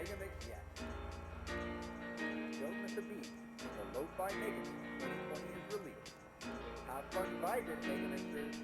Mega Mix Yak. Don't miss a beat when the Lo-Fi Mega Mix 2020 is released. Have fun vibing, Mega Mixers!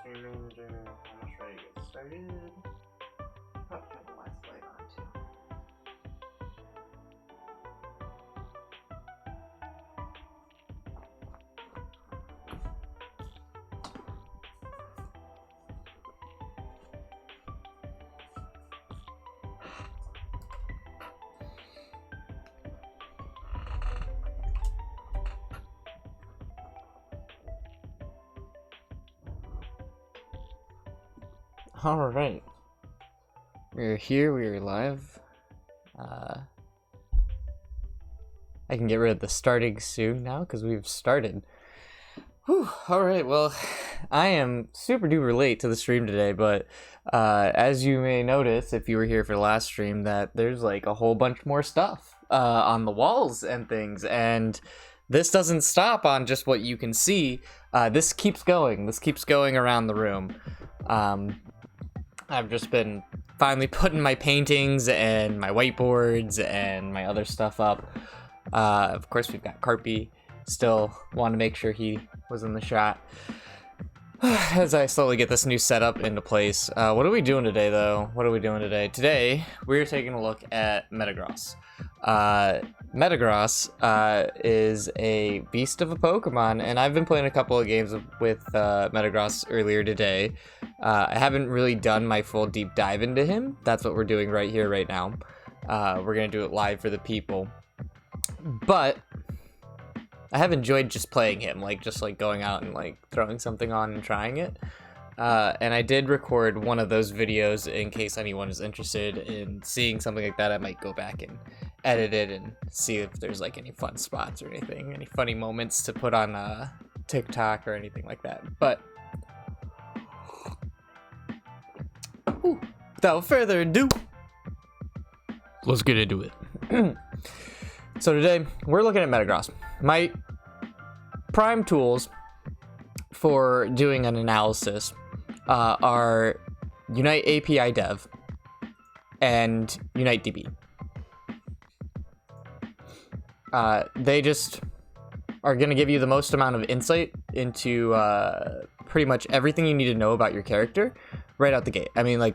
streaming, almost ready to get started. Probably have the last light on too. All right, we're here. We are live. I can get rid of the starting soon now because we've started. Whew. All right. Well, I am super duper late to the stream today, but as you may notice if you were here for the last stream, that there's like a whole bunch more stuff on the walls and things, and this doesn't stop on just what you can see. This keeps going. This keeps going around the room. I've just been finally putting my paintings and my whiteboards and my other stuff up. Of course, we've got Carpy. Still want to make sure he was in the shot. As I slowly get this new setup into place. What are we doing today, though? What are we doing today? Today, we're taking a look at Metagross. Metagross is a beast of a Pokemon, and I've been playing a couple of games with Metagross earlier today. I haven't really done my full deep dive into him. That's what we're doing right here, right now. We're going to do it live for the people. But I have enjoyed just playing him, just going out and throwing something on and trying it. And I did record one of those videos in case anyone is interested in seeing something like that. I might go back and edit it and see if there's any fun spots or anything, any funny moments to put on TikTok or anything like that. But without further ado, let's get into it. So today we're looking at Metagross. My prime tools for doing an analysis are Unite API Dev and Unite DB. They just are going to give you the most amount of insight into pretty much everything you need to know about your character right out the gate. I mean,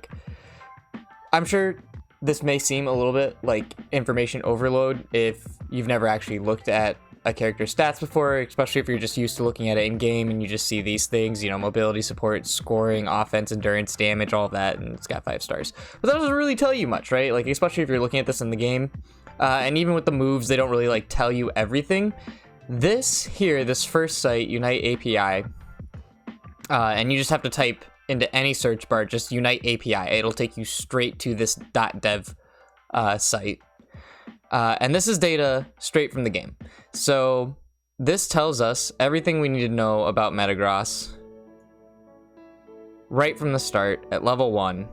I'm sure this may seem a little bit like information overload if you've never actually looked at a character's stats before, especially if you're just used to looking at it in game and you just see these things, mobility, support, scoring, offense, endurance, damage, all of that, and it's got 5 stars. But that doesn't really tell you much, right? Especially if you're looking at this in the game. And even with the moves, they don't really tell you everything. This first site, Unite API, and you just have to type into any search bar, just Unite API. It'll take you straight to this .dev site. And this is data straight from the game. So this tells us everything we need to know about Metagross right from the start at level 1.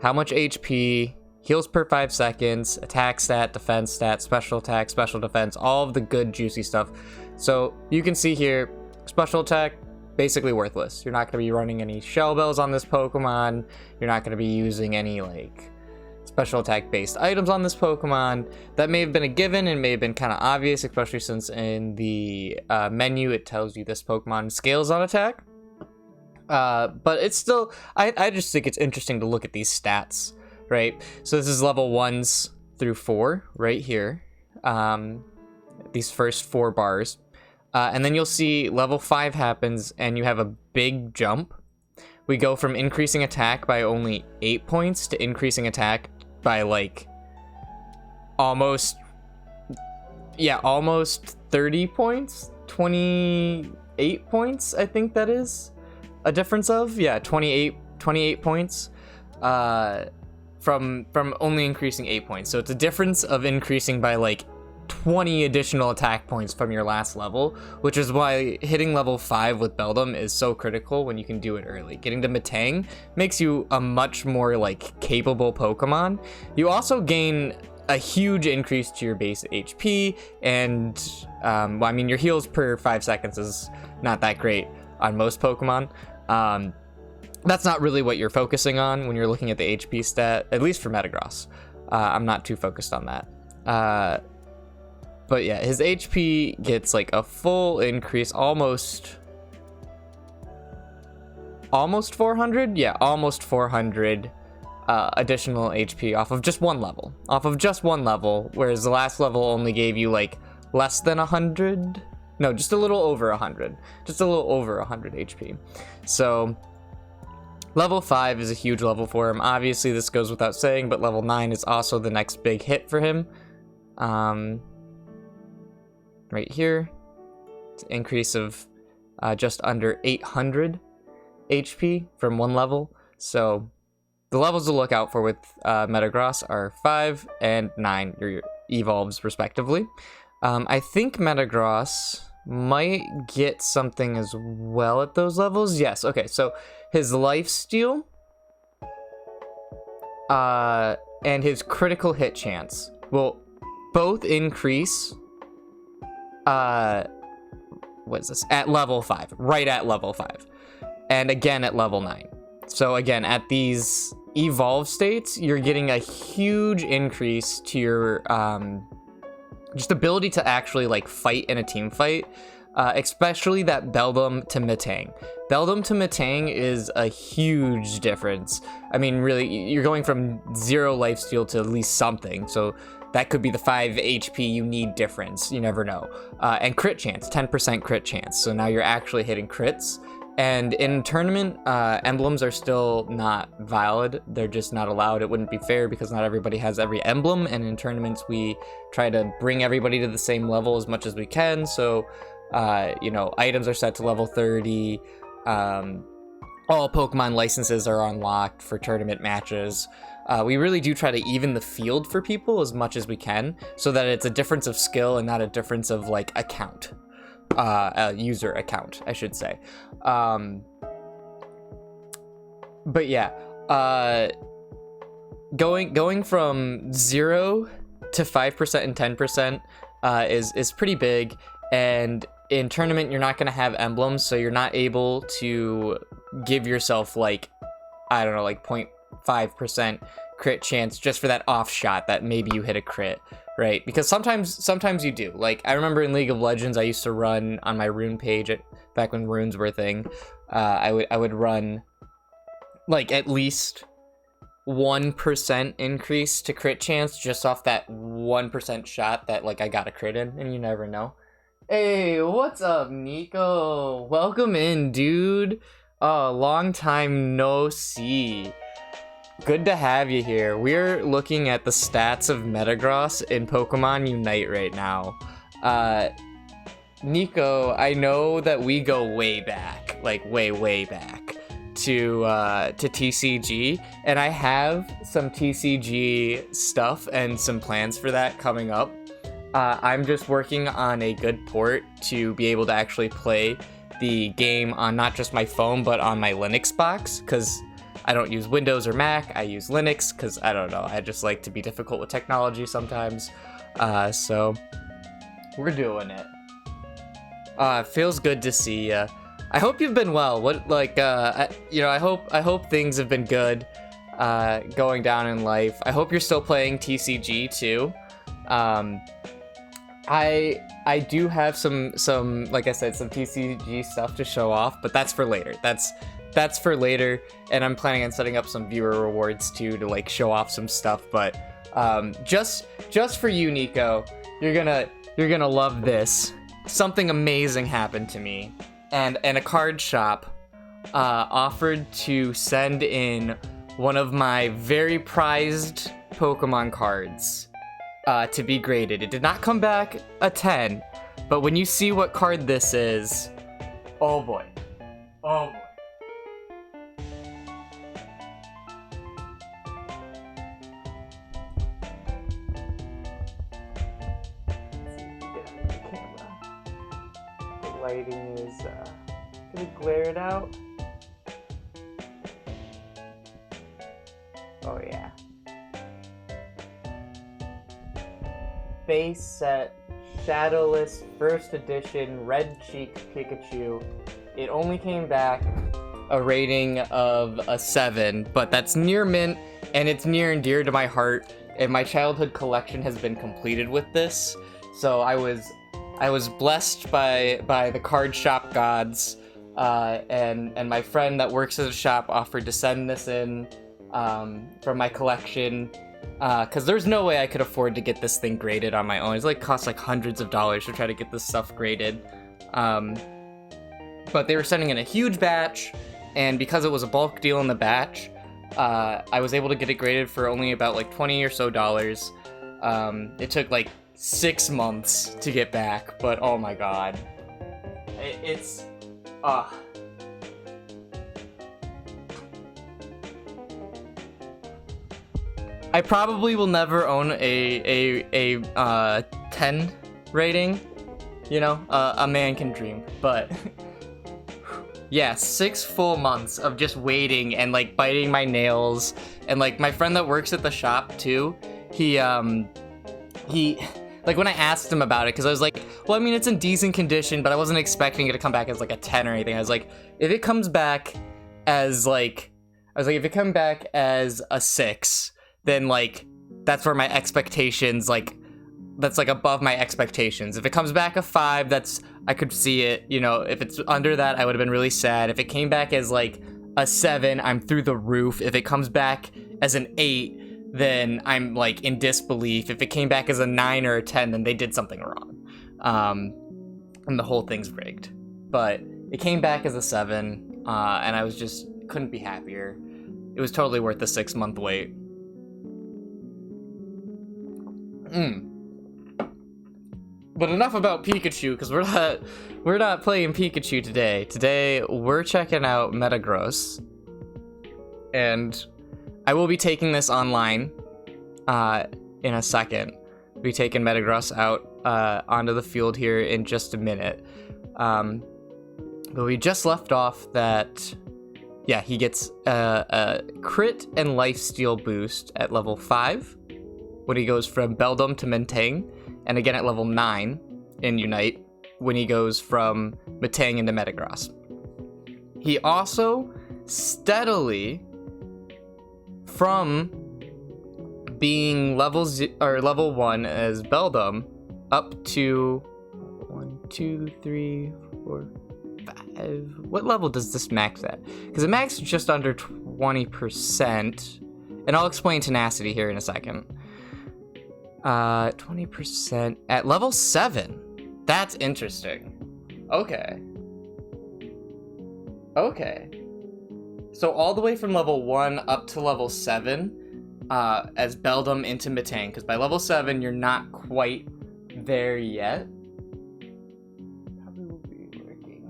How much HP, heals per 5 seconds, attack stat, defense stat, special attack, special defense, all of the good juicy stuff. So you can see here, special attack, basically worthless. You're not going to be running any shell bells on this Pokemon. You're not going to be using any special attack based items on this Pokemon. That may have been a given and may have been kind of obvious, especially since in the menu it tells you this Pokemon scales on attack. But it's still, I just think it's interesting to look at these stats, right? So this is level 1s through 4 right here. These first 4 bars. And then you'll see level 5 happens and you have a big jump. We go from increasing attack by only 8 points to increasing attack by almost 30 points, 28 points, I think that is a difference of, 28 points from only increasing 8 points. So it's a difference of increasing by 20 additional attack points from your last level, which is why hitting level 5 with Beldum is so critical when you can do it early. Getting to Metang makes you a much more capable Pokemon. You also gain a huge increase to your base HP, and your heals per 5 seconds is not that great on most Pokemon. That's not really what you're focusing on when you're looking at the HP stat, at least for Metagross. I'm not too focused on that. But yeah, his HP gets a full increase, almost almost 400. Yeah, almost 400 additional HP off of just one level. Whereas the last level only gave you like less than 100. No, just a little over 100. Just a little over 100 HP. So level 5 is a huge level for him. Obviously, this goes without saying, but level 9 is also the next big hit for him. Right here, it's an increase of just under 800 HP from one level. So the levels to look out for with Metagross are 5 and 9, your evolves respectively. I think Metagross might get something as well at those levels. Yes, okay, so his lifesteal and his critical hit chance will both increase what is this, at level 5, right at level 5, and again at level 9. So again, at these evolve states, you're getting a huge increase to your just ability to actually like fight in a team fight, especially that Beldum to Metang. Beldum to Metang is a huge difference. I mean, really, you're going from 0 lifesteal to at least something, so that could be the 5 HP you need difference, you never know. And crit chance, 10% crit chance, so now you're actually hitting crits. And in tournament, emblems are still not valid. They're just not allowed. It wouldn't be fair because not everybody has every emblem, and in tournaments we try to bring everybody to the same level as much as we can. So, you know, items are set to level 30. All Pokemon licenses are unlocked for tournament matches. We really do try to even the field for people as much as we can, so that it's a difference of skill and not a difference of like account. A user account, I should say. But yeah, going from 0 to 5% and 10% is pretty big. And in tournament, you're not going to have emblems, so you're not able to give yourself like, I don't know, like 0.5% crit chance just for that off shot that maybe you hit a crit. Right, because sometimes you do. Like, I remember in League of Legends, I used to run on my rune page back when runes were a thing. I would run like at least 1% increase to crit chance just off that 1% shot that like I got a crit in, and you never know. Hey, what's up, Nico? Welcome in, dude. Long time no see. Good to have you here. We're looking at the stats of Metagross in Pokemon Unite right now. Nico, I know that we go way back, like way back to TCG, and I have some TCG stuff and some plans for that coming up. I'm just working on a good port to be able to actually play the game on not just my phone, but on my Linux box, because I don't use Windows or Mac, I use Linux, because I don't know, I just like to be difficult with technology sometimes. So we're doing it. Feels good to see ya. I hope you've been well. What, like, you know, I hope things have been good, going down in life. I hope you're still playing TCG too. I do have some, like I said, some TCG stuff to show off, but that's for later. That's for later, and I'm planning on setting up some viewer rewards too to like show off some stuff. But just for you, Nico, you're gonna love this. Something amazing happened to me, and a card shop offered to send in one of my very prized Pokemon cards to be graded. It did not come back a 10, but when you see what card this is, oh boy. Lighting is gonna glare it out. Oh yeah. Base set Shadowless First Edition Red Cheek Pikachu. It only came back a rating of a 7, but that's near mint, and it's near and dear to my heart, and my childhood collection has been completed with this. So I was blessed by the card shop gods and my friend that works at a shop offered to send this in from my collection, because there's no way I could afford to get this thing graded on my own. It's like costs like hundreds of dollars to try to get this stuff graded. But they were sending in a huge batch, and because it was a bulk deal in the batch, I was able to get it graded for only about like $20 or so. It took like 6 months to get back, but oh my god. It's I probably will never own a 10 rating. You know, a man can dream, but yeah, 6 full months of just waiting and like biting my nails. And like my friend that works at the shop too, he like when I asked him about it, because I was like, well, I mean, it's in decent condition, but I wasn't expecting it to come back as like a 10 or anything. I was like, if it comes back as like, if it comes back as a 6, then like that's where my expectations, like that's like above my expectations. If it comes back a 5, that's, I could see it, you know. If it's under that, I would have been really sad. If it came back as like a 7, I'm through the roof. If it comes back as an 8, then I'm like in disbelief. If it came back as a 9 or a 10, then they did something wrong, and the whole thing's rigged. But it came back as a 7, and I was just couldn't be happier. It was totally worth the 6-month wait. But enough about Pikachu, because we're not playing Pikachu today. Today we're checking out Metagross, and I will be taking this online in a second. We'll be taking Metagross out onto the field here in just a minute. But we just left off that, yeah, he gets a crit and lifesteal boost at level 5 when he goes from Beldum to Mentang, and again at level 9 in Unite when he goes from Metang into Metagross. He also steadily, from being level 1 as Beldum up to 1, 2, 3, 4, 5. What level does this max at? Because it maxed just under 20%, and I'll explain tenacity here in a second. 20% at level 7. That's interesting. Okay. So all the way from level 1 up to level 7 as Beldum into Metang, because by level 7 you're not quite there yet. Probably will be working.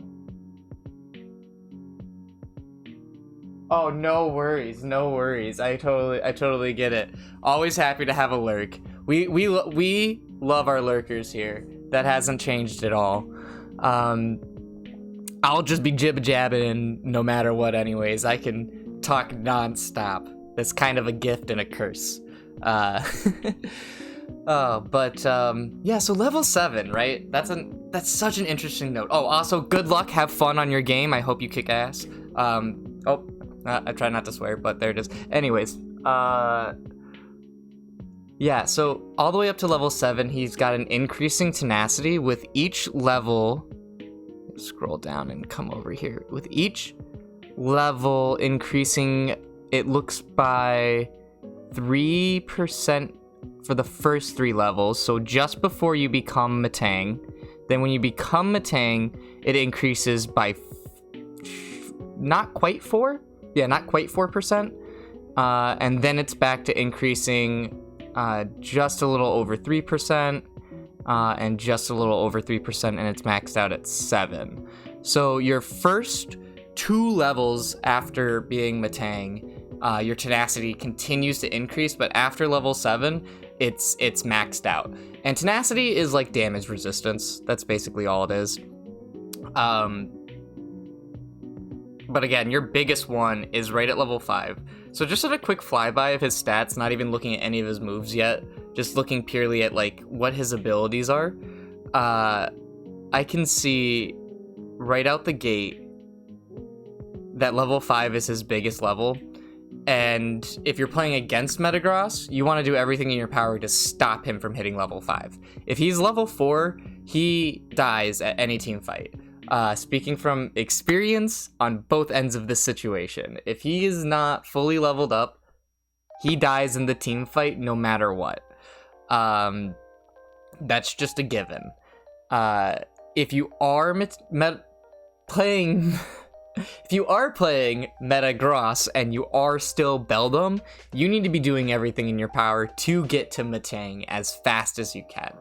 Oh, no worries. I totally get it. Always happy to have a lurk. We love our lurkers here. That hasn't changed at all. I'll just be jibba-jabbing no matter what anyways. I can talk non-stop. That's kind of a gift and a curse. Yeah, so level 7, right? That's such an interesting note. Oh, also, good luck, have fun on your game. I hope you kick ass. I try not to swear, but there it is. Anyways, yeah, so all the way up to level 7, he's got an increasing tenacity with each level. Scroll down and come over here. With each level increasing, it looks by 3% for the first 3 levels. So just before you become Metang. Then when you become Metang, it increases by not quite 4%. And then it's back to increasing just a little over 3%, and just a little over 3%, and it's maxed out at 7. So your first 2 levels after being Metang, your tenacity continues to increase, but after level 7, it's maxed out. And tenacity is like damage resistance. That's basically all it is. But again, your biggest one is right at level 5. So just at a quick flyby of his stats, not even looking at any of his moves yet, just looking purely at like what his abilities are, I can see right out the gate that level 5 is his biggest level. And if you're playing against Metagross, you want to do everything in your power to stop him from hitting level 5. If he's level 4, he dies at any team fight. speaking from experience on both ends of this situation. If he is not fully leveled up, he dies in the team fight no matter what. That's just a given. If you are playing if you are playing Metagross and you are still Beldum, you need to be doing everything in your power to get to Metang as fast as you can.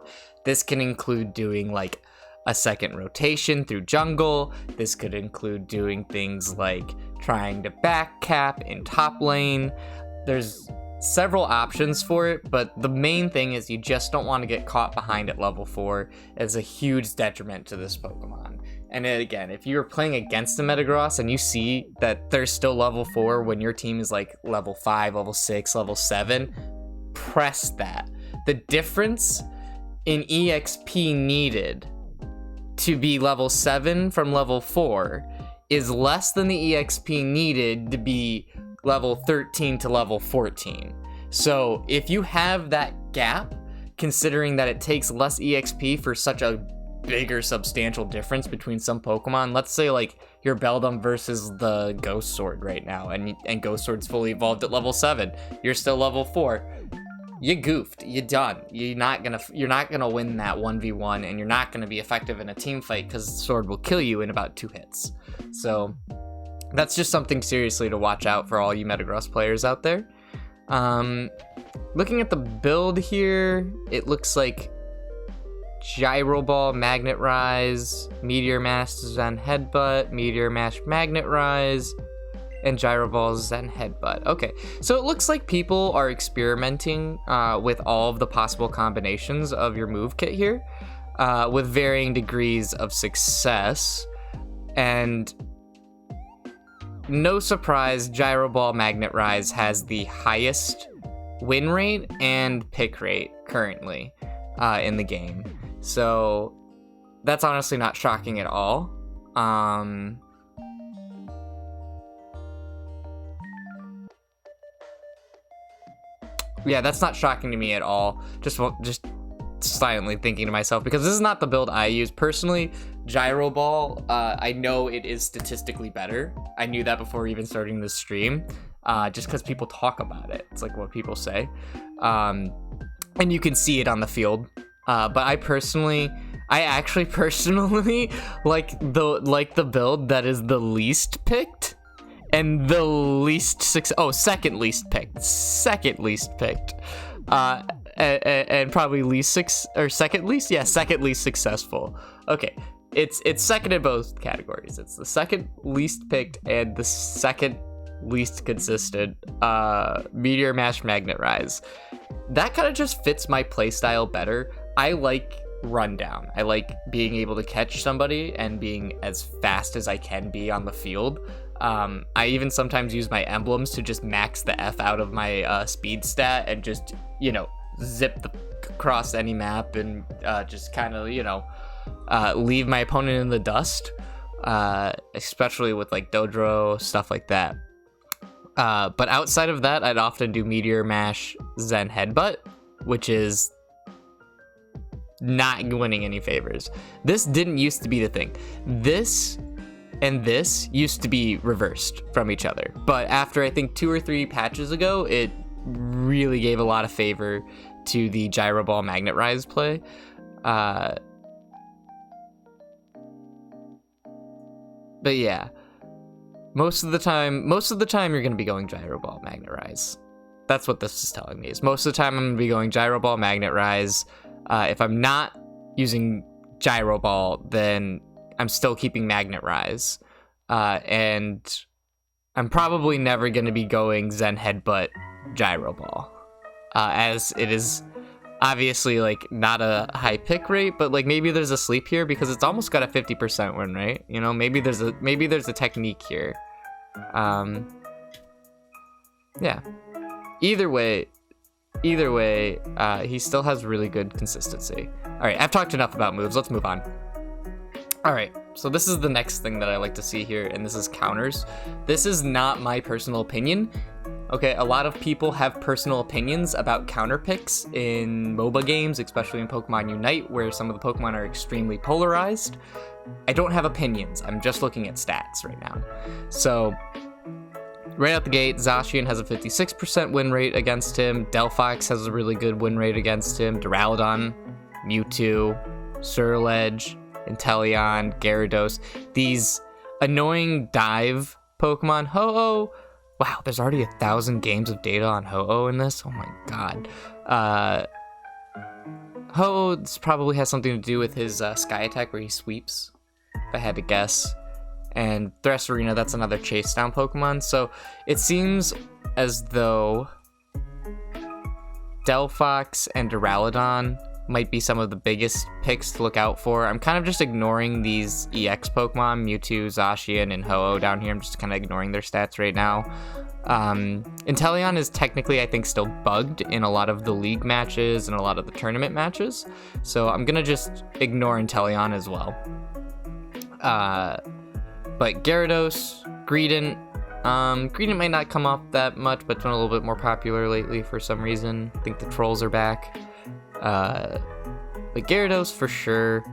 This can include doing like a second rotation through jungle. This could include doing things like trying to back cap in top lane. There's several options for it, but the main thing is you just don't want to get caught behind at level 4 as a huge detriment to this Pokemon. And again, if you're playing against the Metagross and you see that they're still level 4 when your team is like level 5, level 6, level 7, press that. The difference in EXP needed to be level 7 from level 4 is less than the EXP needed to be level 13 to level 14. So if you have that gap, considering that it takes less EXP for such a bigger substantial difference between some Pokemon, let's say like your Beldum versus the Ghost Sword right now, and Ghost Sword's fully evolved at level 7, you're still level 4, you goofed, you done. You're not gonna win that 1v1, and you're not gonna be effective in a team fight because the sword will kill you in about 2 hits. So that's just something seriously to watch out for all you Metagross players out there. Looking at the build here, it looks like Gyro Ball, Magnet Rise, Meteor Mash, Zen Headbutt, Meteor Mash, Magnet Rise, and Gyro Ball, Zen Headbutt. Okay, so it looks like people are experimenting with all of the possible combinations of your move kit here, with varying degrees of success. And no surprise, Gyro Ball, Magnet Rise has the highest win rate and pick rate currently in the game. So that's honestly not shocking at all. Yeah, that's not shocking to me at all. Just silently thinking to myself, because this is not the build I use personally. Gyro Ball, I know it is statistically better. I knew that before even starting this stream, just because people talk about it. It's like what people say, and you can see it on the field. But I actually personally like the build that is the least picked and the least second least picked, and probably second least successful. Okay, it's second in both categories. It's the second least picked and the second least consistent. Meteor Mash, Magnet Rise. That kind of just fits my playstyle better. I like rundown. I like being able to catch somebody and being as fast as I can be on the field. I even sometimes use my emblems to just max the F out of my speed stat and just, zip across any map and just kind of, leave my opponent in the dust, especially with like Dodro, stuff like that. But outside of that, I'd often do Meteor Mash, Zen Headbutt, which is not winning any favors. This didn't used to be the thing. This and this used to be reversed from each other, but after I think 2 or 3 patches ago, it really gave a lot of favor to the Gyro Ball, Magnet Rise play. But yeah, most of the time you're gonna be going Gyro Ball, Magnet Rise. That's what this is telling me. Is most of the time I'm gonna be going Gyro Ball, Magnet Rise. If I'm not using Gyro Ball, then I'm still keeping Magnet Rise. And I'm probably never going to be going Zen Headbutt, Gyro Ball. As it is obviously like not a high pick rate, but like maybe there's a sleep here because it's almost got a 50% win rate. Maybe there's a technique here. Yeah. Either way, he still has really good consistency. All right, I've talked enough about moves. Let's move on. All right, so this is the next thing that I like to see here, and this is counters. This is not my personal opinion. Okay, a lot of people have personal opinions about counter picks in MOBA games, especially in Pokemon Unite, where some of the Pokemon are extremely polarized. I don't have opinions. I'm just looking at stats right now. So, right out the gate, Zacian has a 56% win rate against him. Delphox has a really good win rate against him. Duraludon, Mewtwo, Surledge, Inteleon, Gyarados. These annoying dive Pokemon. Ho-Oh. Wow, there's already 1,000 games of data on Ho-Oh in this. Oh my god. Ho-Oh probably has something to do with his Sky Attack where he sweeps, if I had to guess. And Thresserina, that's another chase down Pokemon. So it seems as though Delphox and Duraludon might be some of the biggest picks to look out for. I'm kind of just ignoring these EX Pokemon, Mewtwo, Zacian, and Ho-Oh down here. I'm just kind of ignoring their stats right now. Inteleon is technically, I think, still bugged in a lot of the league matches and a lot of the tournament matches. So I'm going to just ignore Inteleon as well. But Gyarados, Greedent. Greedent might not come off that much, but it's been a little bit more popular lately for some reason. I think the trolls are back. But Gyarados for sure,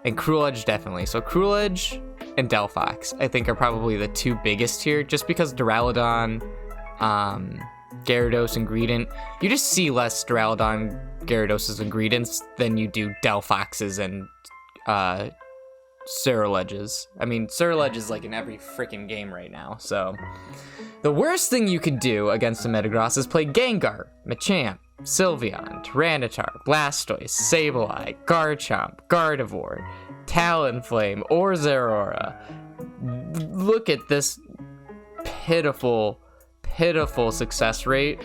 and Cruel Edge definitely. So Cruel Edge and Delphox, I think, are probably the two biggest here, just because Duraludon, Gyarados, and Greedent, you just see less Duraludon, Gyaradoses, and Greedents than you do Delphoxes and Surledges. I mean, Surledge is like in every freaking game right now, so the worst thing you could do against a Metagross is play Gengar, Machamp, Sylveon, Tyranitar, Blastoise, Sableye, Garchomp, Gardevoir, Talonflame, or Zeraora. Look at this pitiful success rate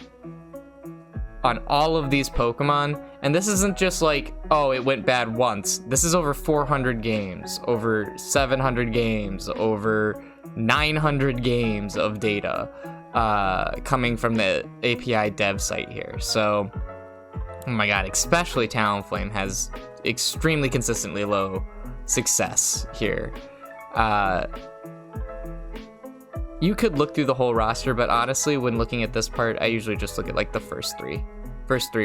on all of these Pokemon. And this isn't just like, oh, it went bad once. This is over 400 games, over 700 games, over 900 games of data coming from the API dev site here. So, oh my god, especially Talonflame has extremely consistently low success here. You could look through the whole roster, but honestly, when looking at this part, I usually just look at like the first three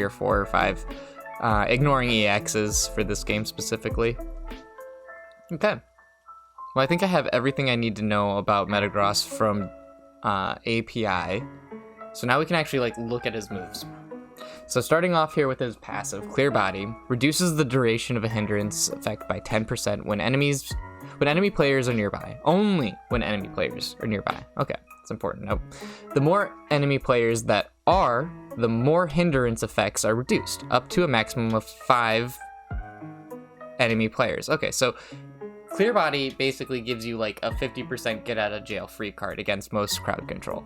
or four or five, ignoring EXs for this game specifically. Okay. Well, I think I have everything I need to know about Metagross from API. So now we can actually like look at his moves. So starting off here with his passive, Clear Body, reduces the duration of a hindrance effect by 10% when enemy players are nearby. Only when enemy players are nearby. Okay, it's important. Nope. The more enemy players that are, the more hindrance effects are reduced, up to a maximum of 5 enemy players. Okay, so Clear Body basically gives you like a 50% get out of jail free card against most crowd control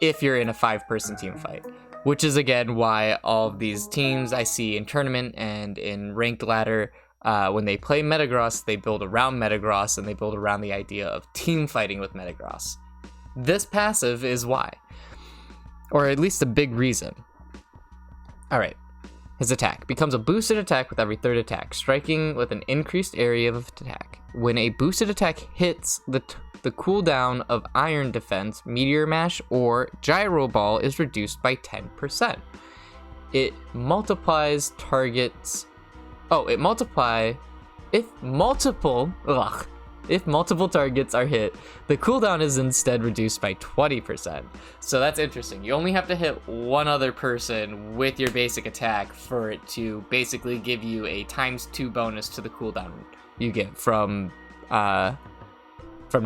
if you're in a 5-person team fight, which is again why all of these teams I see in tournament and in ranked ladder, when they play Metagross, they build around Metagross and they build around the idea of team fighting with Metagross. This passive is why, or at least a big reason. Alright, his attack becomes a boosted attack with every third attack, striking with an increased area of attack. When a boosted attack hits, the cooldown of Iron Defense, Meteor Mash, or Gyro Ball is reduced by 10%. It multiplies targets. If multiple targets are hit, the cooldown is instead reduced by 20%. So that's interesting. You only have to hit one other person with your basic attack for it to basically give you a ×2 bonus to the cooldown you get from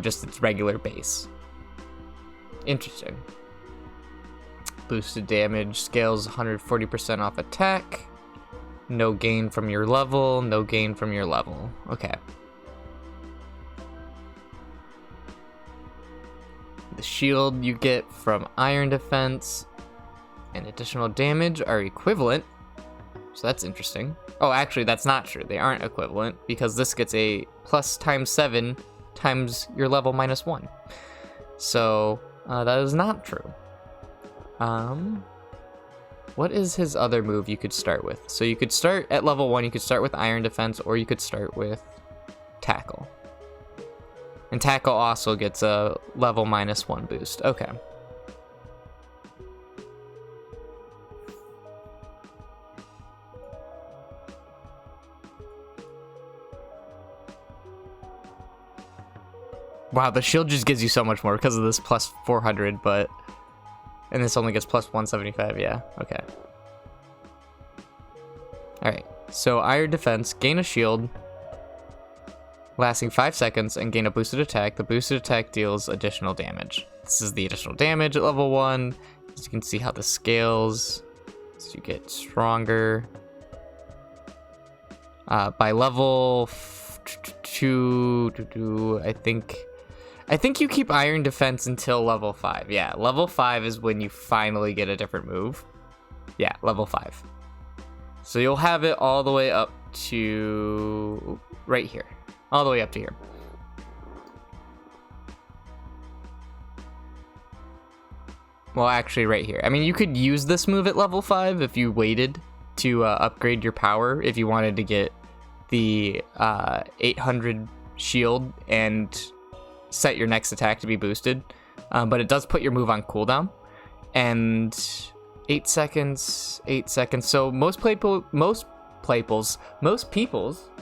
just its regular base. Interesting. Boosted damage scales 140% off attack. No gain from your level, no gain from your level. Okay. The shield you get from Iron Defense and additional damage are equivalent. So that's interesting. Oh, actually, that's not true. They aren't equivalent because this gets a plus ×7 times your level -1. So that is not true. What is his other move you could start with? So you could start at level 1, you could start with Iron Defense, or you could start with Tackle. And Tackle also gets a level -1 boost. Okay. Wow, the shield just gives you so much more because of this plus 400, but... And this only gets plus 175, yeah, okay. Alright, so Iron Defense, gain a shield, lasting 5 seconds, and gain a boosted attack. The boosted attack deals additional damage. This is the additional damage at level 1. As you can see how this scales as you get stronger. By level 2, I think you keep Iron Defense until level 5. Yeah, level 5 is when you finally get a different move. Yeah, level 5. So you'll have it all the way up to right here. All the way up to here. Well, actually right here. I mean, you could use this move at level 5 if you waited to upgrade your power, if you wanted to get the 800 shield and set your next attack to be boosted. But it does put your move on cooldown. And 8 seconds. So most peoples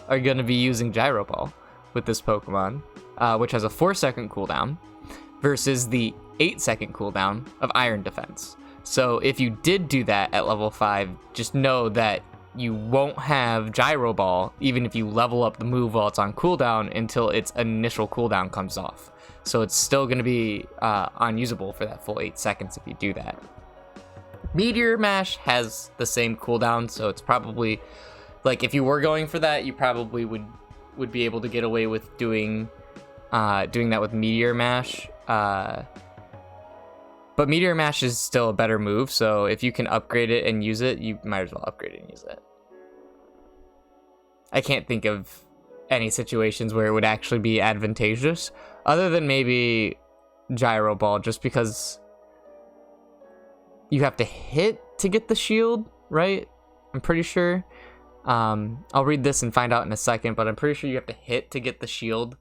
are going to be using Gyro Ball with this Pokemon, which has a 4-second cooldown, versus the 8-second cooldown of Iron Defense. So if you did do that at level 5, just know that you won't have Gyro Ball, even if you level up the move while it's on cooldown, until its initial cooldown comes off. So it's still going to be unusable for that full 8 seconds if you do that. Meteor Mash has the same cooldown, so it's probably, like, if you were going for that, you probably would be able to get away with doing that with Meteor Mash. But Meteor Mash is still a better move, so if you can upgrade it and use it, you might as well upgrade it and use it. I can't think of any situations where it would actually be advantageous, other than maybe Gyro Ball, just because you have to hit to get the shield, right? I'm pretty sure. I'll read this and find out in a second, but I'm pretty sure you have to hit to get the shield.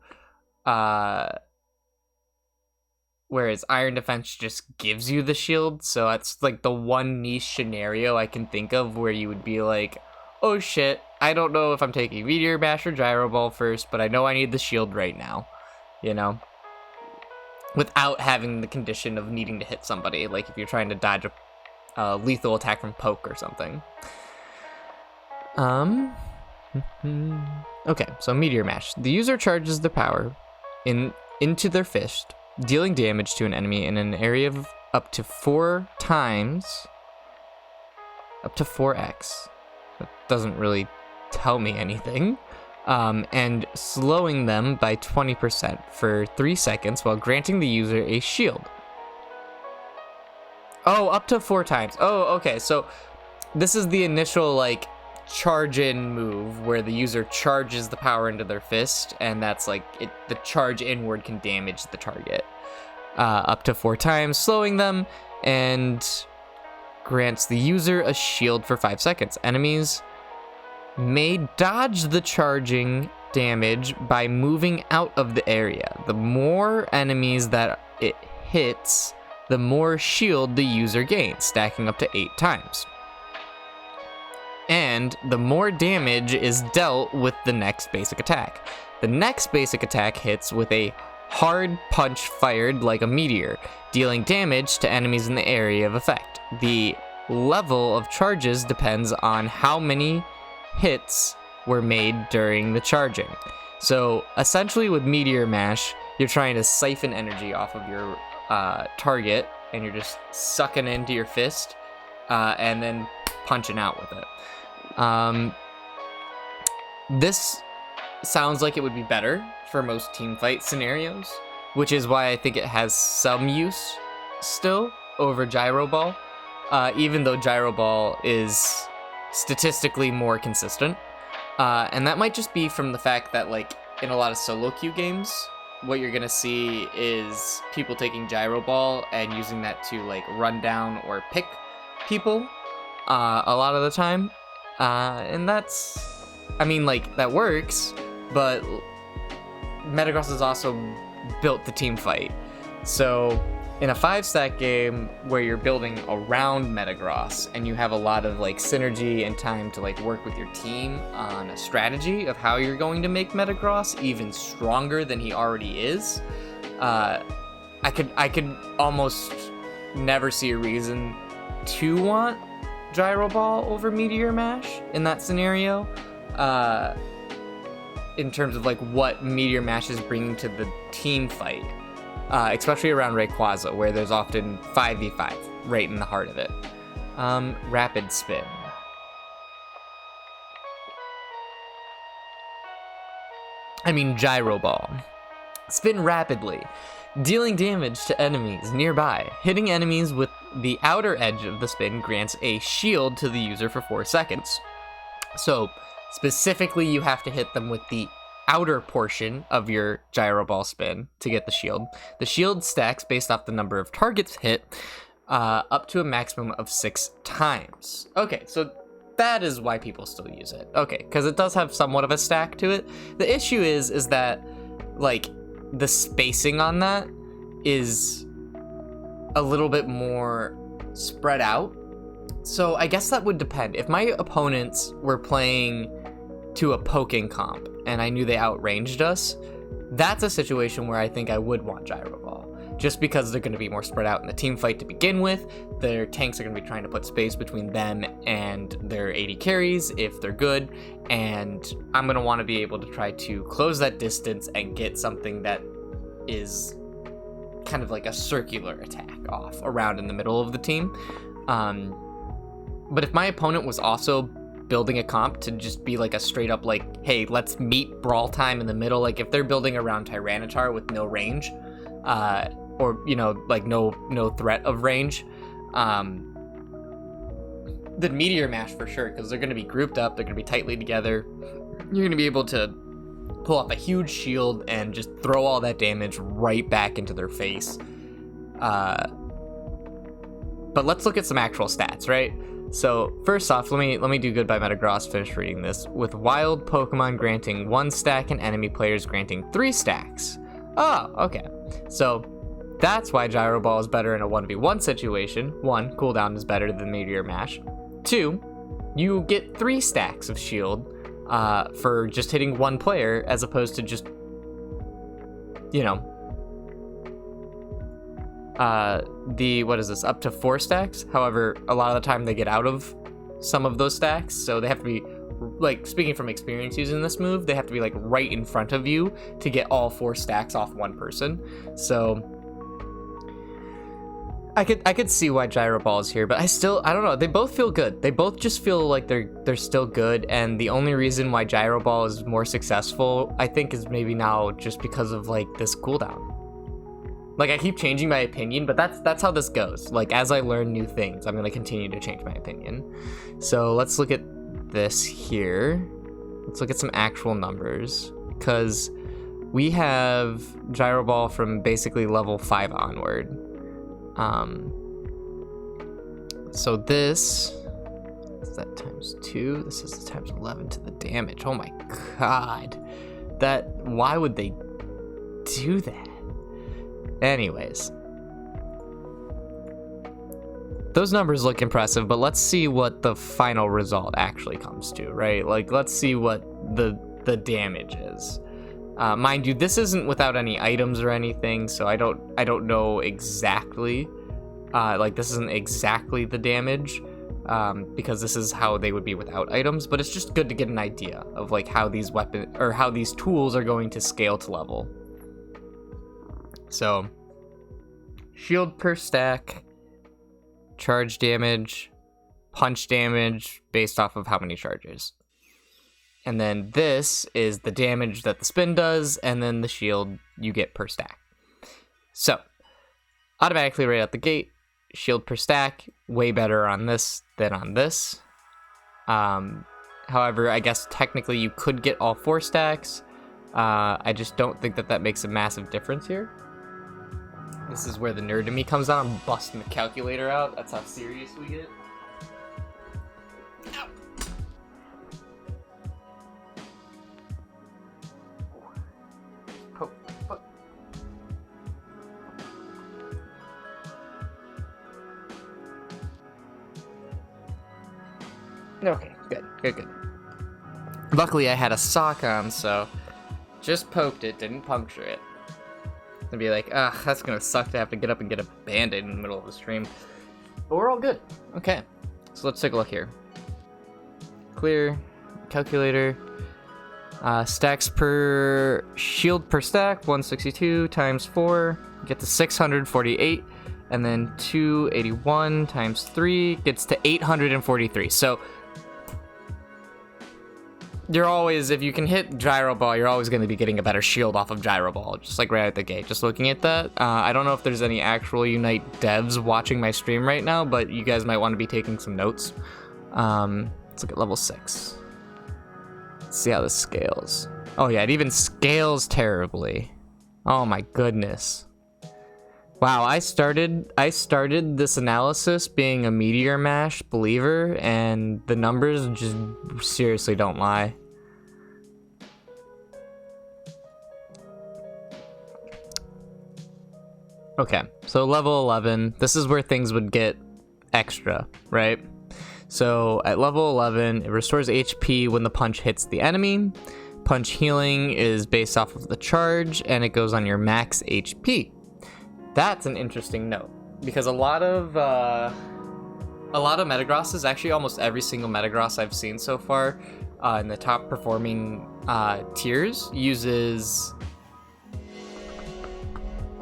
Whereas Iron Defense just gives you the shield, so that's like the one niche scenario I can think of where you would be like, oh shit, I don't know if I'm taking Meteor Mash or Gyro Ball first, but I know I need the shield right now, you know? Without having the condition of needing to hit somebody, like if you're trying to dodge a lethal attack from Poke or something. Okay, so Meteor Mash. The user charges their power into their fist, dealing damage to an enemy in an area of up to 4 times, up to 4x. That doesn't really tell me anything. And slowing them by 20% for 3 seconds while granting the user a shield. Oh, up to 4 times. Oh, okay, so this is the initial, like, charge-in move where the user charges the power into their fist, and that's like the charge inward can damage the target up to 4 times, slowing them, and grants the user a shield for 5 seconds. Enemies may dodge the charging damage by moving out of the area. The more enemies that it hits, the more shield the user gains, stacking up to 8 times. And the more damage is dealt with the next basic attack. The next basic attack hits with a hard punch fired like a meteor, dealing damage to enemies in the area of effect. The level of charges depends on how many hits were made during the charging. So essentially with Meteor Mash, you're trying to siphon energy off of your target, and you're just sucking into your fist and then punching out with it. This sounds like it would be better for most team fight scenarios, which is why I think it has some use still over Gyro Ball, even though Gyro Ball is statistically more consistent. And that might just be from the fact that, like, in a lot of solo queue games, what you're gonna see is people taking Gyro Ball and using that to, like, run down or pick people a lot of the time. And that's, I mean, like, that works, but Metagross has also built the team fight. So in a 5-stack game where you're building around Metagross and you have a lot of, like, synergy and time to, like, work with your team on a strategy of how you're going to make Metagross even stronger than he already is, I could almost never see a reason to want Gyro Ball over Meteor Mash in that scenario. In terms of like what Meteor Mash is bringing to the team fight, especially around Rayquaza, where there's often 5v5 right in the heart of it. Rapid Spin. I mean Gyro Ball. Spin rapidly, dealing damage to enemies nearby. Hitting enemies with the outer edge of the spin grants a shield to the user for 4 seconds. So, specifically, you have to hit them with the outer portion of your Gyro Ball spin to get the shield. The shield stacks based off the number of targets hit, up to a maximum of 6 times. Okay, so that is why people still use it. Okay, because it does have somewhat of a stack to it. The issue is that, like, the spacing on that is a little bit more spread out. So I guess that would depend. If my opponents were playing to a poking comp and I knew they outranged us, that's a situation where I think I would want Gyro Ball. Just because they're going to be more spread out in the team fight to begin with. Their tanks are going to be trying to put space between them and their AD carries if they're good. And I'm going to want to be able to try to close that distance and get something that is kind of like a circular attack off around in the middle of the team. But if my opponent was also building a comp to just be like a straight up like, hey, let's meet brawl time in the middle. Like if they're building around Tyranitar with no range, or, you know, like no threat of range, the Meteor Mash for sure, because they're going to be grouped up, they're going to be tightly together. You're going to be able to pull off a huge shield and just throw all that damage right back into their face. But let's look at some actual stats, right? So first off, let me do Goodbye Metagross, finish reading this. With wild Pokemon granting 1 stack and enemy players granting 3 stacks. Oh, okay. So that's why Gyro Ball is better in a 1v1 situation. 1, cooldown is better than Meteor Mash. 2, you get 3 stacks of shield for just hitting 1 player as opposed to just, you know, what is this, up to 4 stacks. However, a lot of the time they get out of some of those stacks, so they have to be, like, speaking from experience using this move, they have to be like right in front of you to get all 4 stacks off 1 person. So I could see why Gyro Ball is here, but I don't know, they both feel good. They both just feel like they're still good, and the only reason why Gyro Ball is more successful, I think, is maybe now just because of like this cooldown. Like, I keep changing my opinion, but that's how this goes. Like, as I learn new things, I'm going to continue to change my opinion. So let's look at this here. Let's look at some actual numbers, because we have Gyro Ball from basically level 5 onward. So this is that times 2. This is times 11 to the damage. Oh my god. Why would they do that? Anyways, those numbers look impressive, but let's see what the final result actually comes to, right? Like, let's see what the damage is. Mind you, this isn't without any items or anything, so I don't know exactly. Like, this isn't exactly the damage, because this is how they would be without items. But it's just good to get an idea of like how these how these tools are going to scale to level. So, shield per stack, charge damage, punch damage based off of how many charges. And then this is the damage that the spin does, and then the shield you get per stack. So, automatically right out the gate, shield per stack, way better on this than on this. However, I guess technically you could get all 4 stacks. I just don't think that makes a massive difference here. This is where the nerd in me comes out. I'm busting the calculator out. That's how serious we get. Ow. Poke. Okay, good. Luckily, I had a sock on, so just poked it, didn't puncture it. And be like, that's gonna suck to have to get up and get a band-aid in the middle of the stream. But we're all good. Okay, so let's take a look here. Clear, calculator, stacks per shield per stack, 162 times 4, get to 648, and then 281 times 3 gets to 843. So you're always, if you can hit Gyro Ball, you're always going to be getting a better shield off of Gyro Ball, just like right at the gate. Just looking at that, I don't know if there's any actual Unite devs watching my stream right now, but you guys might want to be taking some notes. Let's look at level 6. Let's see how this scales. Oh yeah, it even scales terribly. Oh my goodness. Wow, I started this analysis being a Meteor Mash believer, and the numbers just seriously don't lie. Okay, so level 11, this is where things would get extra, right? So at level 11, it restores HP when the punch hits the enemy. Punch healing is based off of the charge, and it goes on your max HP. That's an interesting note, because a lot of Metagrosses, actually almost every single Metagross I've seen so far in the top performing tiers, uses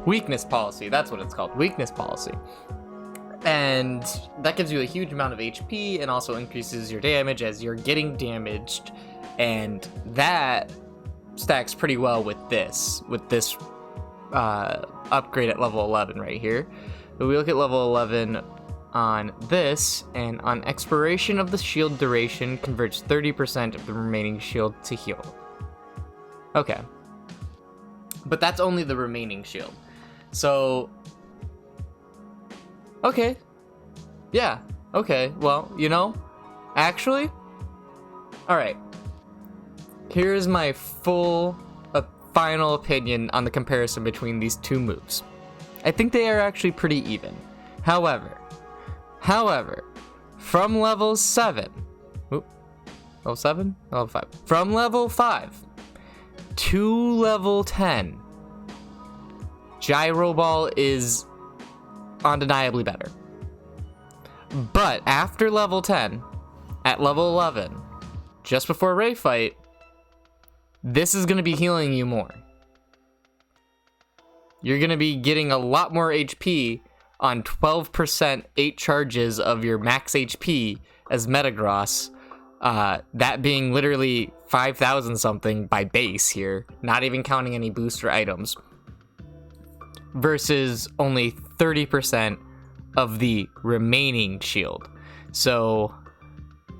weakness policy. That's what it's called, weakness policy. And that gives you a huge amount of HP and also increases your damage as you're getting damaged. And that stacks pretty well with this upgrade at level 11 right here. But we look at level 11 on this, and on expiration of the shield duration, converts 30% of the remaining shield to heal. Okay. But that's only the remaining shield. So okay. Yeah. Okay. Well, you know, actually, all right. Here's my final opinion on the comparison between these two moves. I think they are actually pretty even. However, from level 7, level 7? Level 5. From level 5 to level 10, Gyro Ball is undeniably better. But after level 10, at level 11, just before Ray Fight, this is going to be healing you more. You're going to be getting a lot more HP on 12% 8 charges of your max HP as Metagross. That being literally 5,000 something by base here, not even counting any booster items. Versus only 30% of the remaining shield. So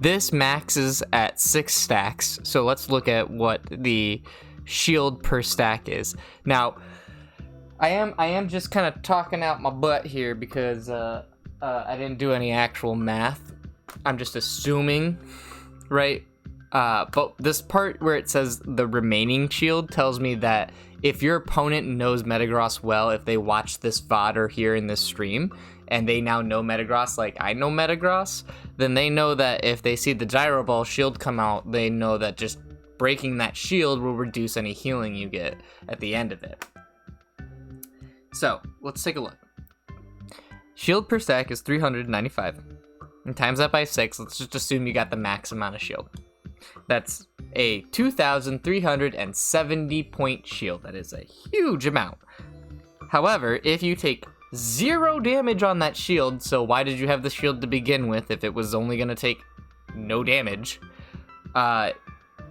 this maxes at 6 stacks. So let's look at what the shield per stack is. Now, I am just kind of talking out my butt here because I didn't do any actual math. I'm just assuming, right? But this part where it says the remaining shield tells me that if your opponent knows Metagross well, if they watch this VOD or here in this stream, and they now know Metagross like I know Metagross, then they know that if they see the Gyro Ball shield come out, they know that just breaking that shield will reduce any healing you get at the end of it. So, let's take a look. Shield per stack is 395. And times that by 6, let's just assume you got the max amount of shield. That's a 2,370 point shield. That is a huge amount. However, if you take 0 damage on that shield, so why did you have the shield to begin with if it was only going to take no damage?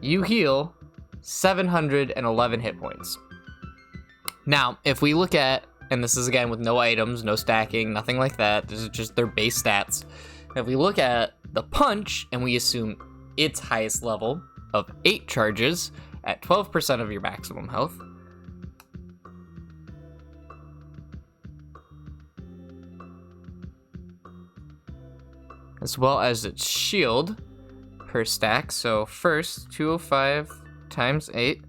You heal 711 hit points. Now, if we look at, and this is again with no items, no stacking, nothing like that, this is just their base stats. If we look at the punch, and we assume its highest level of 8 charges at 12% of your maximum health, as well as its shield per stack. So first, 205 times 8,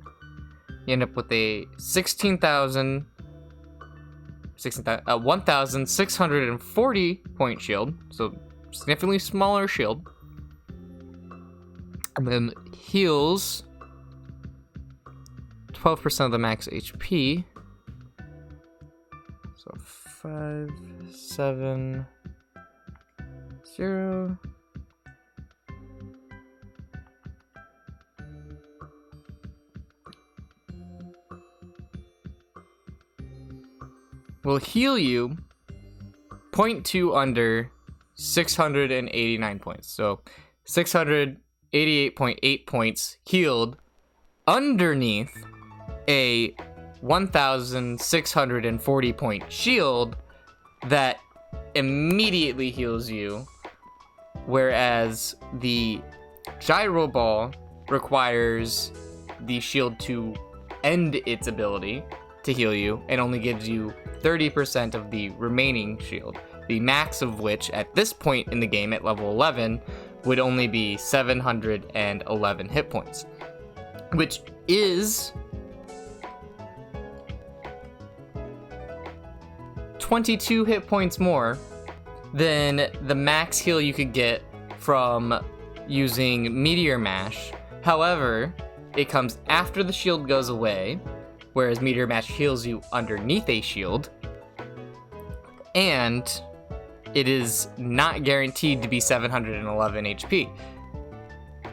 you end up with a 1,640 point shield, so significantly smaller shield. And then heals 12% of the max HP 570 will heal you 0.2 under 689 points. So 688.8 points healed underneath a 1,640 point shield that immediately heals you, whereas the gyro ball requires the shield to end its ability to heal you and only gives you 30% of the remaining shield, the max of which at this point in the game at level 11 would only be 711 hit points, which is 22 hit points more than the max heal you could get from using Meteor Mash. However, it comes after the shield goes away, whereas Meteor Mash heals you underneath a shield, and it is not guaranteed to be 711 HP.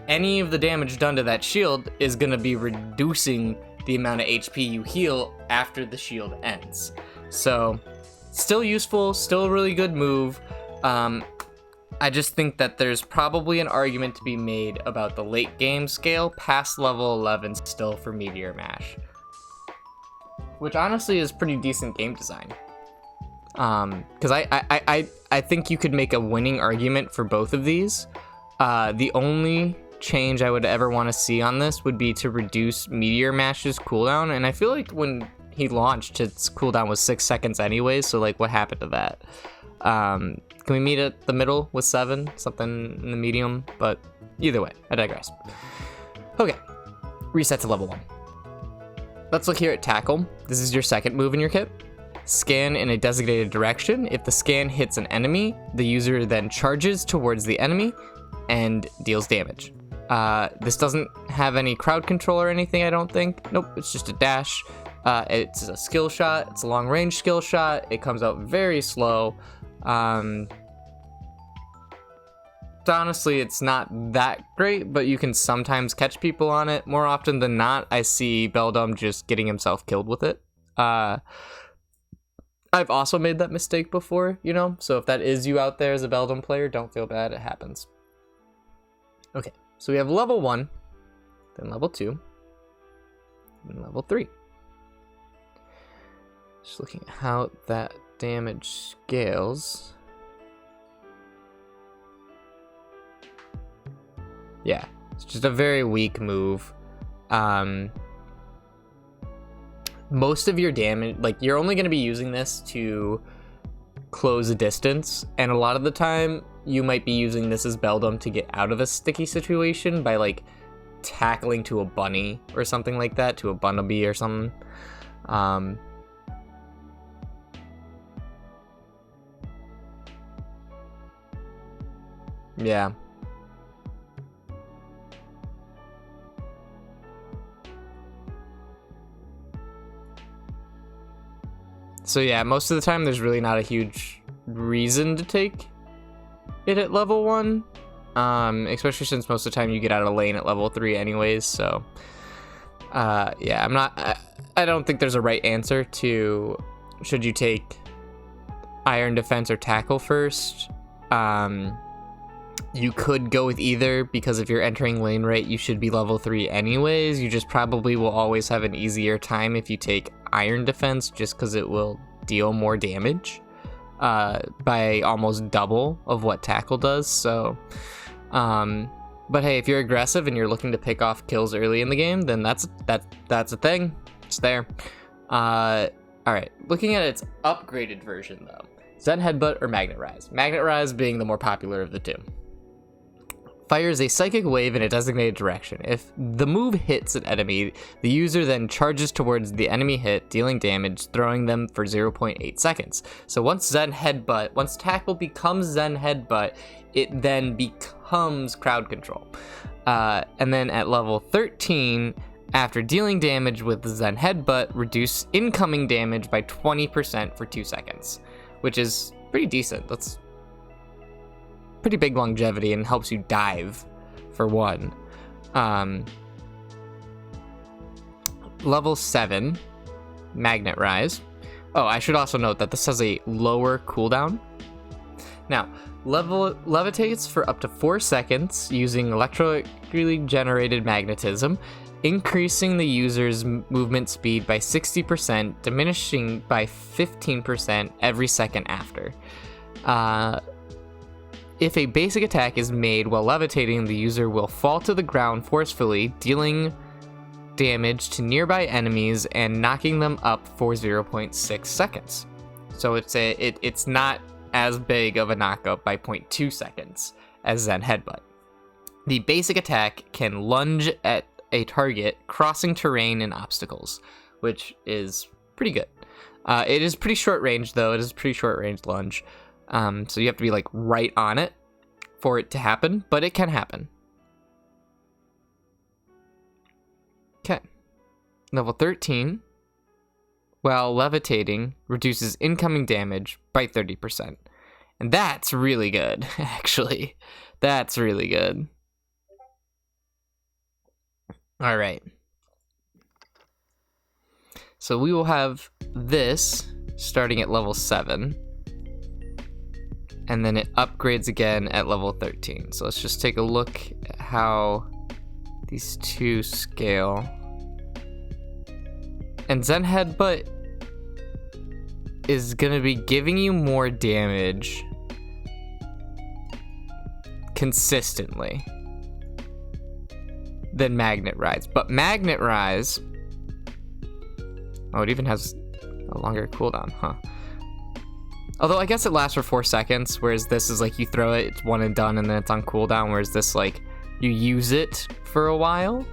Any of the damage done to that shield is going to be reducing the amount of HP you heal after the shield ends. So, still useful, still a really good move. I just think that there's probably an argument to be made about the late game scale past level 11 still for Meteor Mash, which honestly is pretty decent game design. Because I think you could make a winning argument for both of these. The only change I would ever want to see on this would be to reduce Meteor Mash's cooldown, and I feel like when he launched, its cooldown was 6 seconds anyways, so like what happened to that? Can we meet at the middle with 7? Something in the medium? But either way, I digress. Okay, reset to level 1. Let's look here at Tackle. This is your second move in your kit. Scan in a designated direction. If the scan hits an enemy, the user then charges towards the enemy and deals damage. This doesn't have any crowd control or anything, I don't think. Nope, it's just a dash. It's a skill shot. It's a long range skill shot. It comes out very slow. Honestly, it's not that great, but you can sometimes catch people on it. More often than not, I see Beldum just getting himself killed with it. I've also made that mistake before, you know? So if that is you out there as a Beldum player, don't feel bad, it happens. Okay, so we have level 1, then level 2, and level 3. Just looking at how that damage scales. Yeah, it's just a very weak move. Most of your damage, like, you're only going to be using this to close a distance, and a lot of the time you might be using this as Beldum to get out of a sticky situation by like tackling to a bunny or something like that, to a Bunnabee or something. Yeah. So yeah, most of the time there's really not a huge reason to take it at level 1. Especially since most of the time you get out of lane at level 3 anyways, so yeah, I don't think there's a right answer to should you take Iron Defense or Tackle first. You could go with either, because if you're entering lane right, you should be level 3 anyways. You just probably will always have an easier time if you take Iron Defense, just because it will deal more damage by almost double of what Tackle does. So, but hey, if you're aggressive and you're looking to pick off kills early in the game, then that's a thing. It's there. All right, looking at its upgraded version though, Zen Headbutt or Magnet Rise. Magnet Rise being the more popular of the two. Fires a psychic wave in a designated direction. If the move hits an enemy, the user then charges towards the enemy hit, dealing damage, throwing them for 0.8 seconds. So once Tackle becomes Zen Headbutt, it then becomes crowd control. And then at level 13, after dealing damage with the Zen Headbutt, reduce incoming damage by 20% for 2 seconds. which is pretty decent. That's pretty big longevity and helps you dive for one. Level 7, Magnet Rise. Oh, I should also note that this has a lower cooldown. Now, levitates for up to 4 seconds using electrically generated magnetism, increasing the user's movement speed by 60%, diminishing by 15% every second after. If a basic attack is made while levitating, the user will fall to the ground forcefully, dealing damage to nearby enemies and knocking them up for 0.6 seconds. So it's not as big of a knockup by 0.2 seconds as Zen Headbutt. The basic attack can lunge at a target crossing terrain and obstacles, which is pretty good. It is pretty short range though. It is a pretty short range lunge. So you have to be like right on it for it to happen, but it can happen. Okay. Level 13, while levitating, reduces incoming damage by 30%. And that's really good, actually. That's really good. All right. So we will have this starting at level 7. And then it upgrades again at level 13. So let's just take a look at how these two scale. And Zen Headbutt is going to be giving you more damage consistently than Magnet Rise. But Magnet Rise... Oh, it even has a longer cooldown, huh? Although I guess it lasts for 4 seconds, whereas this is like you throw it, it's one and done, and then it's on cooldown, whereas this, like, you use it for a while.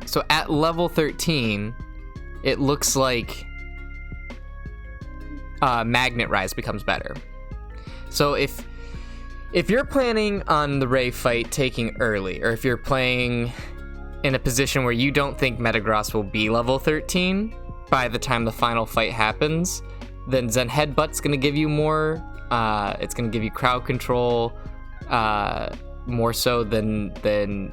So at level 13, it looks like Magnet Rise becomes better. So if you're planning on the Ray fight taking early, or if you're playing in a position where you don't think Metagross will be level 13 by the time the final fight happens, then Zen Headbutt's going to give you more. It's going to give you crowd control more so than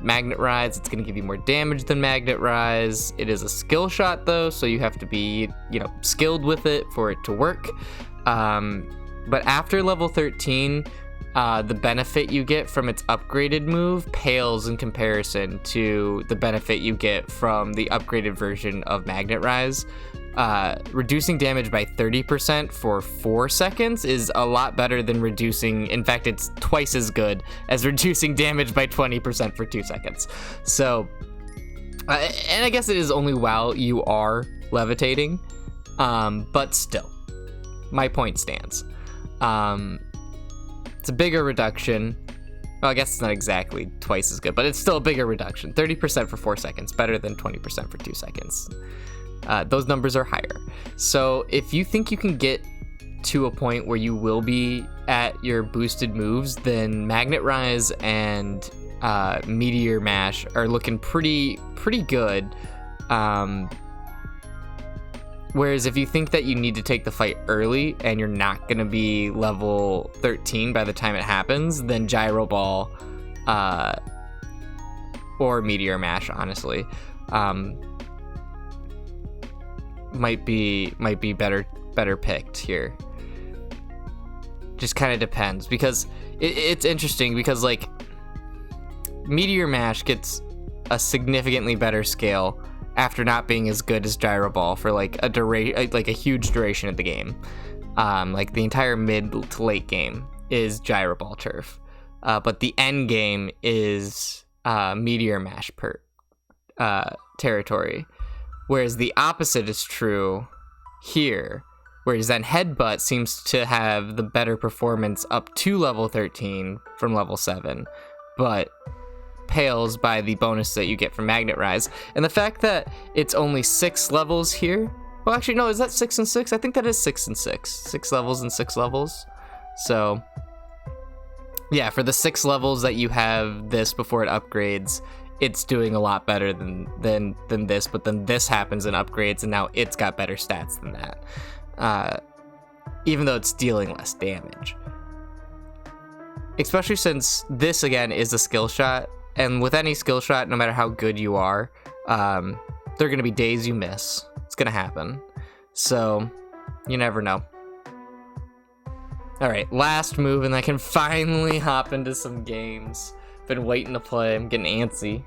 Magnet Rise. It's going to give you more damage than Magnet Rise. It is a skill shot though, so you have to be, skilled with it for it to work. But after level 13, the benefit you get from its upgraded move pales in comparison to the benefit you get from the upgraded version of Magnet Rise. Reducing damage by 30% for 4 seconds is a lot better than in fact, it's twice as good as reducing damage by 20% for 2 seconds. So, and I guess it is only while you are levitating, but still, my point stands. It's a bigger reduction. Well, I guess it's not exactly twice as good, but it's still a bigger reduction. 30% for 4 seconds, better than 20% for 2 seconds. Those numbers are higher. So if you think you can get to a point where you will be at your boosted moves, then Magnet Rise and Meteor Mash are looking pretty good. Whereas if you think that you need to take the fight early and you're not going to be level 13 by the time it happens, then Gyro Ball or Meteor Mash, honestly, might be better picked here. Just kind of depends, because it's interesting because like Meteor Mash gets a significantly better scale after not being as good as Gyro Ball for like a huge duration of the game. Like the entire mid to late game is Gyro Ball turf, but the end game is Meteor Mash territory. Whereas the opposite is true here, whereas Zen Headbutt seems to have the better performance up to level 13 from level 7, but pales by the bonus that you get from Magnet Rise. And the fact that it's only 6 levels here, well actually no, is that 6 and 6? I think that is 6 and 6. 6 levels and 6 levels. So yeah, for the 6 levels that you have this before it upgrades, it's doing a lot better than this, but then this happens and upgrades, and now it's got better stats than that. Even though it's dealing less damage. Especially since this, again, is a skill shot, and with any skill shot, no matter how good you are, there are going to be days you miss. It's going to happen. So, you never know. Alright, last move, and I can finally hop into some games. Been waiting to play. I'm getting antsy.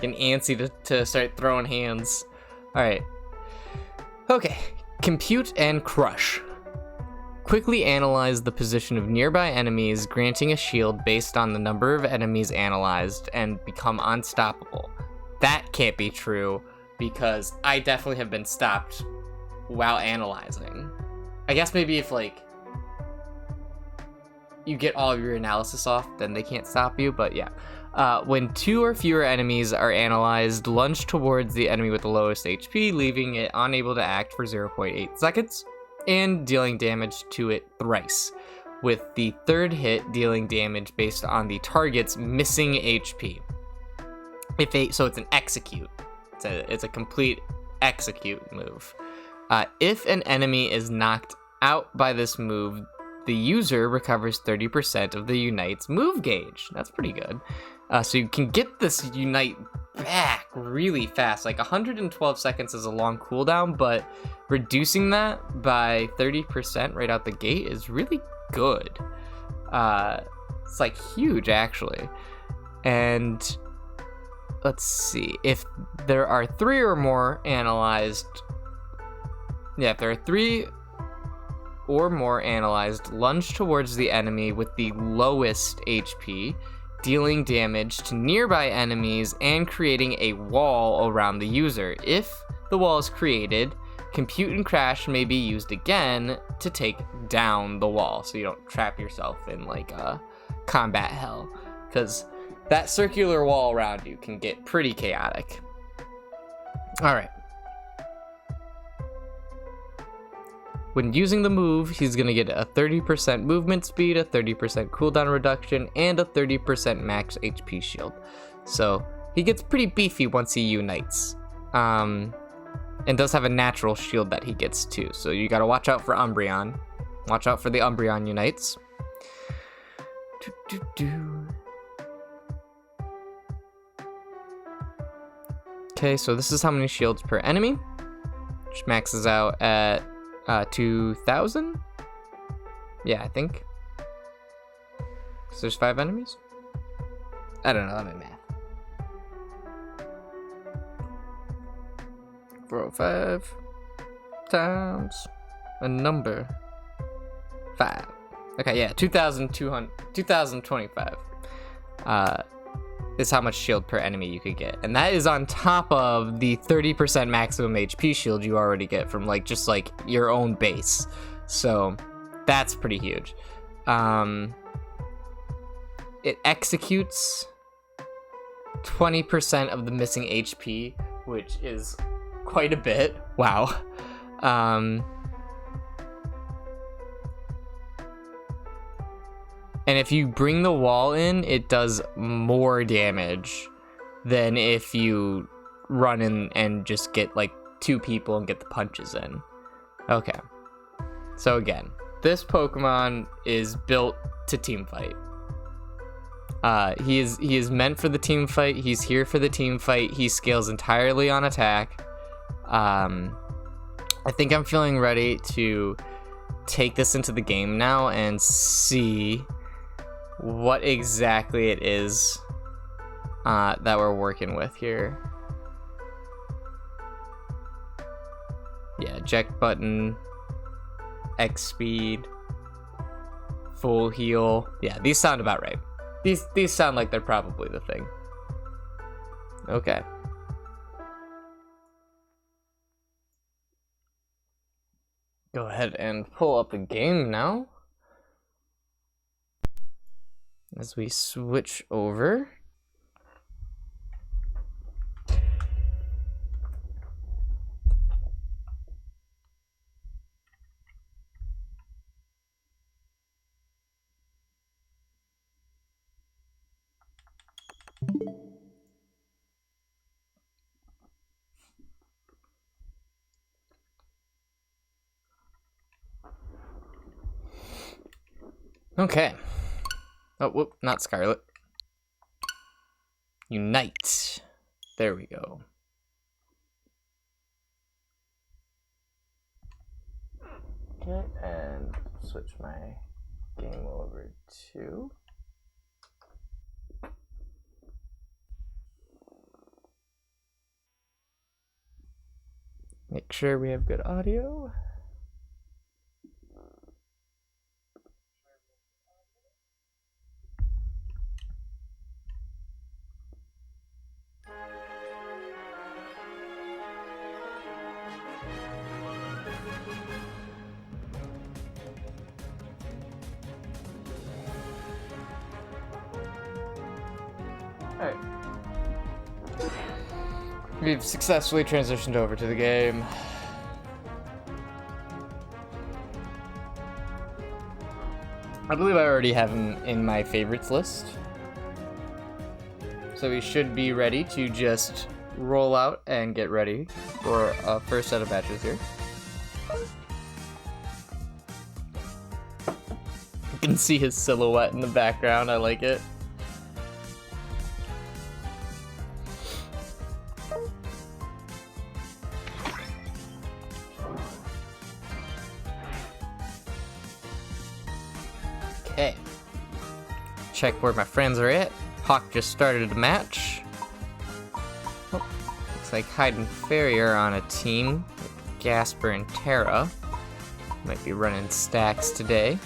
Getting antsy to start throwing hands. Alright. Okay. Compute and crush. Quickly analyze the position of nearby enemies, granting a shield based on the number of enemies analyzed, and become unstoppable. That can't be true, because I definitely have been stopped while analyzing. I guess maybe if, like, you get all of your analysis off, then they can't stop you, but yeah. When 2 or fewer enemies are analyzed, lunge towards the enemy with the lowest HP, leaving it unable to act for 0.8 seconds, and dealing damage to it thrice, with the third hit dealing damage based on the target's missing HP. So it's an execute. It's a complete execute move. If an enemy is knocked out by this move, the user recovers 30% of the Unite's move gauge. That's pretty good. So you can get this Unite back really fast. Like 112 seconds is a long cooldown, but reducing that by 30% right out the gate is really good. It's like huge, actually. And let's see. If there are 3 or more analyzed... Yeah, if there are 3 or more analyzed, lunge towards the enemy with the lowest HP, dealing damage to nearby enemies and creating a wall around the user. If the wall is created, compute and crash may be used again to take down the wall, so you don't trap yourself in like combat hell, because that circular wall around you can get pretty chaotic. All right. When using the move, he's going to get a 30% movement speed, a 30% cooldown reduction, and a 30% max HP shield. So he gets pretty beefy once he unites. And does have a natural shield that he gets too. So you got to watch out for Umbreon. Watch out for the Umbreon unites. Okay, so this is how many shields per enemy, which maxes out at 2,000? Yeah, I think. So there's 5 enemies? I don't know, I'm in math. 405 times a number 5. Okay, yeah, 2,25 is how much shield per enemy you could get. And that is on top of the 30% maximum HP shield you already get from like just like your own base. So that's pretty huge. It executes 20% of the missing HP, which is quite a bit. Wow. And if you bring the wall in, it does more damage than if you run in and just get like 2 people and get the punches in. Okay. So again, this Pokemon is built to team fight. He is meant for the team fight. He's here for the team fight. He scales entirely on attack. I think I'm feeling ready to take this into the game now and see what exactly it is that we're working with here. Yeah, eject button, X speed, full heal. Yeah, these sound about right. These sound like they're probably the thing. Okay. Go ahead and pull up the game now. As we switch over. Okay. Oh, whoop, not Scarlet. Unite. There we go. Okay, and switch my game over to... Make sure we have good audio. Alright. We've successfully transitioned over to the game. I believe I already have him in my favorites list. So we should be ready to just roll out and get ready for a first set of matches here. You can see his silhouette in the background, I like it. Okay. Check where my friends are at. Hawk just started a match. Oh, looks like Hyde and Fairy are on a team with Gasper and Terra. Might be running stacks today.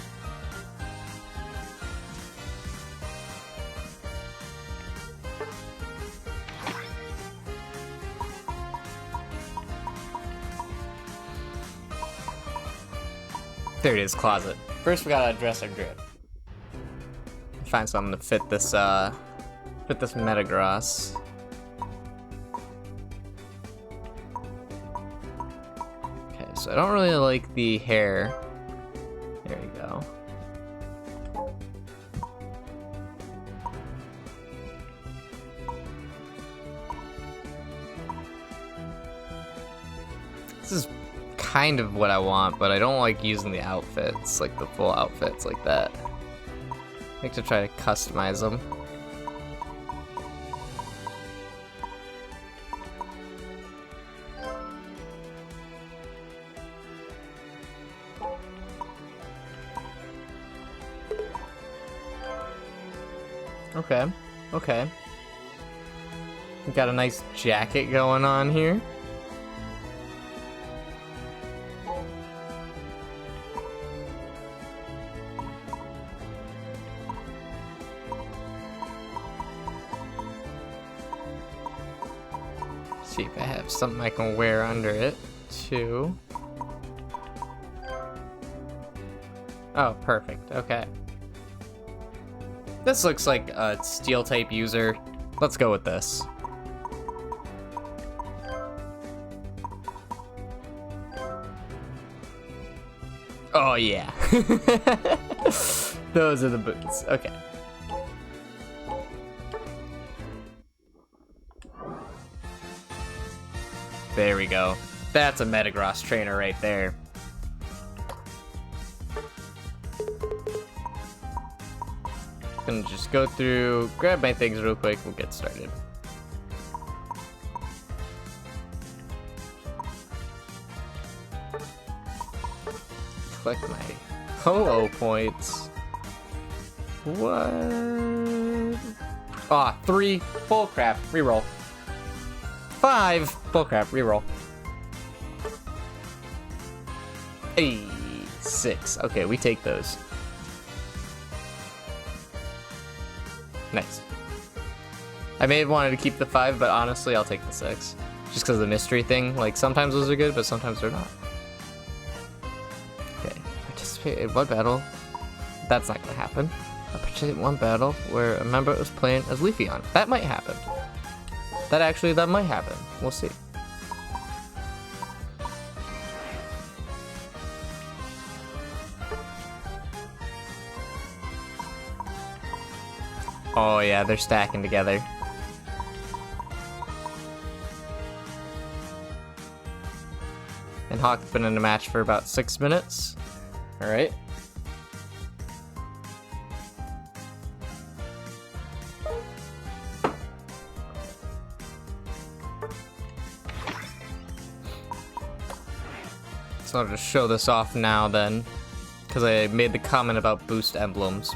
There it is, closet. First we gotta address our drip. Find something to fit this Metagross. Okay, so I don't really like the hair. There you go. This is kind of what I want, but I don't like using the outfits, like the full outfits like that. I like to try to customize them. Okay, okay. We got a nice jacket going on here. See if I have something I can wear under it too. Oh, perfect. Okay. This looks like a steel type user. Let's go with this. Oh yeah. Those are the boots. Okay. There we go. That's a Metagross trainer right there. Gonna just go through, grab my things real quick, we'll get started. Collect my Ho-Oh points. What? Ah, 3. Bullcrap. Reroll. 5. Bullcrap. Reroll. 6. Okay, we take those. Nice. I may have wanted to keep the 5, but honestly, I'll take the 6. Just because of the mystery thing. Like, sometimes those are good, but sometimes they're not. Okay. Participate in one battle. That's not going to happen. I'll participate in one battle where a member is playing as Leafeon. That might happen. That might happen. We'll see. Oh yeah, they're stacking together. And Hawk's been in a match for about 6 minutes. Alright. So I'll just show this off now then, because I made the comment about boost emblems.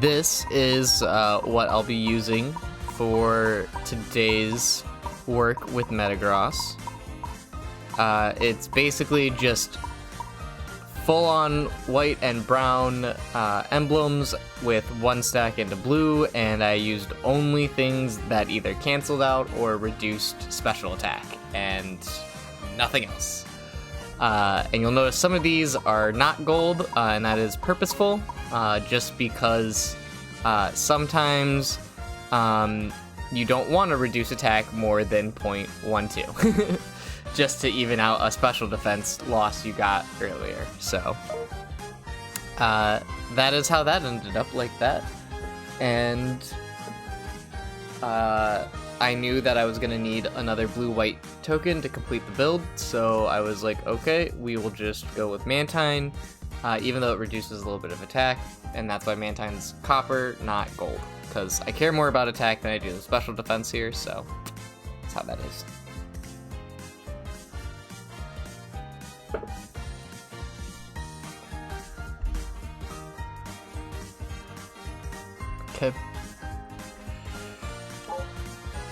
This is what I'll be using for today's work with Metagross. It's basically just full-on white and brown emblems with one stack into blue, and I used only things that either canceled out or reduced special attack, and nothing else. And you'll notice some of these are not gold, and that is purposeful, just because sometimes you don't want to reduce attack more than 0.12. Just to even out a special defense loss you got earlier. So that is how that ended up like that. And I knew that I was gonna need another blue-white token to complete the build, so I was like, okay, we will just go with Mantine, even though it reduces a little bit of attack, and that's why Mantine's copper, not gold, because I care more about attack than I do the special defense here, so that's how that is. Okay.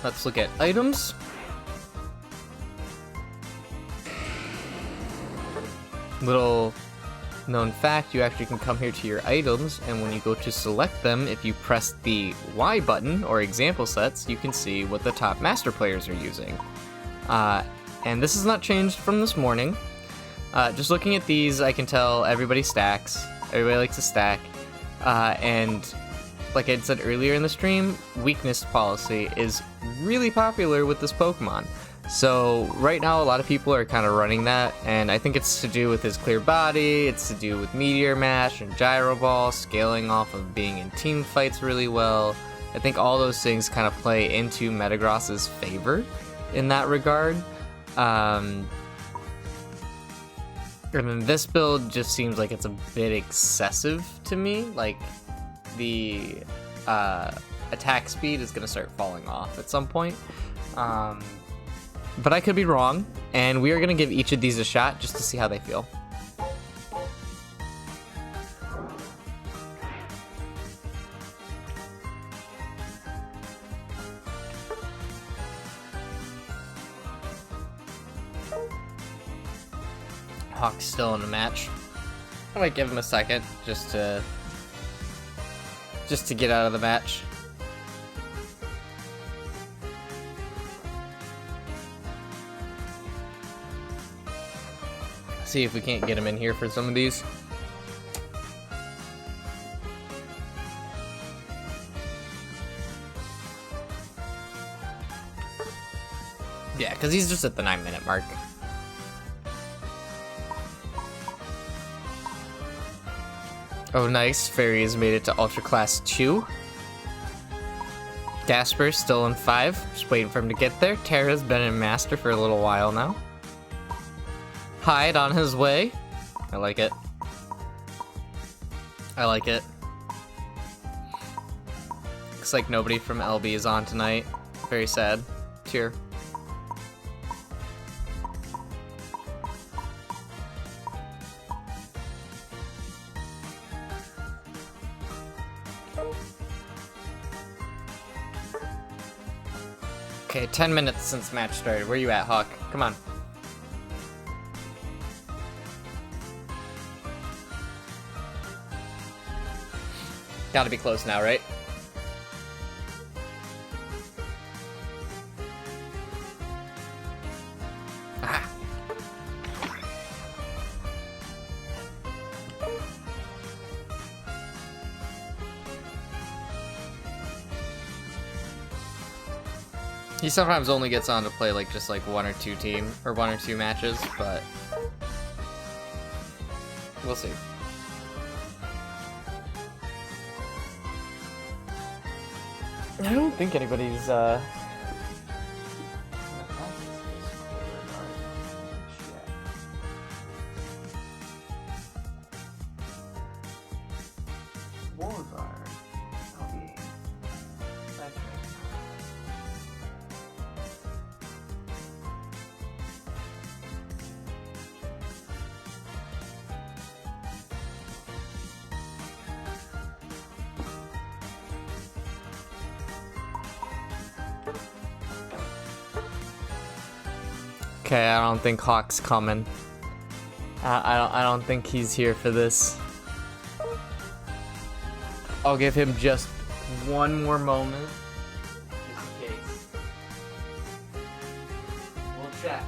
Let's look at items. Little known fact, you actually can come here to your items, and when you go to select them, if you press the Y button, or example sets, you can see what the top master players are using. And this is not changed from this morning. Just looking at these, I can tell everybody stacks. Everybody likes to stack. And like I said earlier in the stream, weakness policy is really popular with this Pokemon. So right now a lot of people are kind of running that, and I think it's to do with his clear body, it's to do with Meteor Mash and Gyro Ball, scaling off of being in team fights really well. I think all those things kind of play into Metagross's favor in that regard. And then this build just seems like it's a bit excessive to me. Like, the attack speed is going to start falling off at some point. But I could be wrong, and we are going to give each of these a shot just to see how they feel. Hawk's still in the match. I might give him a second just to get out of the match. See if we can't get him in here for some of these. Yeah, because he's just at the 9-minute mark. Oh, nice. Fairy has made it to Ultra Class 2. Gasper's still in 5. Just waiting for him to get there. Terra's been in Master for a little while now. Hyde on his way. I like it. I like it. Looks like nobody from LB is on tonight. Very sad. Tear. Okay, 10 minutes since match started. Where you at, Hawk? Come on. Gotta be close now, right? Ah. He sometimes only gets on to play like just like 1 or 2 team or 1 or 2 matches, but we'll see. I don't think anybody's Okay, I don't think Hawk's coming. I don't think he's here for this. I'll give him just one more moment, just in case. We'll check.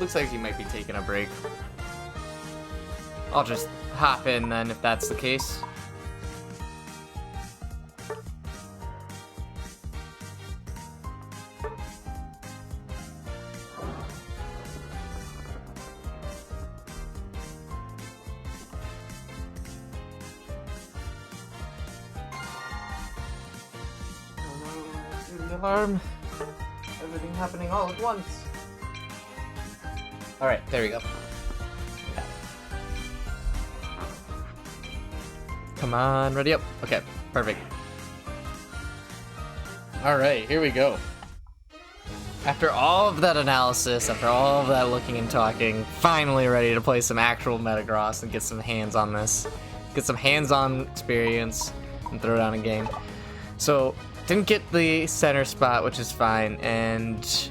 Looks like he might be taking a break. I'll just hop in then if that's the case. Alarm. Everything happening all at once. Alright, there we go. Yeah. Come on, ready up. Okay, perfect. Alright, here we go. After all of that analysis, after all of that looking and talking, finally ready to play some actual Metagross and get some hands on this. Get some hands-on experience and throw down a game. So, didn't get the center spot, which is fine, and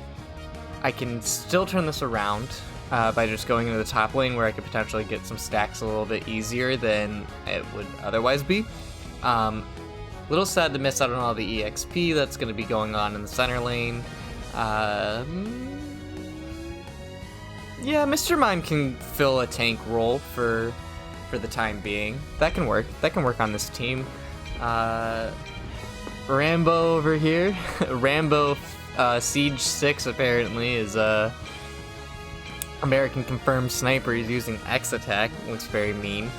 I can still turn this around. By just going into the top lane where I could potentially get some stacks a little bit easier than it would otherwise be. Little sad to miss out on all the EXP that's going to be going on in the center lane. Yeah, Mr. Mime can fill a tank role for the time being. That can work. That can work on this team. Rambo over here. Rambo Siege 6 apparently is American confirmed sniper. He's using X attack. Looks very mean.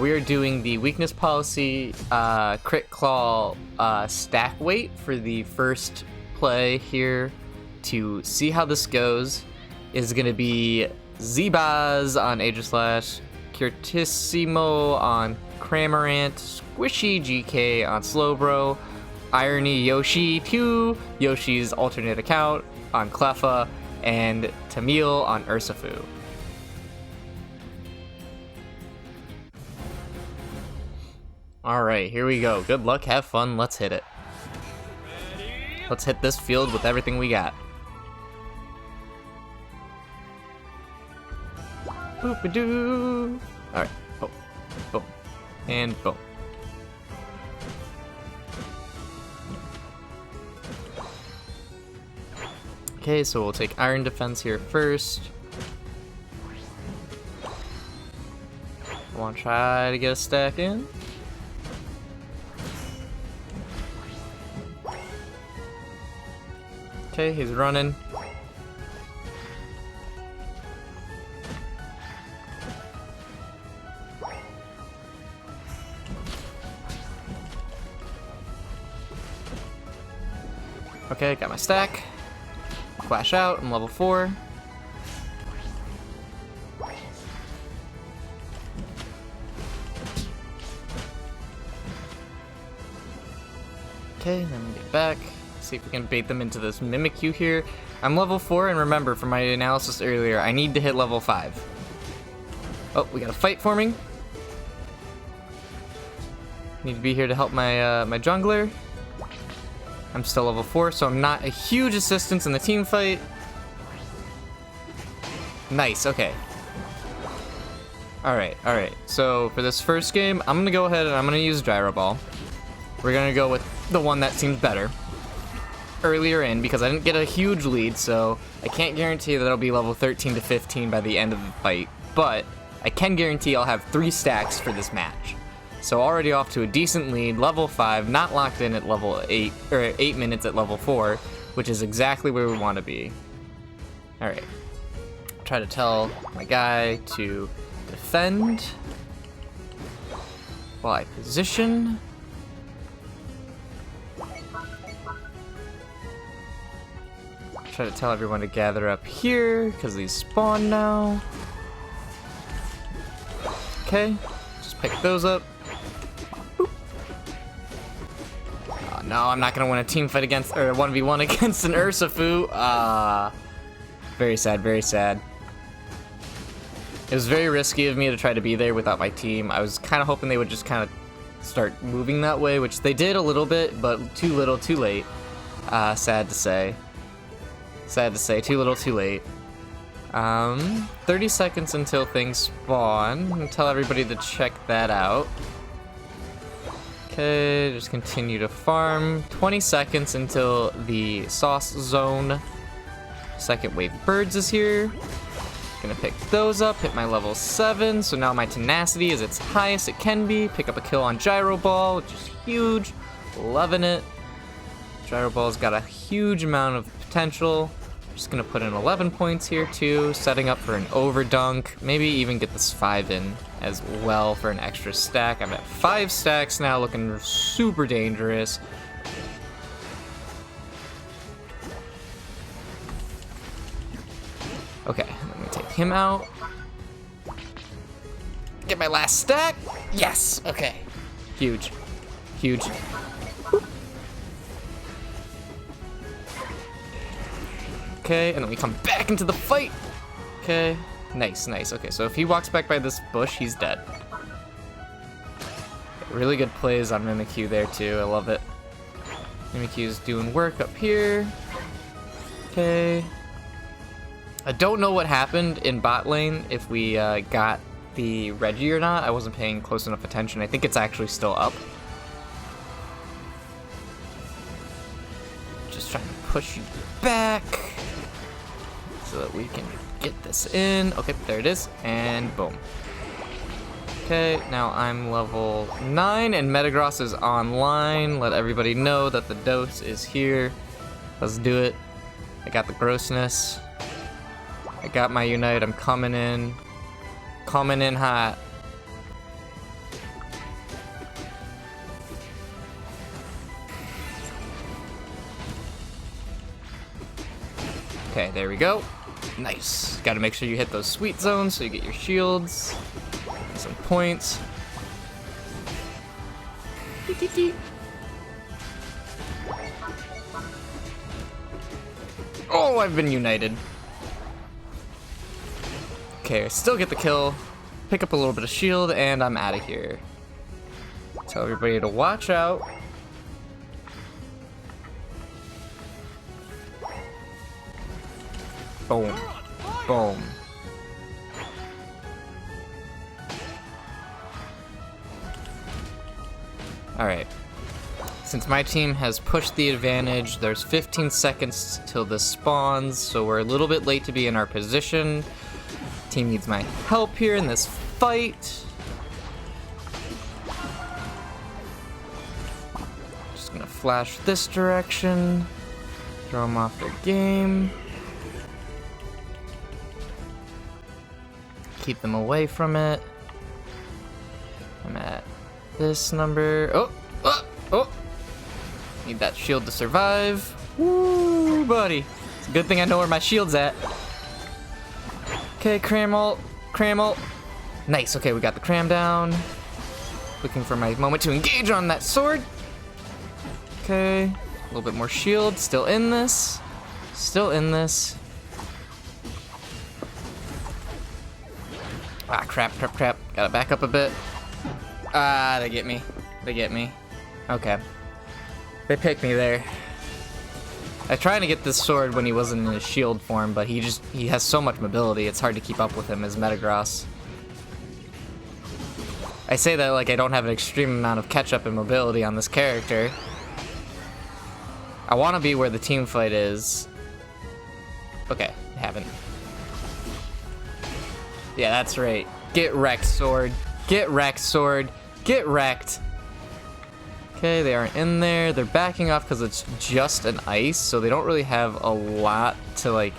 We are doing the weakness policy crit claw stack weight for the first play here to see how this goes. Is going to be Zebaz on Aegislash, Curtissimo on Cramorant, Squishy GK on Slowbro, Irony Yoshi 2, Yoshi's alternate account on Cleffa, and Tamil on Ursafu. Alright, here we go. Good luck, have fun, let's hit it. Let's hit this field with everything we got. Boop-a-doo! Alright, boom, boom, and boom. Okay, so we'll take Iron Defense here first. I want to try to get a stack in. Okay, he's running. Okay, got my stack. Flash out, I'm level 4. Okay, then we get back. See if we can bait them into this Mimikyu here. I'm level 4, and remember from my analysis earlier, I need to hit level 5. Oh, we got a fight forming. Need to be here to help my my jungler. I'm still level 4, so I'm not a huge assistance in the team fight. Nice, okay. Alright. So for this first game, I'm gonna go ahead and I'm gonna use Gyro Ball. We're gonna go with the one that seems better earlier in, because I didn't get a huge lead, so I can't guarantee that it'll be level 13 to 15 by the end of the fight, but I can guarantee I'll have 3 stacks for this match. So already off to a decent lead, level 5, not locked in at level 8, or 8 minutes at level 4, which is exactly where we want to be. Alright. Try to tell my guy to defend while I position. Try to tell everyone to gather up here, because these spawn now. Okay, just pick those up. Boop. Oh, no, I'm not gonna win a team fight against, or 1v1 against an Urshifu. Very sad, very sad. It was very risky of me to try to be there without my team. I was kind of hoping they would just kind of start moving that way, which they did a little bit, but too little, too late. Sad to say. Sad to say, too little, too late. 30 seconds until things spawn. I'm gonna tell everybody to check that out. Okay, just continue to farm. 20 seconds until the sauce zone. Second wave birds is here. Gonna pick those up, hit my level 7, so now my tenacity is its highest it can be. Pick up a kill on Gyro Ball, which is huge. Loving it. Gyro Ball's got a huge amount of potential. Just gonna put in 11 points here too, setting up for an overdunk. Maybe even get this 5 in as well for an extra stack. I'm at 5 stacks now, looking super dangerous. Okay, let me take him out. Get my last stack. Yes, okay. Huge, huge. Okay, and then we come back into the fight. Okay, nice, nice. Okay, so if he walks back by this bush, he's dead. Really good plays on Mimikyu there too, I love it. Mimikyu's doing work up here. Okay. I don't know what happened in bot lane, if we got the Reggie or not. I wasn't paying close enough attention. I think it's actually still up. Just trying to push you back so that we can get this in. Okay, there it is, and boom. Okay, now I'm level 9 and Metagross is online. Let everybody know that the dose is here. Let's do it. I got the grossness. I got my Unite, I'm coming in. Coming in hot. Okay, there we go. Nice. Gotta make sure you hit those sweet zones so you get your shields. Some points. Oh, I've been united. Okay, I still get the kill, pick up a little bit of shield, and I'm out of here. Tell everybody to watch out. Boom. Boom. Alright. Since my team has pushed the advantage, there's 15 seconds till this spawns, so we're a little bit late to be in our position. Team needs my help here in this fight. Just gonna flash this direction, throw them off their game, keep them away from it. I'm at this number. Oh, oh, oh! Need that shield to survive. Woo, buddy! It's a good thing I know where my shield's at. Okay, cram ult, cram ult. Nice, okay, we got the cram down. Looking for my moment to engage on that sword. Okay, a little bit more shield, still in this. Still in this. Ah, crap, crap, crap. Gotta back up a bit. Ah, they get me. They get me. Okay. They picked me there. I tried to get this sword when he wasn't in his shield form, but he has so much mobility, it's hard to keep up with him as Metagross. I say that like I don't have an extreme amount of catch-up and mobility on this character. I want to be where the team fight is. Okay, I haven't. Yeah, that's right. Get wrecked, sword. Get wrecked, sword. Get wrecked. Okay, they aren't in there. They're backing off because it's just an ice, so they don't really have a lot to, like,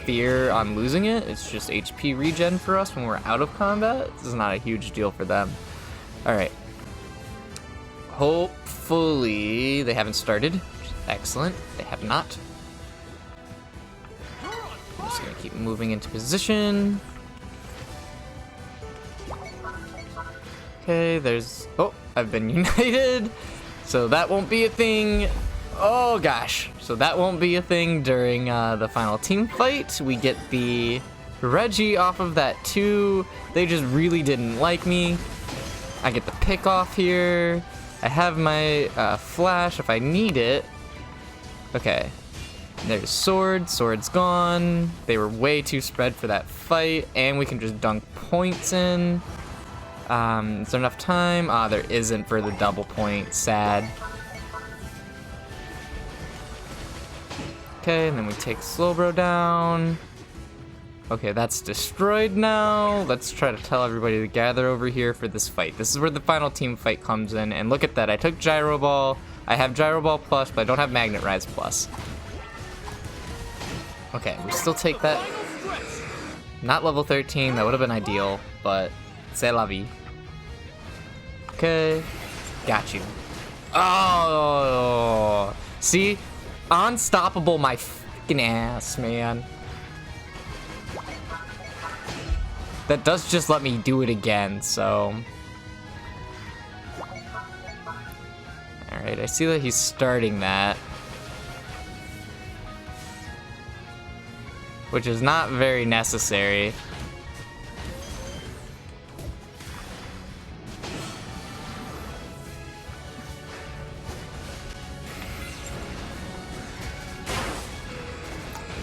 fear on losing it. It's just HP regen for us when we're out of combat. This is not a huge deal for them. Alright. Hopefully they haven't started. Excellent. They have not. I'm just going to keep moving into position. Okay, there's... Oh, I've been united. So that won't be a thing. Oh, gosh. So that won't be a thing during the final team fight. We get the Reggie off of that too. They just really didn't like me. I get the pick off here. I have my flash if I need it. Okay. There's sword. Sword's gone. They were way too spread for that fight. And we can just dunk points in. Is there enough time? Ah, there isn't for the double point. Sad. Okay, and then we take Slowbro down. Okay, that's destroyed now. Let's try to tell everybody to gather over here for this fight. This is where the final team fight comes in. And look at that. I took Gyro Ball. I have Gyro Ball Plus, but I don't have Magnet Rise Plus. Okay, we still take that. Not level 13. That would have been ideal, but c'est la vie. Okay. Got you. Oh! See? Unstoppable my fucking ass, man. That does just let me do it again, so... Alright, I see that he's starting that. Which is not very necessary.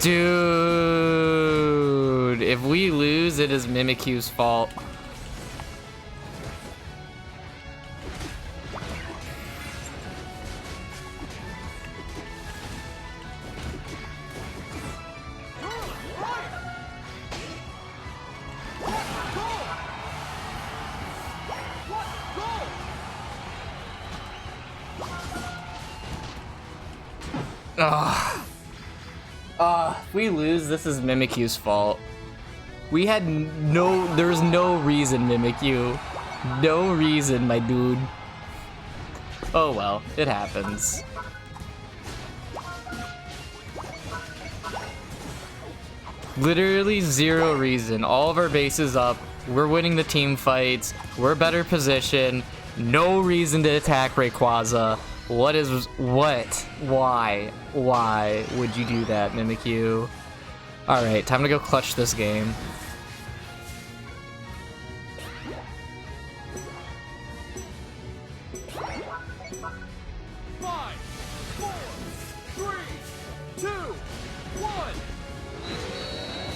Dude, if we lose, it is Mimikyu's fault. If we lose, this is Mimikyu's fault. We had there was no reason, Mimikyu. No reason, my dude. Oh well, it happens. Literally zero reason. All of our bases up. We're winning the team fights. We're better position. No reason to attack Rayquaza. What? Why would you do that, Mimikyu? Alright, time to go clutch this game. Five, 4, 3, 2, 1.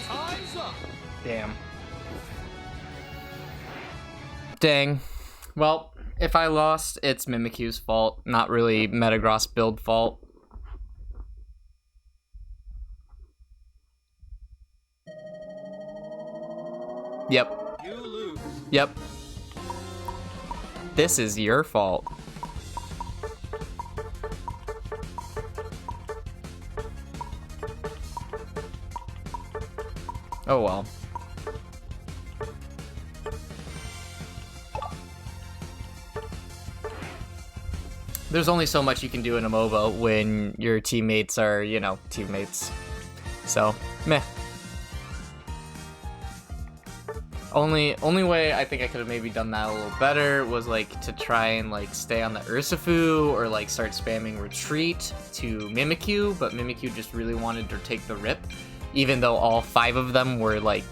Time's up. Damn. Dang. Well, if I lost, it's Mimikyu's fault, not really Metagross build fault. Yep. You lose. Yep. This is your fault. Oh well. There's only so much you can do in a MOBA when your teammates are, you know, teammates. So, meh. Only way I think I could have maybe done that a little better was like to try and like stay on the Urshifu or like start spamming retreat to Mimikyu, but Mimikyu just really wanted to take the rip, even though all 5 of them were like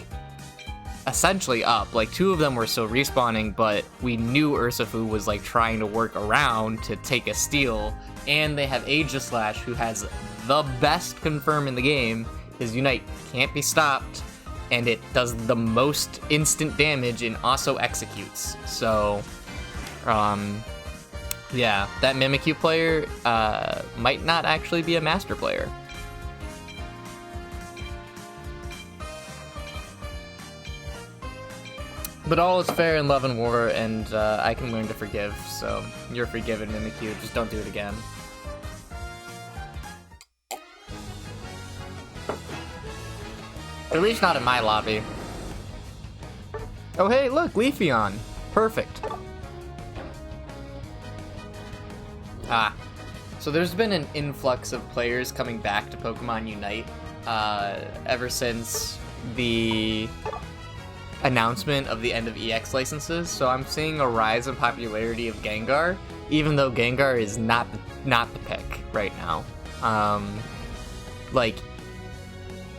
essentially up. Like 2 of them were still respawning, but we knew Urshifu was like trying to work around to take a steal, and they have Aegislash, who has the best confirm in the game. His Unite can't be stopped, and it does the most instant damage and also executes. So, yeah, that Mimikyu player might not actually be a master player. But all is fair in love and war, and I can learn to forgive, so you're forgiven, Mimikyu. Just don't do it again. At least not in my lobby. Oh hey, look, Leafeon. Perfect. Ah. So there's been an influx of players coming back to Pokemon Unite ever since the announcement of the end of EX licenses, so I'm seeing a rise in popularity of Gengar, even though Gengar is not the pick right now. Like,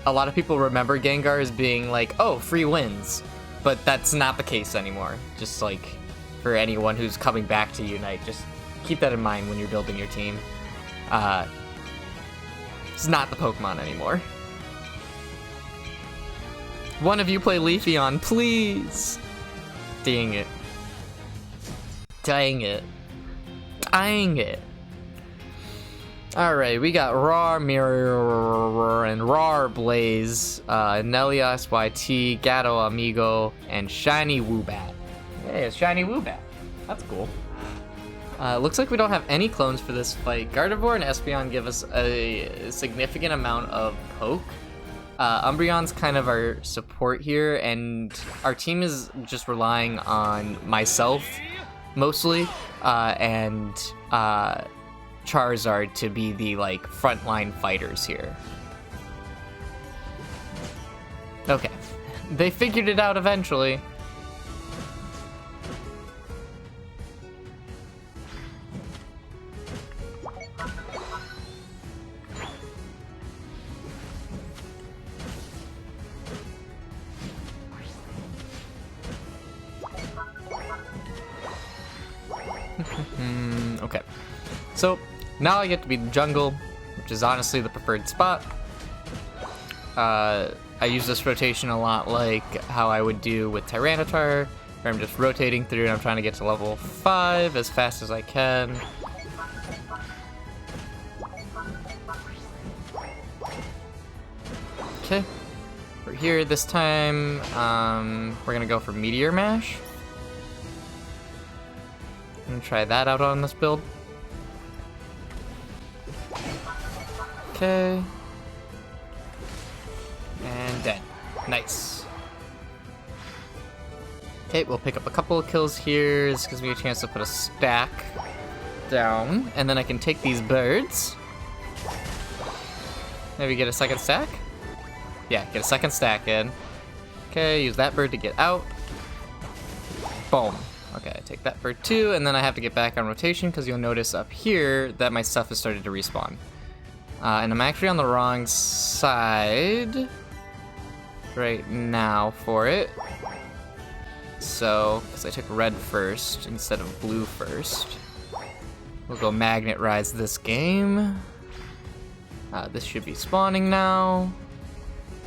a lot of people remember Gengar as being like, oh, free wins, but that's not the case anymore. Just like, for anyone who's coming back to Unite, just keep that in mind when you're building your team. It's not the Pokemon anymore. One of you play Leafeon, please! Dang it. Dang it. Dang it. Alright, we got Rar Mirror and Rar Blaze, Nelia SYT, Gato Amigo, and Shiny Woobat. Hey, it's Shiny Woobat. That's cool. Looks like we don't have any clones for this fight. Gardevoir and Espeon give us a significant amount of poke. Umbreon's kind of our support here, and our team is just relying on myself, mostly, and Charizard to be the, like, frontline fighters here. Okay. They figured it out eventually. Okay, so now I get to be the jungle, which is honestly the preferred spot. I use this rotation a lot like how I would do with Tyranitar, where I'm just rotating through and I'm trying to get to level 5 as fast as I can. Okay, we're here this time. We're gonna go for Meteor Mash. I'm gonna try that out on this build. Okay. And dead. Nice. Okay, we'll pick up a couple of kills here. This gives me a chance to put a stack down. And then I can take these birds. Maybe get a second stack? Yeah, get a second stack in. Okay, use that bird to get out. Boom. Okay, I take that bird too, and then I have to get back on rotation because you'll notice up here that my stuff has started to respawn. And I'm actually on the wrong side right now for it. So, because I took red first instead of blue first. We'll go Magnet Rise this game. This should be spawning now.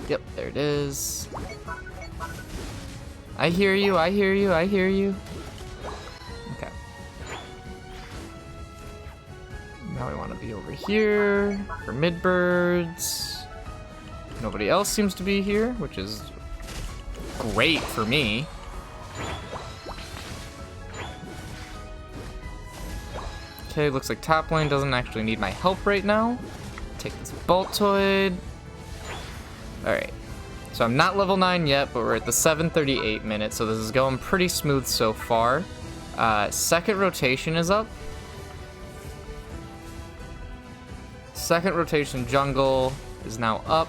Yep, there it is. I hear you, I hear you, I hear you. Okay. Now we want to be over here for mid-birds. Nobody else seems to be here, which is great for me. Okay, looks like top lane doesn't actually need my help right now. Take this Boltoid. Alright. So I'm not level 9 yet, but we're at the 7:38 minute, so this is going pretty smooth so far. Second rotation is up. Second rotation jungle is now up.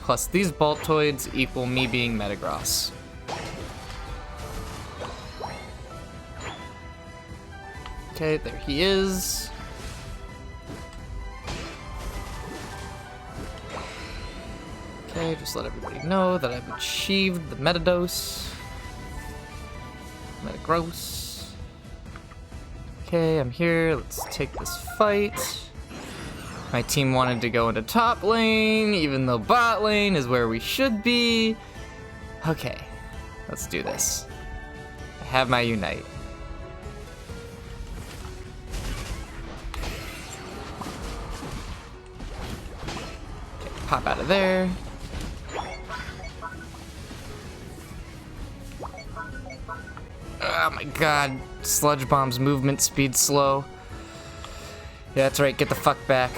Plus these Boltoids equal me being Metagross. Okay, there he is. Okay, just let everybody know that I've achieved the Metagross. Metagross. Okay, I'm here. Let's take this fight. My team wanted to go into top lane, even though bot lane is where we should be. Okay, let's do this. I have my Unite. Okay, pop out of there. Oh my god, Sludge Bomb's movement speed slow. Yeah, that's right, get the fuck back.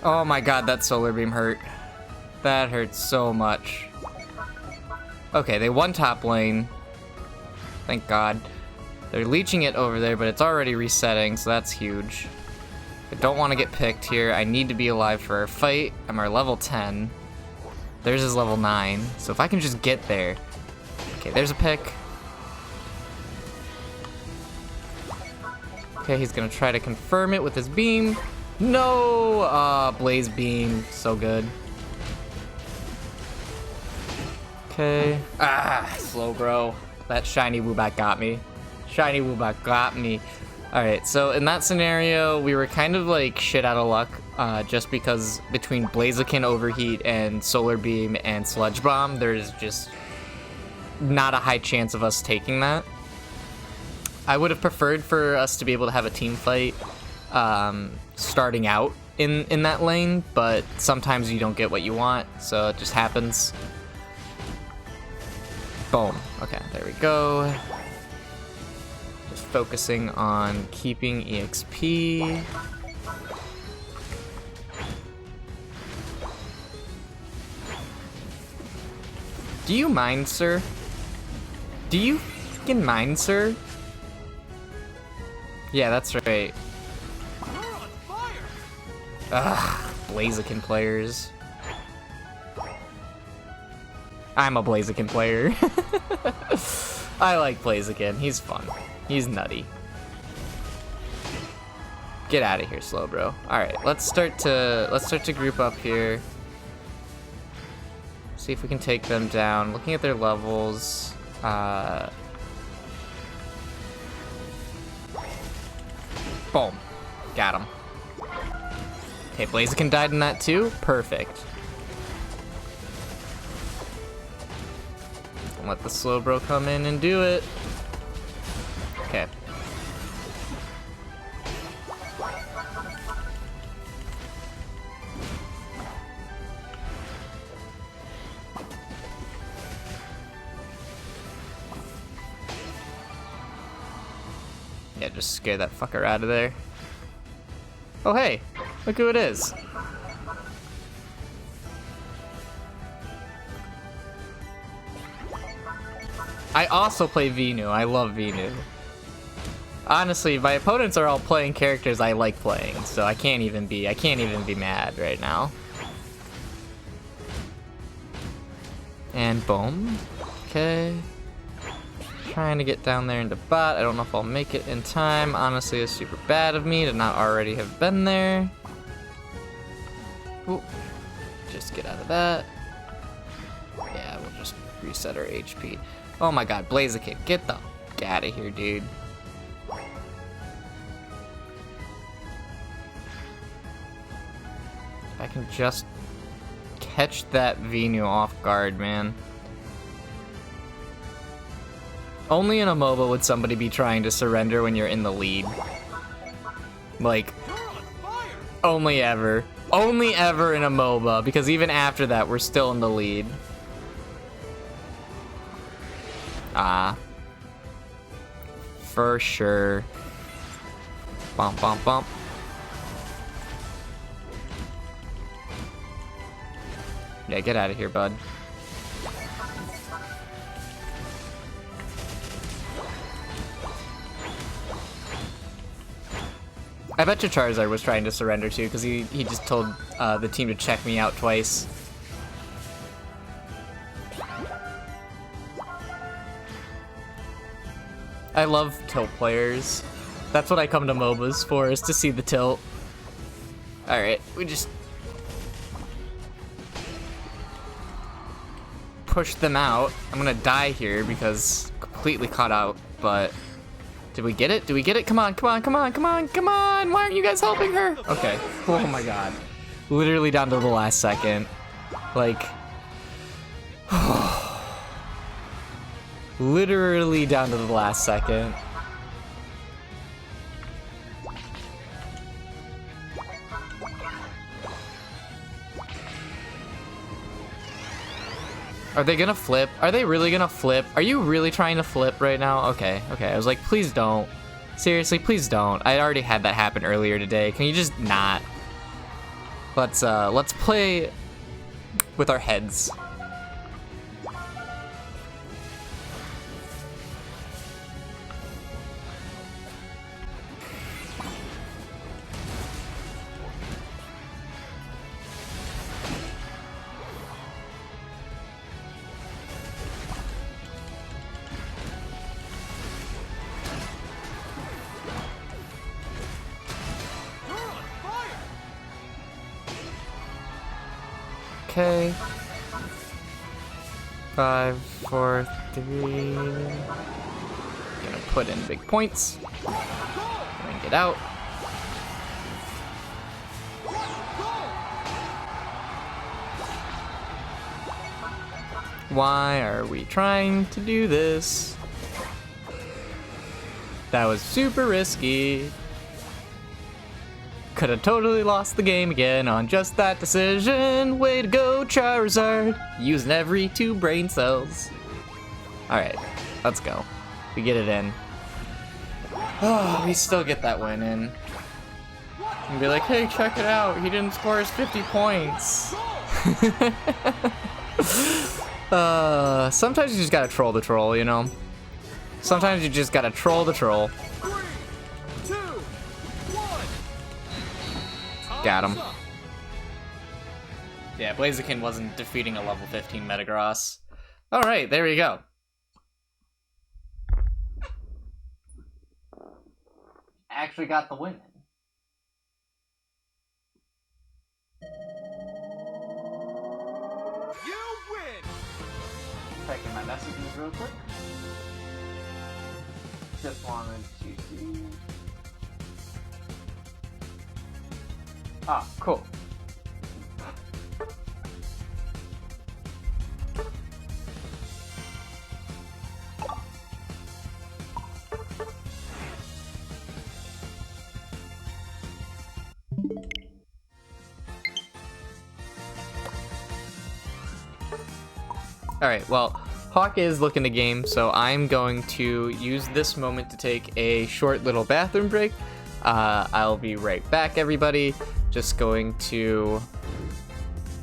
Oh my god, that Solar Beam hurt. That hurt so much. Okay, they won top lane. Thank god. They're leeching it over there, but it's already resetting, so that's huge. I don't want to get picked here. I need to be alive for our fight. I'm our level 10. Theirs is level 9, so if I can just get there. Okay, there's a pick. Okay, he's gonna try to confirm it with his beam. No! Blaze beam, so good. Okay. Slow bro. That shiny Woobat got me. Shiny Woobat got me. Alright, so in that scenario, we were kind of like shit out of luck, just because between Blaziken Overheat and Solar Beam and Sludge Bomb, there's just not a high chance of us taking that. I would have preferred for us to be able to have a team fight starting out in that lane, but sometimes you don't get what you want, so it just happens. Boom. Okay, there we go. Just focusing on keeping EXP. Do you mind, sir? Do you fucking mind, sir? Yeah, that's right. Ugh, Blaziken players. I'm a Blaziken player. I like Blaziken. He's fun. He's nutty. Get out of here, slow bro. All right, let's start to group up here. See if we can take them down. Looking at their levels. Boom. Got him. Okay, Blaziken died in that too. Perfect. Let the slow bro come in and do it. Okay. Yeah, just scare that fucker out of there. Oh hey, look who it is. I also play Venu. I love Venu. Honestly, my opponents are all playing characters I like playing, so I can't even be mad right now. And boom. Okay. Trying to get down there into bot. I don't know if I'll make it in time. Honestly, it's super bad of me to not already have been there. Ooh. Just get out of that. Yeah, we'll just reset our HP. Oh my god, Blaziken, get the f out of here, dude. If I can just catch that Venu off guard, man. Only in a MOBA would somebody be trying to surrender when you're in the lead. Like, only ever. Only ever in a MOBA, because even after that, we're still in the lead. For sure. Bump, bump, bump. Yeah, get out of here, bud. I bet you Charizard was trying to surrender too, because he just told the team to check me out twice. I love tilt players. That's what I come to MOBAs for, is to see the tilt. Alright, we just push them out. I'm gonna die here because completely caught out, but did we get it? Did we get it? Come on, come on, come on, come on, come on! Why aren't you guys helping her? Okay. Oh my god. Literally down to the last second. Like, literally down to the last second. Are they gonna flip? Are they really gonna flip? Are you really trying to flip right now? Okay, okay. I was like, please don't. Seriously, please don't. I already had that happen earlier today. Can you just not? Let's play with our heads. Okay. 5, 4, 3. Gonna put in big points. And get out. Why are we trying to do this? That was super risky. Could have totally lost the game again on just that decision. Way to go, Charizard. Using every 2 brain cells. Alright, let's go. We get it in. Oh, we still get that win in. And be like, hey, check it out. He didn't score his 50 points. Sometimes you just gotta troll the troll, you know? Sometimes you just gotta troll the troll. 3, 2, 1. Got him. Yeah, Blaziken wasn't defeating a level 15 Metagross. Alright, there we go. Actually got the win. You win. Checking my messages real quick. Just wanted to see. Ah, cool. Alright, well, Hawk is looking to game, so I'm going to use this moment to take a short little bathroom break. I'll be right back, everybody. Just going to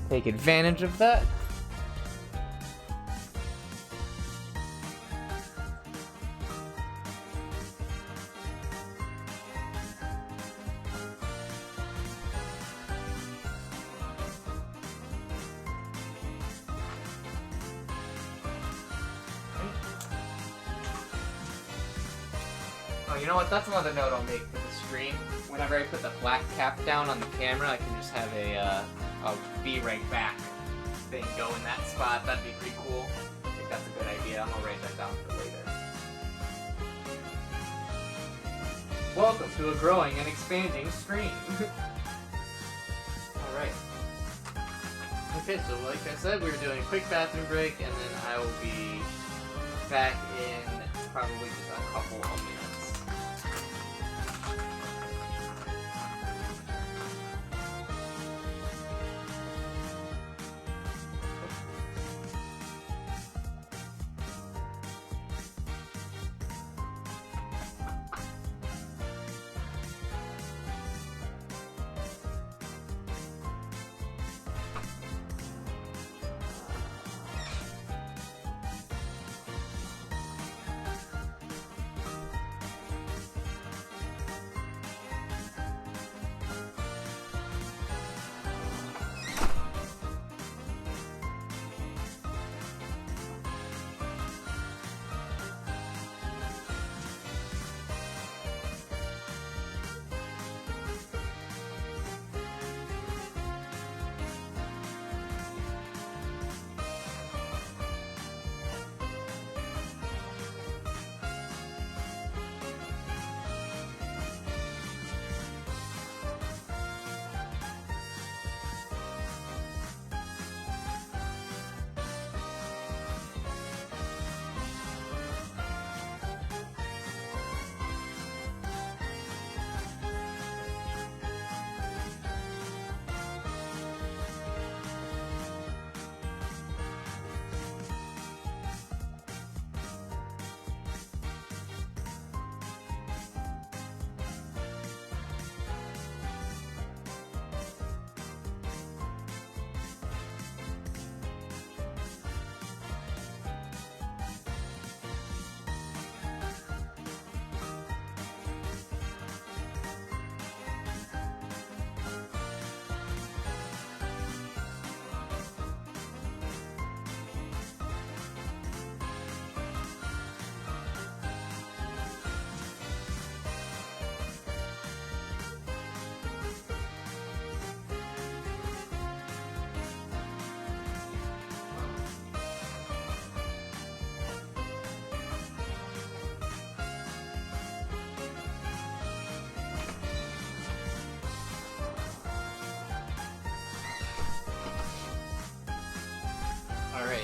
take advantage of that. Oh, you know what? That's another note I'll make for the stream. Whenever I put the black cap down on the camera, I can just have a be right back thing go in that spot. That'd be pretty cool. I think that's a good idea. I'll write that down for later. Welcome to a growing and expanding stream. Alright. Okay, so like I said, we were doing a quick bathroom break, and then I will be back in probably just a couple of minutes.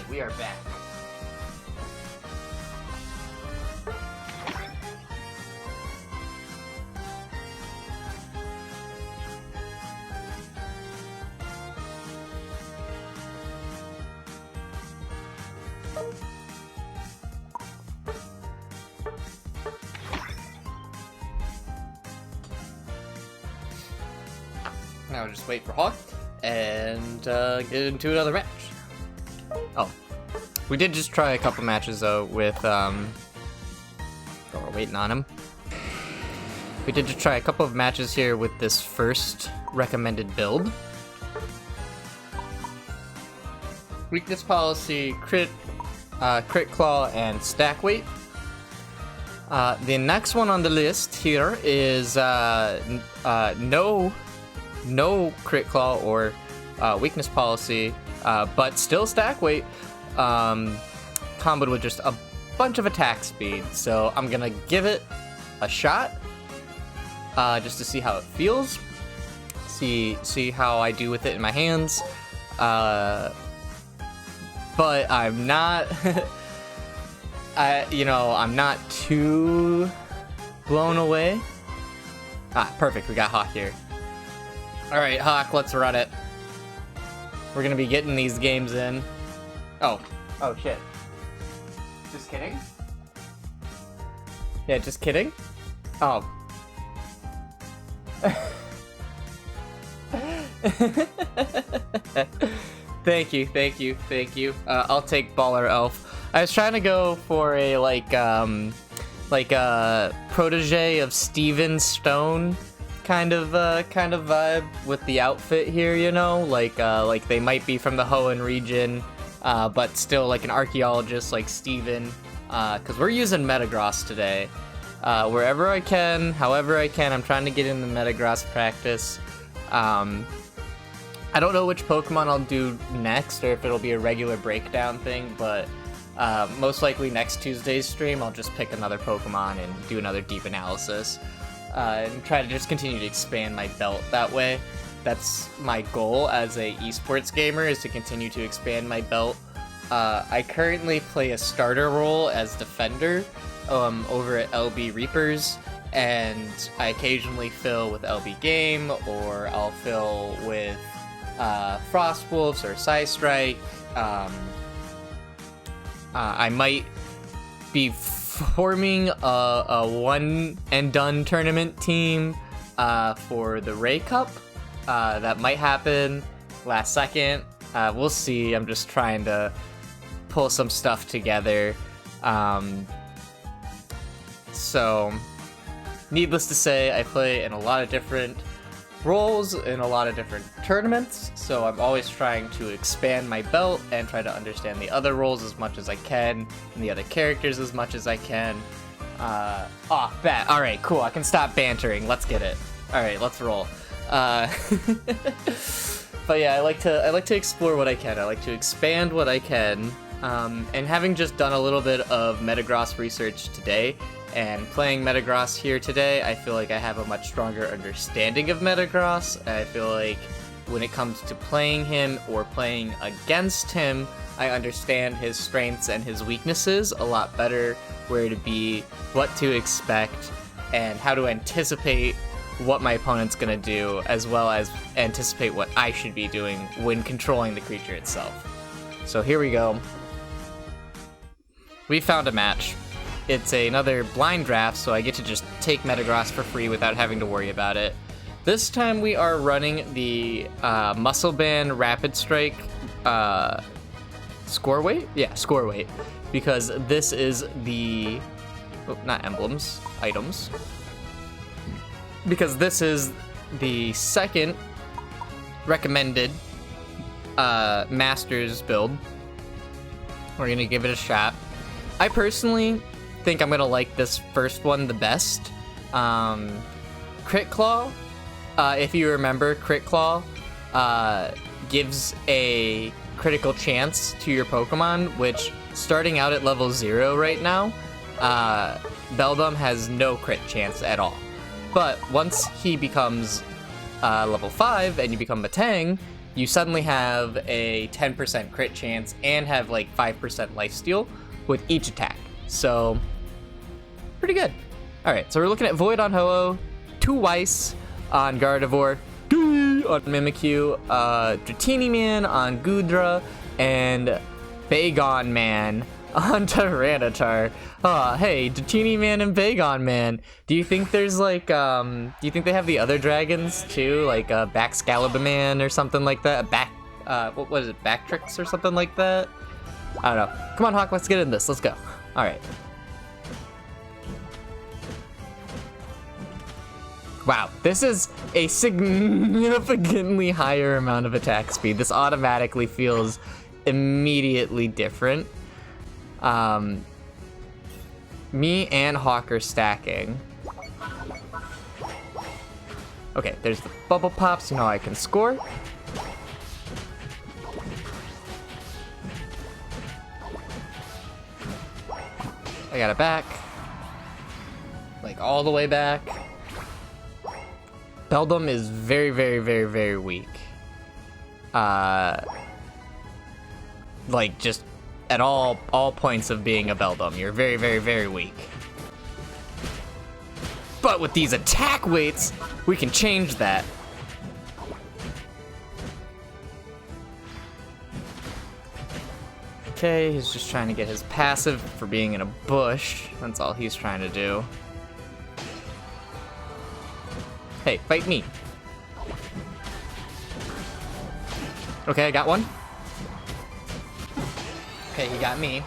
we are back. Now just wait for Hawk and get into another match. Oh, we did just try a couple matches though with oh, we're waiting on him. We did just try a couple of matches here with this first recommended build. Weakness policy, crit claw, and stack weight. The next one on the list here is no crit claw or weakness policy, but still stack weight, comboed with just a bunch of attack speed. So I'm gonna give it a shot, just to see how it feels, see how I do with it in my hands. But I'm not, I'm not too blown away. Perfect, we got Hawk here. Alright, Hawk, let's run it. We're gonna be getting these games in. Oh shit. Just kidding? Yeah, just kidding? Oh. Thank you. I'll take Baller Elf. I was trying to go for a like a protege of Steven Stone kind of vibe with the outfit here, you know, like they might be from the Hoenn region, but still like an archaeologist like Steven, because we're using Metagross today. Wherever I can, however I can, I'm trying to get in the Metagross practice. I don't know which Pokemon I'll do next, or if it'll be a regular breakdown thing, but most likely next Tuesday's stream, I'll just pick another Pokemon and do another deep analysis. And try to just continue to expand my belt that way. That's my goal as a esports gamer, is to continue to expand my belt. I currently play a starter role as defender over at LB Reapers, and I occasionally fill with LB Game, or I'll fill with Frost Wolves or Psystrike. I might be forming a one and done tournament team for the Ray Cup. That might happen last second. We'll see. I'm just trying to pull some stuff together. So, needless to say, I play in a lot of different roles in a lot of different tournaments, so I'm always trying to expand my belt and try to understand the other roles as much as I can, and the other characters as much as I can. Bet. Alright, cool, I can stop bantering, let's get it. Alright, let's roll. But yeah, I like to explore what I can, I like to expand what I can, and having just done a little bit of Metagross research today, and playing Metagross here today, I feel like I have a much stronger understanding of Metagross. I feel like when it comes to playing him or playing against him, I understand his strengths and his weaknesses a lot better, where to be, what to expect, and how to anticipate what my opponent's gonna do, as well as anticipate what I should be doing when controlling the creature itself. So here we go. We found a match. It's another blind draft, so I get to just take Metagross for free without having to worry about it. This time we are running the Muscle Band Rapid Strike score weight? Yeah, score weight. Because this is the... Oh, not emblems, items. Because this is the second recommended Masters build. We're gonna give it a shot. I personally think I'm gonna like this first one the best. Crit Claw, if you remember, Crit Claw gives a critical chance to your Pokemon, which starting out at level 0 right now, Beldum has no crit chance at all. But once he becomes level 5 and you become Matang, you suddenly have a 10% crit chance and have like 5% lifesteal with each attack. So, pretty good. Alright, so we're looking at Void on Ho-Oh, 2 Weiss on Gardevoir, on Mimikyu, Dratini Man on Goodra, and Bagon Man on Tyranitar. Hey, Dratini Man and Bagon Man. Do you think there's like, do you think they have the other dragons too? Like, Baxcalibur Man or something like that? What was it? Bactrix or something like that? I don't know. Come on, Hawk, let's get in this. Let's go. Alright. Wow, this is a significantly higher amount of attack speed. This automatically feels immediately different. Me and Hawk are stacking. Okay, there's the bubble pops, I can score. I got it back. Like all the way back. Beldum is very, very, very, very weak. Like just at all points of being a Beldum, you're very, very, very weak. But with these attack weights, we can change that. Okay, he's just trying to get his passive for being in a bush. That's all he's trying to do. Hey, fight me. Okay, I got one. Okay, he got me.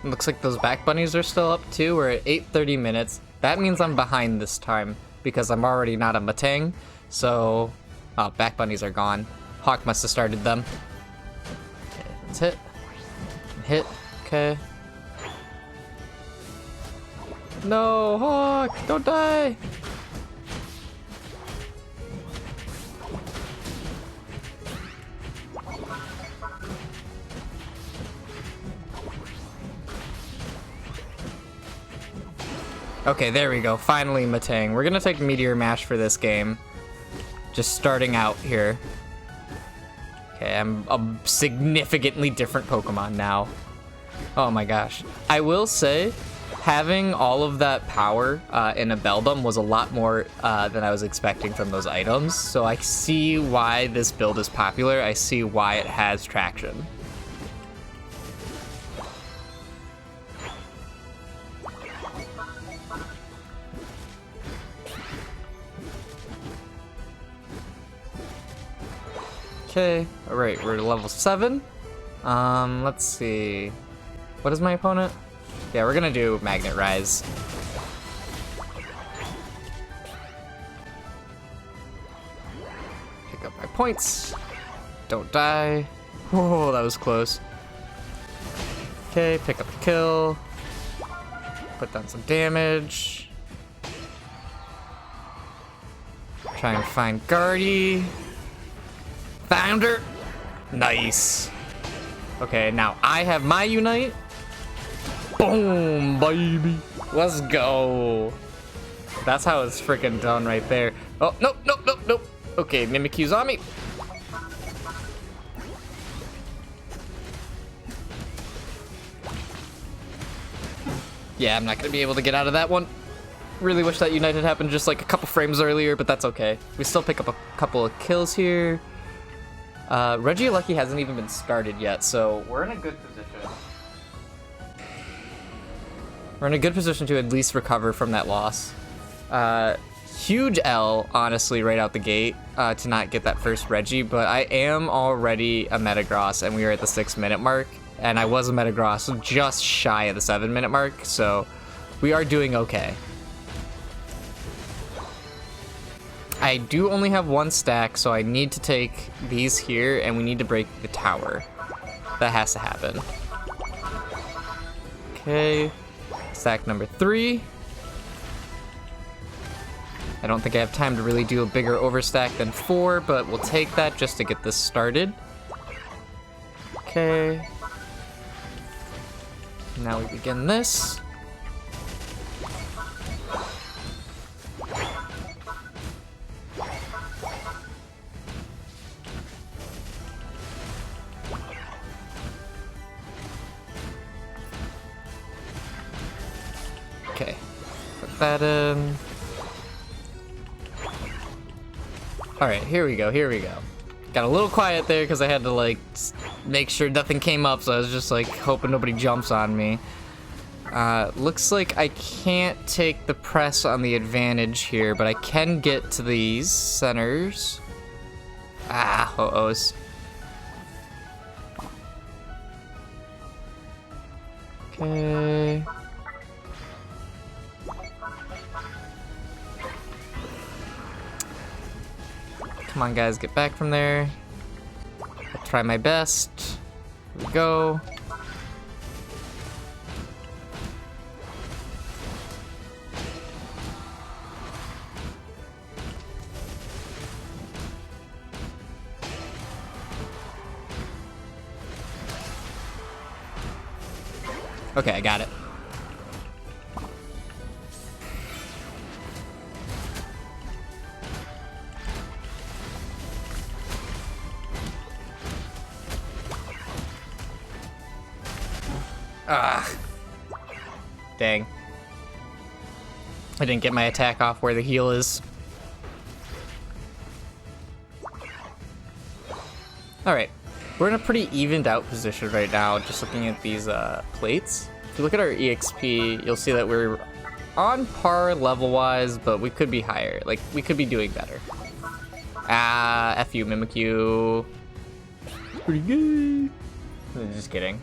Looks like those back bunnies are still up too. We're at 8:30 minutes. That means I'm behind this time because I'm already not a Matang. So, oh, back bunnies are gone. Hawk must have started them. Okay, let's hit. Hit. Okay. No, Hawk, don't die. Okay, there we go. Finally, Matang. We're gonna take Meteor Mash for this game. Just starting out here. Okay, I'm a significantly different Pokemon now. Oh my gosh. I will say, having all of that power in a Beldum was a lot more than I was expecting from those items. So I see why this build is popular. I see why it has traction. Okay, alright, we're at level 7. Let's see. What is my opponent? Yeah, we're gonna do Magnet Rise. Pick up my points. Don't die. Whoa, that was close. Okay, pick up a kill. Put down some damage. Try and find Guardy. Found her. Nice. Okay, now I have my Unite. Boom, baby. Let's go. That's how it's freaking done right there. Oh, nope, nope, nope, nope. Okay, Mimikyu's on me. Yeah, I'm not gonna be able to get out of that one. Really wish that Unite had happened just like a couple frames earlier, but that's okay. We still pick up a couple of kills here. Regieleki hasn't even been started yet, so we're in a good position. We're in a good position to at least recover from that loss. Huge L, honestly, right out the gate to not get that first Regi, but I am already a Metagross, and we are at the 6-minute mark, and I was a Metagross just shy of the 7-minute mark, so we are doing okay. I do only have 1 stack, so I need to take these here, and we need to break the tower. That has to happen. Okay, stack number 3. I don't think I have time to really do a bigger overstack than 4, but we'll take that just to get this started. Okay. Now we begin this. Okay. Put that in. Alright, here we go, here we go. Got a little quiet there because I had to, like, make sure nothing came up, so I was just, like, hoping nobody jumps on me. Looks like I can't take the press on the advantage here, but I can get to these centers. Ah, ho-ohs. Okay. Come on, guys, get back from there. I'll try my best. Here we go. Okay, I got it. Ah. Dang. I didn't get my attack off where the heal is. Alright. We're in a pretty evened out position right now, just looking at these plates. If you look at our EXP, you'll see that we're on par level-wise, but we could be higher. Like, we could be doing better. Ah, F you, Mimikyu. Pretty good. Just kidding.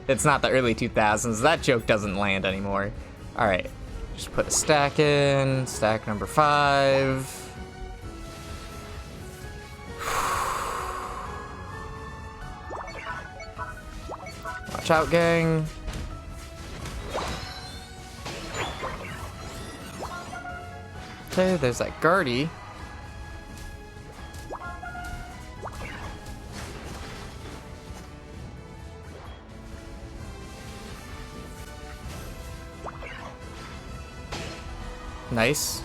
It's not the early 2000s. That joke doesn't land anymore. Alright. Just put a stack in. Stack number 5. Watch out, gang. Okay, there's that Guardy. Nice.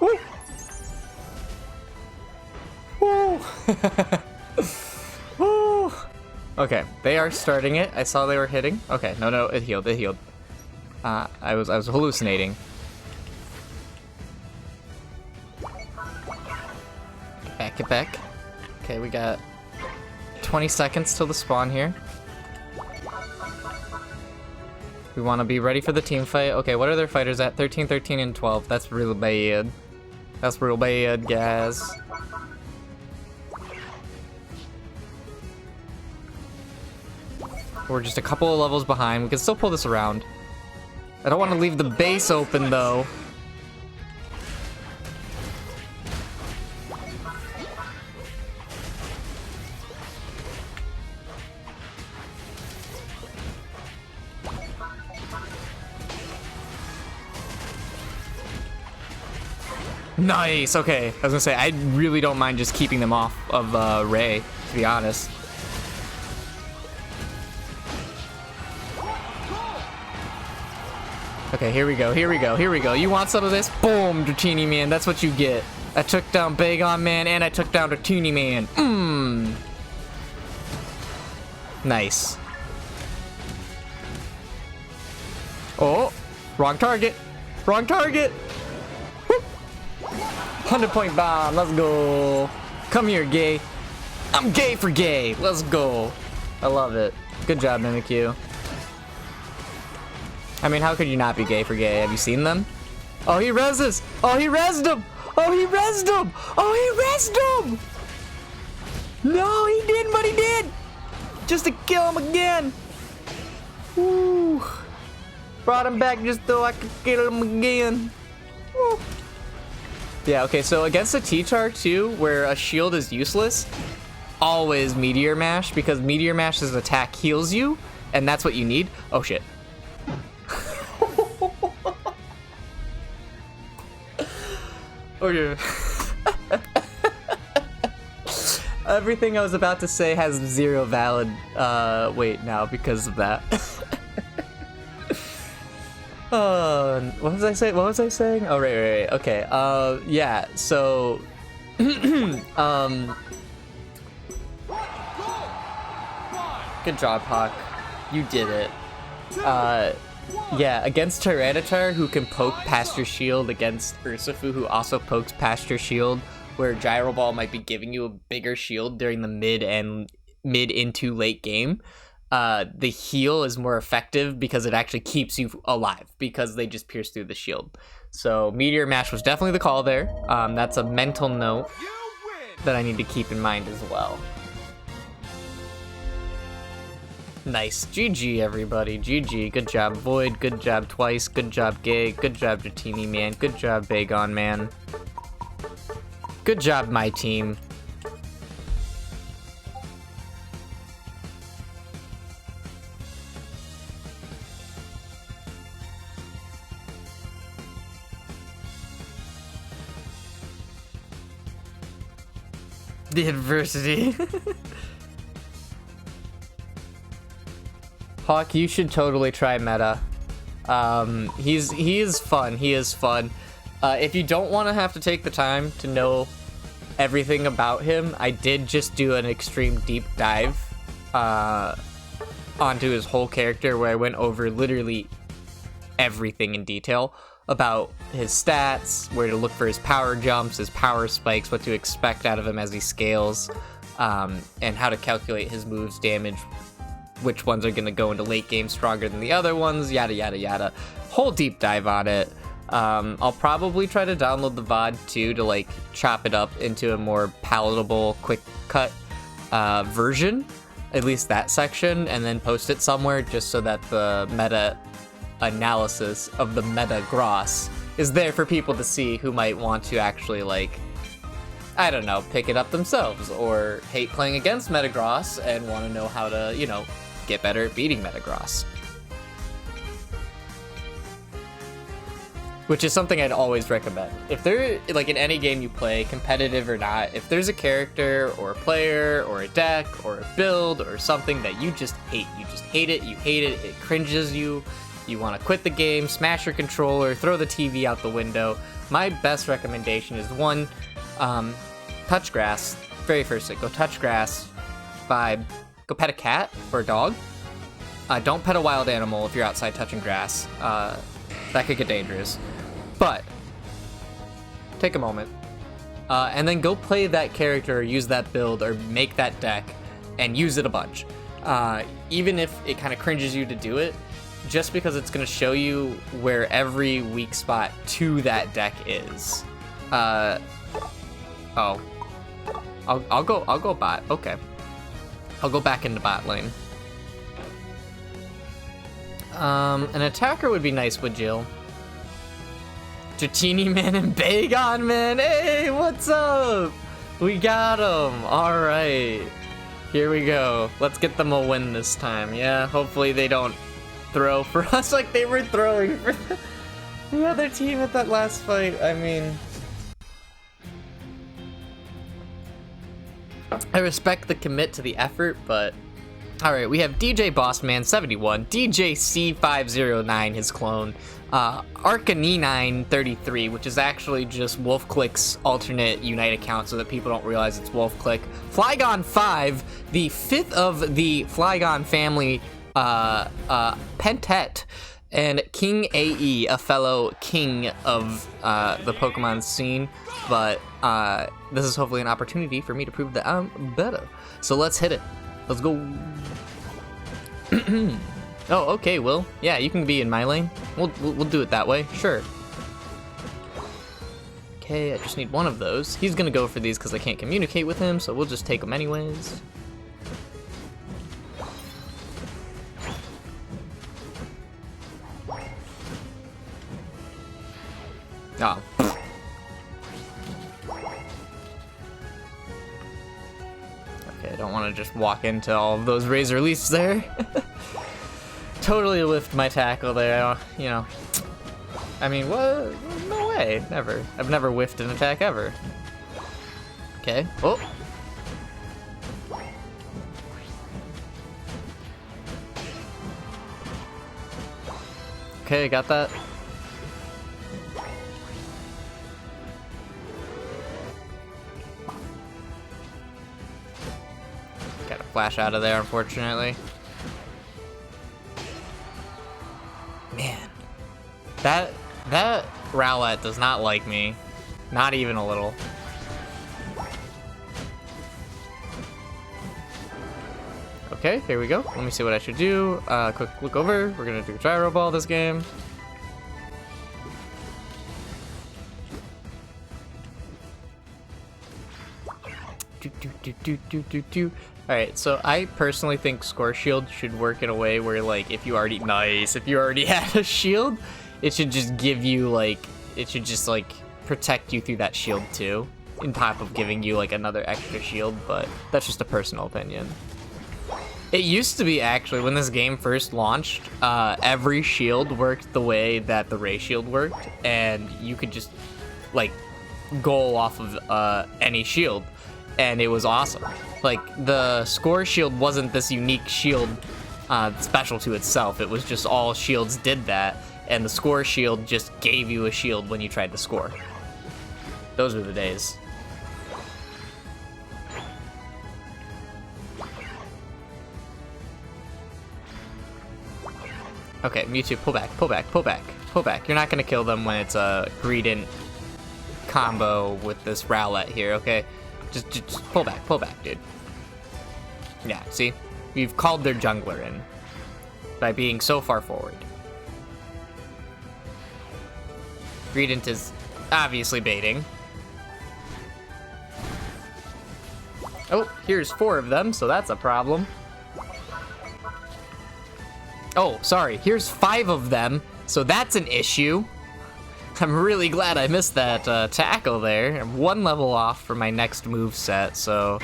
Woo! Woo! Woo! Okay, they are starting it. I saw they were hitting. Okay, no, it healed. It healed. I was hallucinating. Get back. Okay, we got 20 seconds till the spawn here. We want to be ready for the team fight. Okay, what are their fighters at? 13, 13, and 12. That's real bad. That's real bad, guys. We're just a couple of levels behind. We can still pull this around. I don't want to leave the base open, though. Nice, okay. I was gonna say, I really don't mind just keeping them off of Ray, to be honest. Okay, here we go, here we go, here we go. You want some of this? Boom, Dratini Man, that's what you get. I took down Bagon Man, and I took down Dratini Man. Mmm. Nice. Oh, wrong target. Wrong target. 100-point bomb, let's go. Come here, gay. I'm gay for gay. Let's go. I love it. Good job, Mimikyu. I mean, how could you not be gay for gay? Have you seen them? Oh, he reses. Oh, he resed him. Oh, he resed him. Oh, he resed him. No, he didn't, but he did. Just to kill him again. Woo. Brought him back just so I could kill him again. Woo. Yeah, okay, so against a T-Char too, where a shield is useless, always Meteor Mash, because Meteor Mash's attack heals you, and that's what you need. Oh shit. Oh yeah. Everything I was about to say has 0 valid weight now because of that. What was I saying? What was I saying? Oh, right. Okay. Yeah. So, good job, Hawk. You did it. Yeah, against Tyranitar, who can poke past your shield, against Urshifu, who also pokes past your shield, where Gyro Ball might be giving you a bigger shield during the mid into late game. The heal is more effective because it actually keeps you alive because they just pierce through the shield. So Meteor Mash was definitely the call there. That's a mental note that I need to keep in mind as well. Nice. GG, everybody. GG. Good job, Void. Good job, Twice. Good job, Gay. Good job, Dratini, man. Good job, Bagon, man. Good job, my team. The adversity. Hawk, you should totally try Meta. He is fun. He is fun. If you don't want to have to take the time to know everything about him, I did just do an extreme deep dive onto his whole character where I went over literally everything in detail about his stats, where to look for his power jumps, his power spikes, what to expect out of him as he scales, and how to calculate his moves damage, which ones are going to go into late game stronger than the other ones, yada yada yada. Whole deep dive on it. I'll probably try to download the VOD too to like chop it up into a more palatable, quick cut version, at least that section, and then post it somewhere just so that the meta analysis of the Metagross is there for people to see who might want to actually, like, I don't know, pick it up themselves, or hate playing against Metagross and want to know how to, you know, get better at beating Metagross. Which is something I'd always recommend. If there, like in any game you play, competitive or not, if there's a character or a player or a deck or a build or something that you just hate it, you hate it, it cringes you, you want to quit the game, smash your controller, throw the TV out the window, my best recommendation is one, touch grass. Very first thing, go touch grass, vibe, go pet a cat or a dog. Don't pet a wild animal if you're outside touching grass. That could get dangerous. But take a moment and then go play that character or use that build or make that deck and use it a bunch. Even if it kind of cringes you to do it, just because it's going to show you where every weak spot to that deck is. Oh. I'll go bot. Okay. I'll go back into bot lane. An attacker would be nice with Jill. Dratini man and Bagon man. Hey, what's up? We got him. All right. Here we go. Let's get them a win this time. Yeah, hopefully they don't throw for us like they were throwing for the other team at that last fight. I mean, I respect the commit to the effort, but alright, we have DJ Bossman71, DJ C509, his clone, Arcanine33, which is actually just Wolfclick's alternate Unite account so that people don't realize it's Wolfclick, Flygon5, the fifth of the Flygon family, Pentet, and King AE, a fellow king of the Pokemon scene, but this is hopefully an opportunity for me to prove that I'm better. So let's hit it. Let's go. Oh, okay, Will. Yeah, you can be in my lane. We'll do it that way. Sure. Okay, I just need one of those. He's gonna go for these because I can't communicate with him, so we'll just take them anyways. Oh. Okay, I don't want to just walk into all of those Razor Leafs there. Totally whiffed my tackle there, you know. I mean, what? No way, never. I've never whiffed an attack ever. Okay, oh. Okay, got that. Gotta flash out of there, unfortunately. Man, that Rowlet does not like me, not even a little. Okay, here we go. Let me see what I should do. Quick look over. We're gonna do gyro ball this game. Alright, so I personally think Score Shield should work in a way where, like, if you already had a shield, it should just give you, like, it should just, like, protect you through that shield too, on top of giving you, like, another extra shield, but that's just a personal opinion. It used to be, actually, when this game first launched, every shield worked the way that the Ray Shield worked, and you could just, like, go off of any shield, and it was awesome. Like, the Score Shield wasn't this unique shield special to itself, it was just all shields did that, and the Score Shield just gave you a shield when you tried to score. Those were the days. Okay, Mewtwo, pull back, pull back, pull back, pull back. You're not gonna kill them when it's a Greedent combo with this Rowlet here, okay? Just pull back, dude. Yeah, see? We've called their jungler in by being so far forward. Greedent is obviously baiting. Oh, here's 4 of them, so that's a problem. Oh, sorry, here's 5 of them, so that's an issue. I'm really glad I missed that tackle there. I'm 1 level off for my next move set, so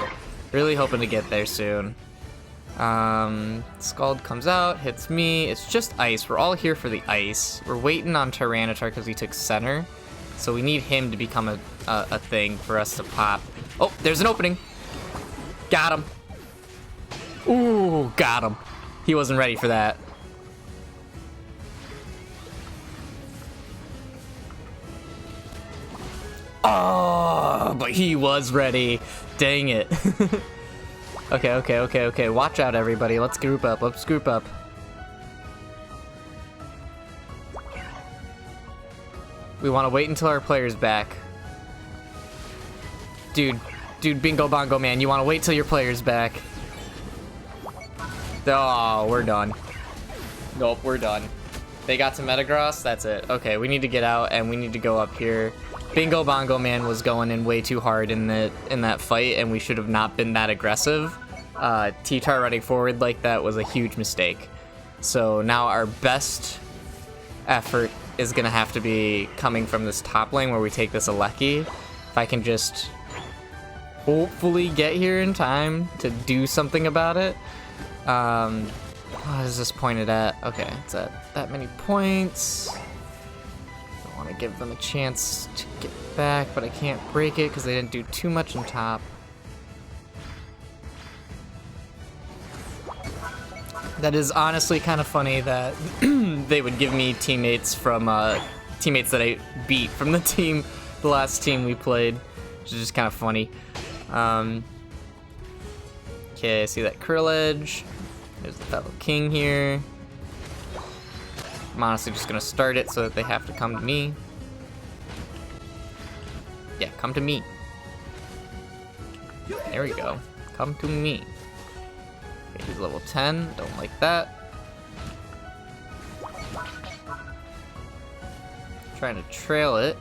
really hoping to get there soon. Scald comes out, hits me. It's just ice. We're all here for the ice. We're waiting on Tyranitar because he took center, so we need him to become a thing for us to pop. Oh, there's an opening. Got him. Ooh, got him. He wasn't ready for that. Oh, but he was ready. Dang it. Okay. Watch out, everybody. Let's group up. Let's group up. We want to wait until our player's back. Dude, Bingo Bongo Man, you want to wait till your player's back. Oh, we're done. Nope, we're done. They got to Metagross, that's it. Okay, we need to get out and we need to go up here. Bingo Bongo Man was going in way too hard in that fight, and we should have not been that aggressive. T-Tar running forward like that was a huge mistake. So now our best effort is gonna have to be coming from this top lane where we take this Alecki. If I can just hopefully get here in time to do something about it. What is this pointed at? Okay, it's at that many points. I want to give them a chance to get back, but I can't break it because they didn't do too much on top. That is honestly kind of funny that they would give me teammates from teammates that I beat from the last team we played, which is just kind of funny. Okay, I see that Krill Edge. There's the fellow king here. I'm honestly just gonna start it so that they have to come to me. Yeah, come to me. There we go. Come to me. Okay, he's level 10. Don't like that. Trying to trail it.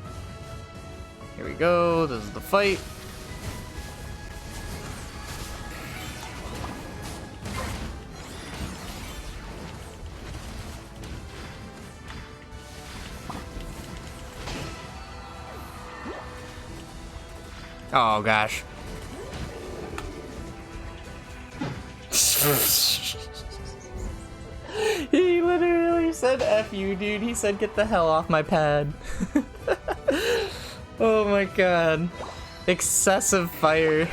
Here we go. This is the fight. Oh gosh. He literally said F you, dude. He said get the hell off my pad. Oh my god. Excessive fire.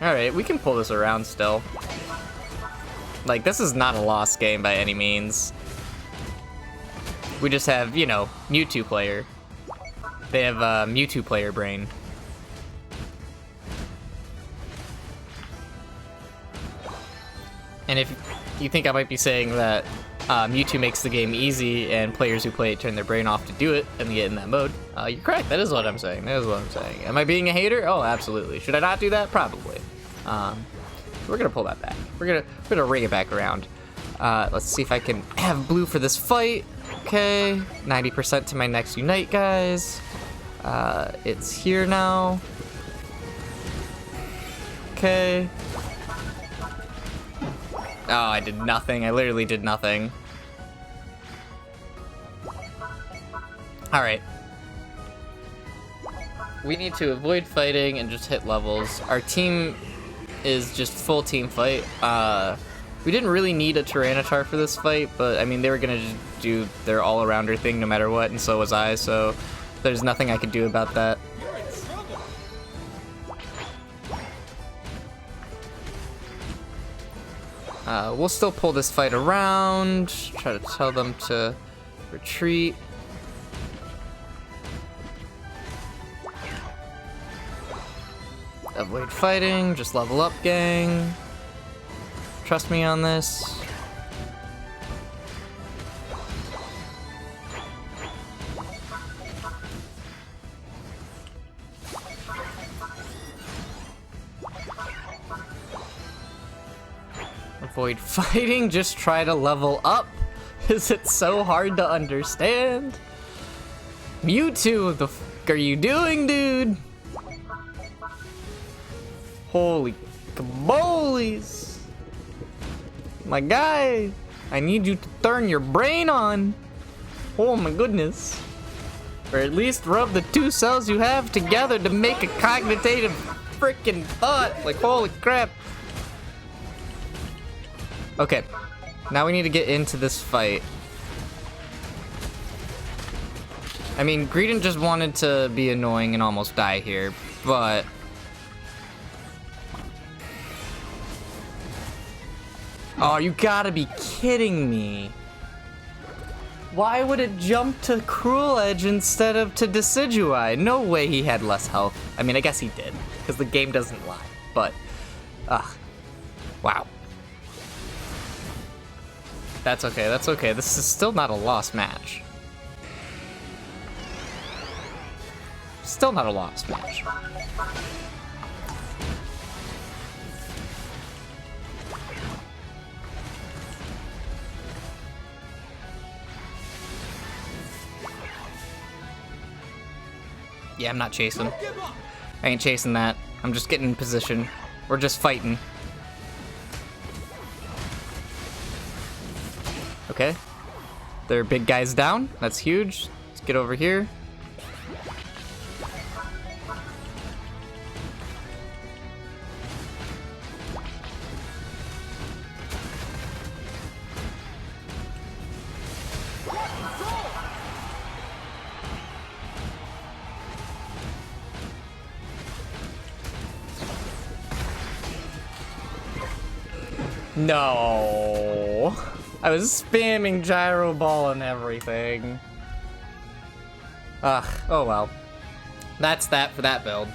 Alright, we can pull this around still. Like, this is not a lost game by any means. We just have, you know, Mewtwo player. They have Mewtwo player brain. And if you think I might be saying that Mewtwo makes the game easy and players who play it turn their brain off to do it and get in that mode, you're correct. That is what I'm saying. That is what I'm saying. Am I being a hater? Oh, absolutely. Should I not do that? Probably. We're gonna pull that back. We're gonna ring it back around. Let's see if I can have blue for this fight. Okay, 90% to my next unite, guys. It's here now. Okay. Oh, I did nothing. I literally did nothing. Alright. We need to avoid fighting and just hit levels. Our team is just full team fight. We didn't really need a Tyranitar for this fight, but I mean, they were gonna just do their all-arounder thing no matter what, and so was I, so there's nothing I could do about that. You're in trouble. We'll still pull this fight around, try to tell them to retreat. Avoid fighting, just level up, gang. Trust me on this. Avoid fighting, just try to level up. Is it so hard to understand? Mewtwo, what the f are you doing, dude? Holy cabolies. My guy, I need you to turn your brain on. Oh my goodness. Or at least rub the two cells you have together to make a cognitive freaking thought. Like, holy crap. Okay, now we need to get into this fight. I mean, Greedent just wanted to be annoying and almost die here, but... Oh, you gotta be kidding me. Why would it jump to Cruel Edge instead of to Decidueye? No way he had less health. I mean, I guess he did, because the game doesn't lie, but... Wow. That's okay, that's okay. This is still not a lost match. Still not a lost match. Yeah, I'm not chasing. I ain't chasing that. I'm just getting in position. We're just fighting. Okay. Their big guy's down. That's huge. Let's get over here. No. I was spamming Gyro Ball and everything. Ugh, oh well. That's that for that build.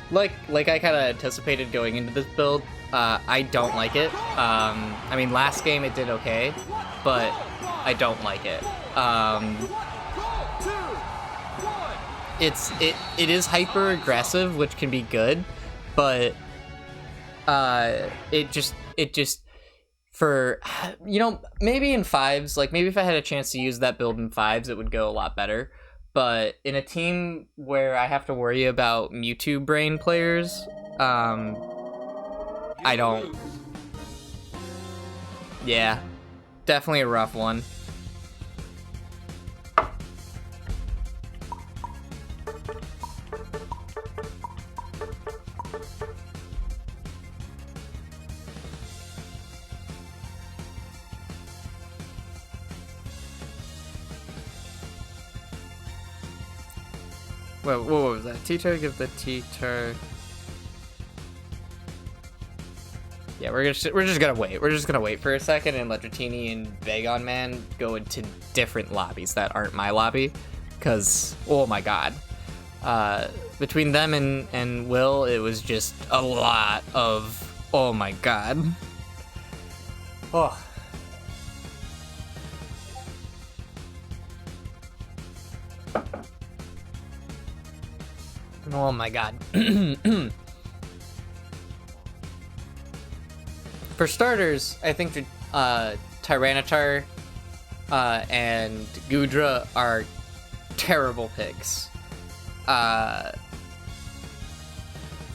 Like I kind of anticipated going into this build, I don't like it. I mean, last game it did okay, but I don't like it. It is hyper aggressive, which can be good, but it just for, you know, maybe in fives, like maybe if I had a chance to use that build in fives, it would go a lot better. But in a team where I have to worry about Mewtwo brain players, I don't. Yeah, definitely a rough one. Wait, what was that? Teacher, give the teacher. Yeah, we're just gonna wait. We're just gonna wait for a second and let Dratini and Vagon Man go into different lobbies that aren't my lobby, because oh my god, between them and Will, it was just a lot of oh my god. Oh. Oh my god. For starters, I think Tyranitar and Gudra are terrible picks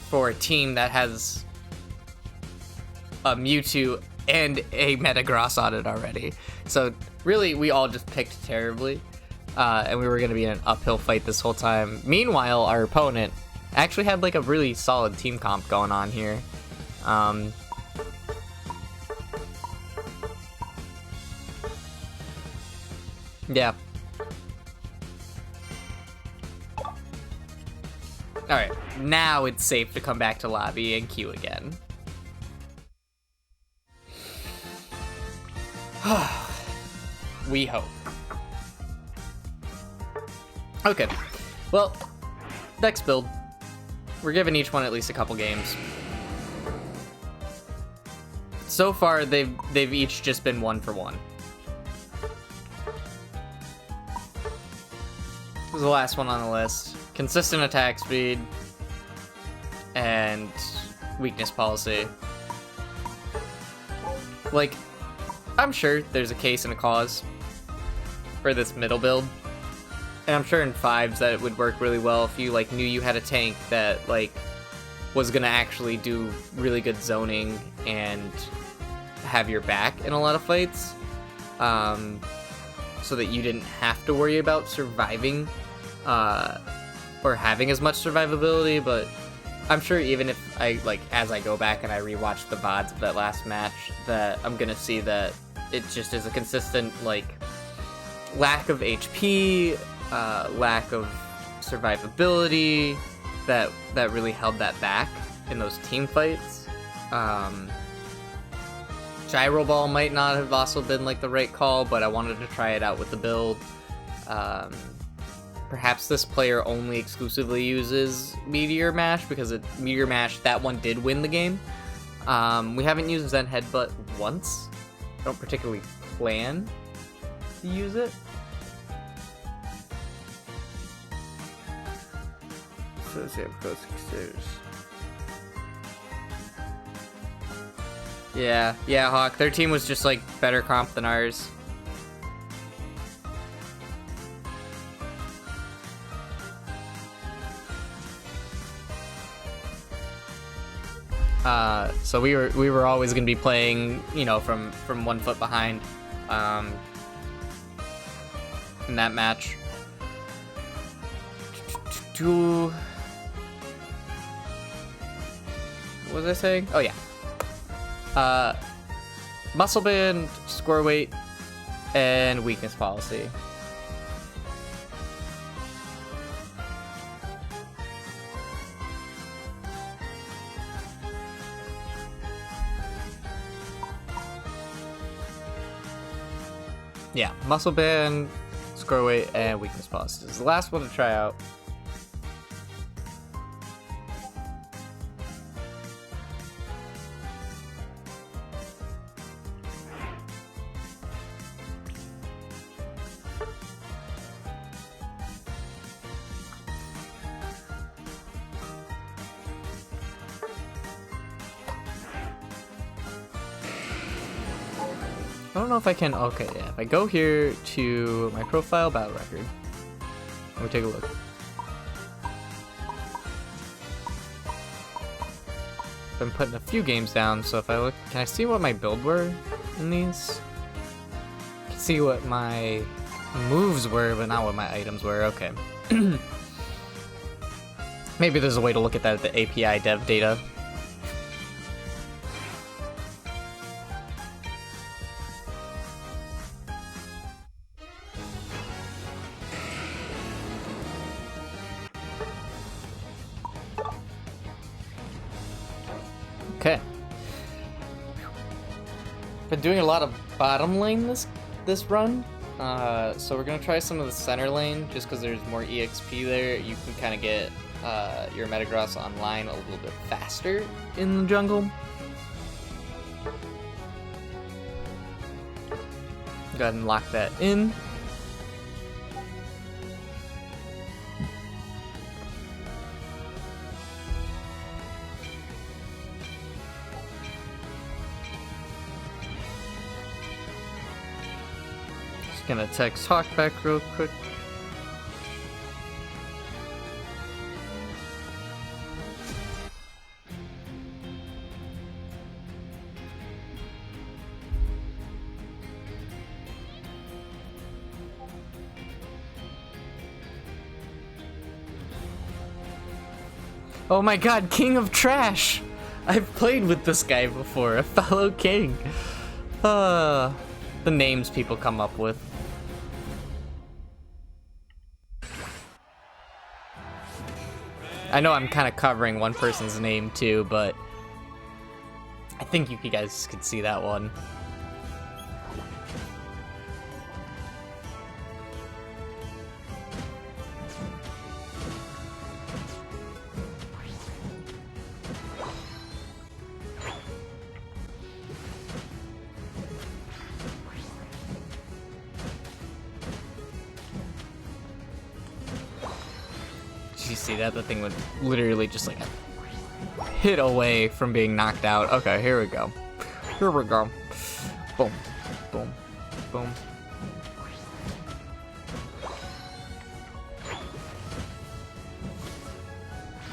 for a team that has a Mewtwo and a Metagross on it already. So really, we all just picked terribly, and we were going to be in an uphill fight this whole time. Meanwhile, our opponent actually had like a really solid team comp going on here. Yeah. Alright, now it's safe to come back to lobby and queue again. We hope. Okay, well, next build. We're giving each one at least a couple games. So far, they've each just been 1-for-1. This is the last one on the list. Consistent attack speed and weakness policy. Like, I'm sure there's a case and a cause for this middle build. And I'm sure in 5s that it would work really well if you like knew you had a tank that like was gonna actually do really good zoning and have your back in a lot of fights. So that you didn't have to worry about surviving or having as much survivability, but I'm sure even if I, like, as I go back and I rewatch the VODs of that last match, that I'm gonna see that it just is a consistent, like, lack of HP, lack of survivability that really held that back in those team fights. Gyro Ball might not have also been like the right call, but I wanted to try it out with the build. Perhaps this player only exclusively uses Meteor Mash because Meteor Mash, that one did win the game. We haven't used Zen Headbutt once. I don't particularly plan to use it. Yeah, Hawk. Their team was just like better comp than ours. So we were always gonna be playing, you know, from 1 foot behind, in that match. What was I saying? Oh yeah. Muscle band, score weight, and weakness policy. Yeah, muscle band, score weight, and weakness policy. This is the last one to try out. I don't know if I can. Okay, yeah. If I go here to my profile battle record, let me take a look. Been putting a few games down, so if I look, can I see what my build were in these? I can see what my moves were, but not what my items were. Okay. Maybe there's a way to look at that at the API dev data. Okay. Been doing a lot of bottom lane this run. So we're gonna try some of the center lane just because there's more EXP there. You can kind of get your Metagross online a little bit faster in the jungle. Go ahead and lock that in. Just gonna text Hawk back real quick. Oh my god, King of Trash! I've played with this guy before, a fellow king. The names people come up with. I know I'm kind of covering one person's name too, but I think you guys could see that one. Did you see that? The thing would literally just like hit away from being knocked out. Okay, here we go. Here we go. Boom. Boom. Boom.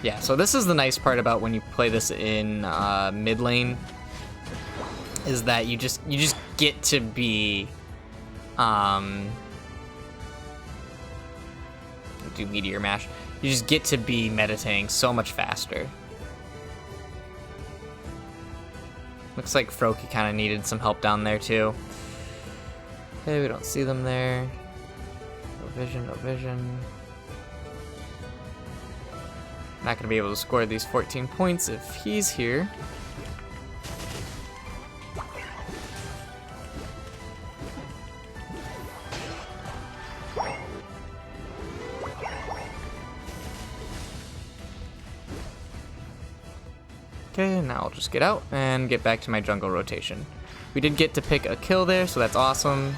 Yeah, so this is the nice part about when you play this in mid lane, is that you just get to be do Meteor Mash. You just get to be meditating so much faster. Looks like Froakie kind of needed some help down there too. Okay, we don't see them there. No vision, no vision. Not gonna be able to score these 14 points if he's here. Okay, now I'll just get out and get back to my jungle rotation. We did get to pick a kill there, so that's awesome.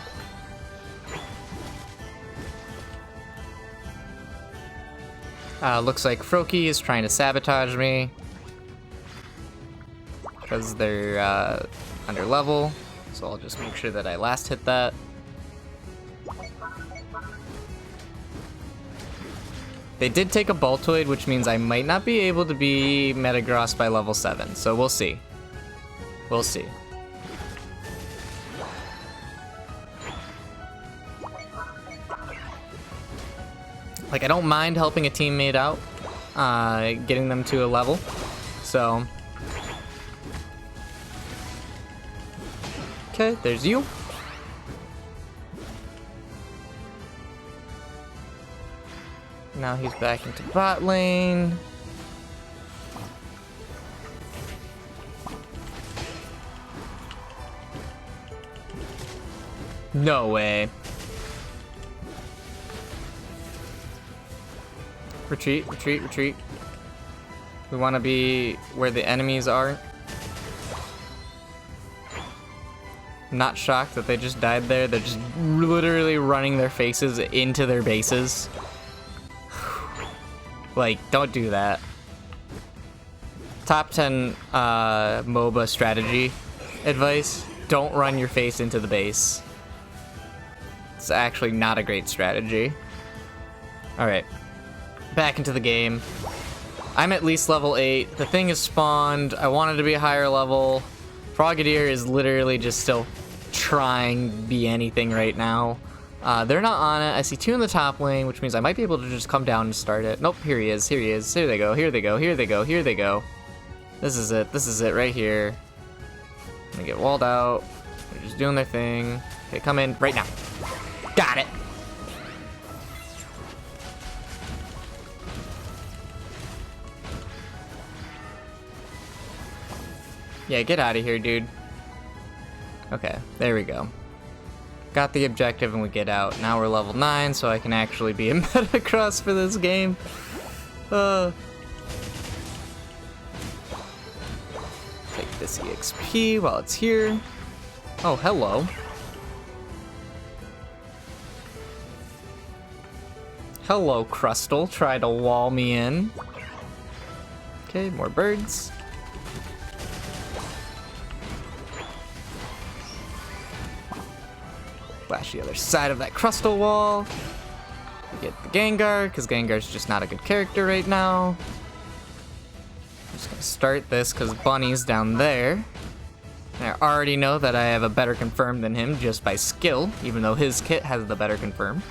Looks like Froakie is trying to sabotage me because they're under level, so I'll just make sure that I last hit that. They did take a Baltoid, which means I might not be able to be Metagross by level 7, so we'll see. We'll see. Like, I don't mind helping a teammate out, getting them to a level, so. Okay, there's you. Now he's back into bot lane. No way. Retreat, retreat, retreat. We want to be where the enemies are. I'm not shocked that they just died there. They're just literally running their faces into their bases. Like, don't do that. Top 10 MOBA strategy advice: don't run your face into the base. It's actually not a great strategy. Alright. Back into the game. I'm at least level 8. The thing is spawned. I wanted to be a higher level. Frogadier is literally just still trying to be anything right now. They're not on it. I see 2 in the top lane, which means I might be able to just come down and start it. Nope, here he is, here he is. Here they go, here they go, here they go, here they go. This is it right here. I'm gonna get walled out. They're just doing their thing. Okay, come in right now. Got it! Yeah, get out of here, dude. Okay, there we go. Got the objective and we get out. Now we're level 9, so I can actually be in Metagross for this game. Take this EXP while it's here. Oh, hello. Hello, Crustal. Try to wall me in. Okay, more birds. Flash the other side of that Crustal wall. We get the Gengar, because Gengar's just not a good character right now. I'm just gonna start this because Bunny's down there. And I already know that I have a better confirm than him just by skill, even though his kit has the better confirm.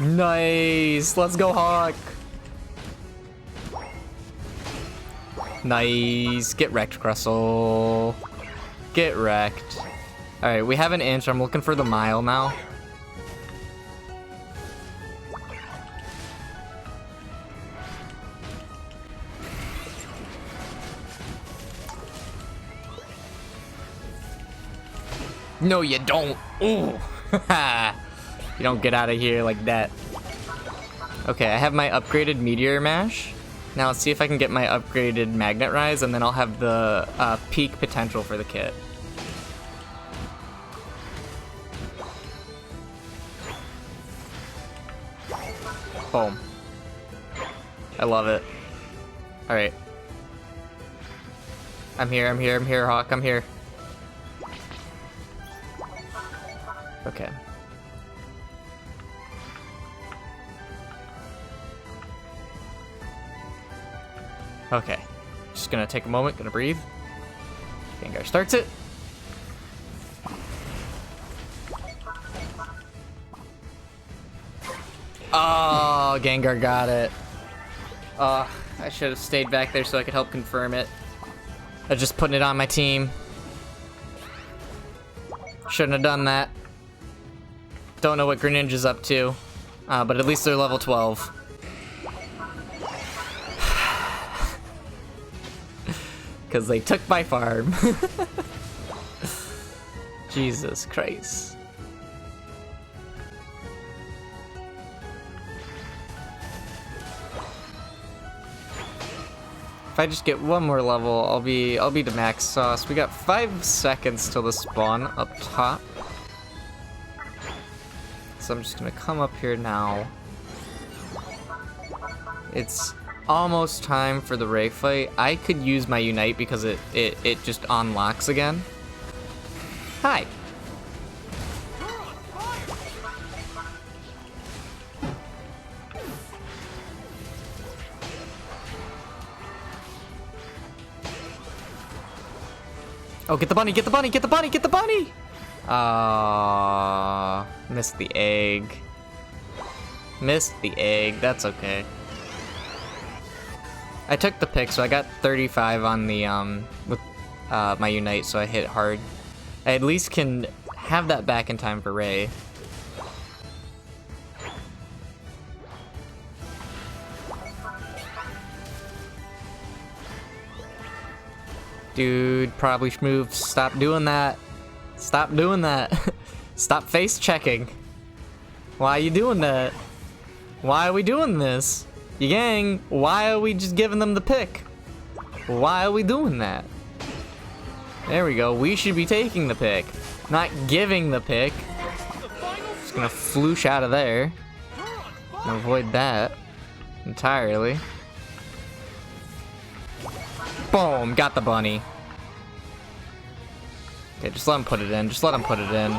Nice! Let's go, Hawk! Nice! Get wrecked, Crustle. Get wrecked. Alright, we have an inch. I'm looking for the mile now. No, you don't! Ooh! You don't get out of here like that. Okay, I have my upgraded Meteor Mash. Now let's see if I can get my upgraded Magnet Rise, and then I'll have the peak potential for the kit. Boom. I love it. Alright. I'm here, Hawk, I'm here. Okay. Okay, just gonna take a moment, gonna breathe. Gengar starts it. Oh, Gengar got it. I should have stayed back there so I could help confirm it. I was just putting it on my team. Shouldn't have done that. Don't know what Greninja's up to, but at least they're level 12. Because they took my farm. Jesus Christ. If I just get one more level, I'll be to max sauce. We got 5 seconds till the spawn up top. So I'm just gonna come up here now. It's almost time for the Ray fight. I could use my Unite because it just unlocks again. Hi. Oh, get the bunny, get the bunny, get the bunny, get the bunny! Missed the egg. Missed the egg, that's okay. I took the pick, so I got 35 on the, with my Unite, so I hit hard. I at least can have that back in time for Ray. Dude, probably move. Stop doing that. Stop doing that. Stop face checking. Why are you doing that? Why are we doing this? You gang, why are we just giving them the pick? Why are we doing that? There we go. We should be taking the pick, not giving the pick. Just gonna floosh out of there and avoid that entirely. Boom, got the bunny. Okay, just let him put it in. Just let him put it in.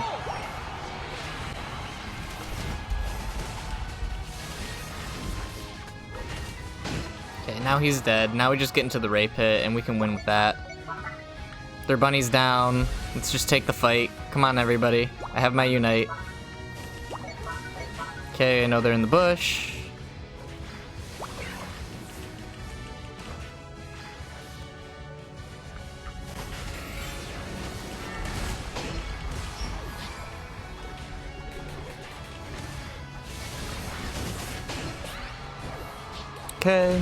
Okay, now he's dead. Now we just get into the Ray pit and we can win with that. Their bunny's down. Let's just take the fight. Come on, everybody. I have my Unite. Okay, I know they're in the bush. Okay.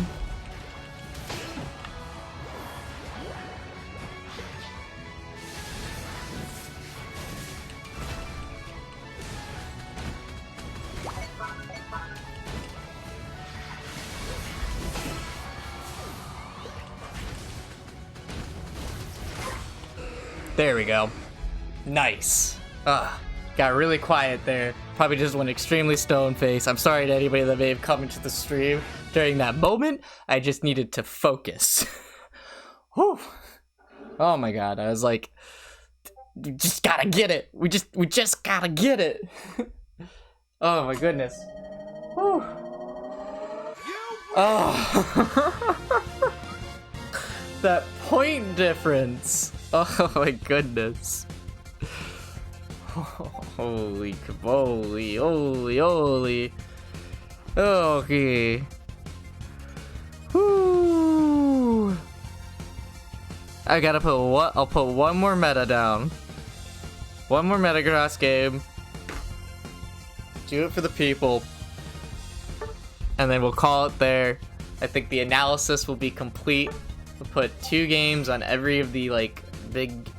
There we go. Nice. Got really quiet there. Probably just went extremely stone face. I'm sorry to anybody that may have come into the stream during that moment. I just needed to focus. Whew. Oh my god, I was like, we just gotta get it. We just gotta get it. Oh my goodness. Whew. Oh. That point difference. Oh my goodness. Holy kaboli, holy. Okay. Whoo. I gotta put what? I'll put one more meta down. One more Metagross game. Do it for the people. And then we'll call it there. I think the analysis will be complete. We'll put 2 games on every of the like big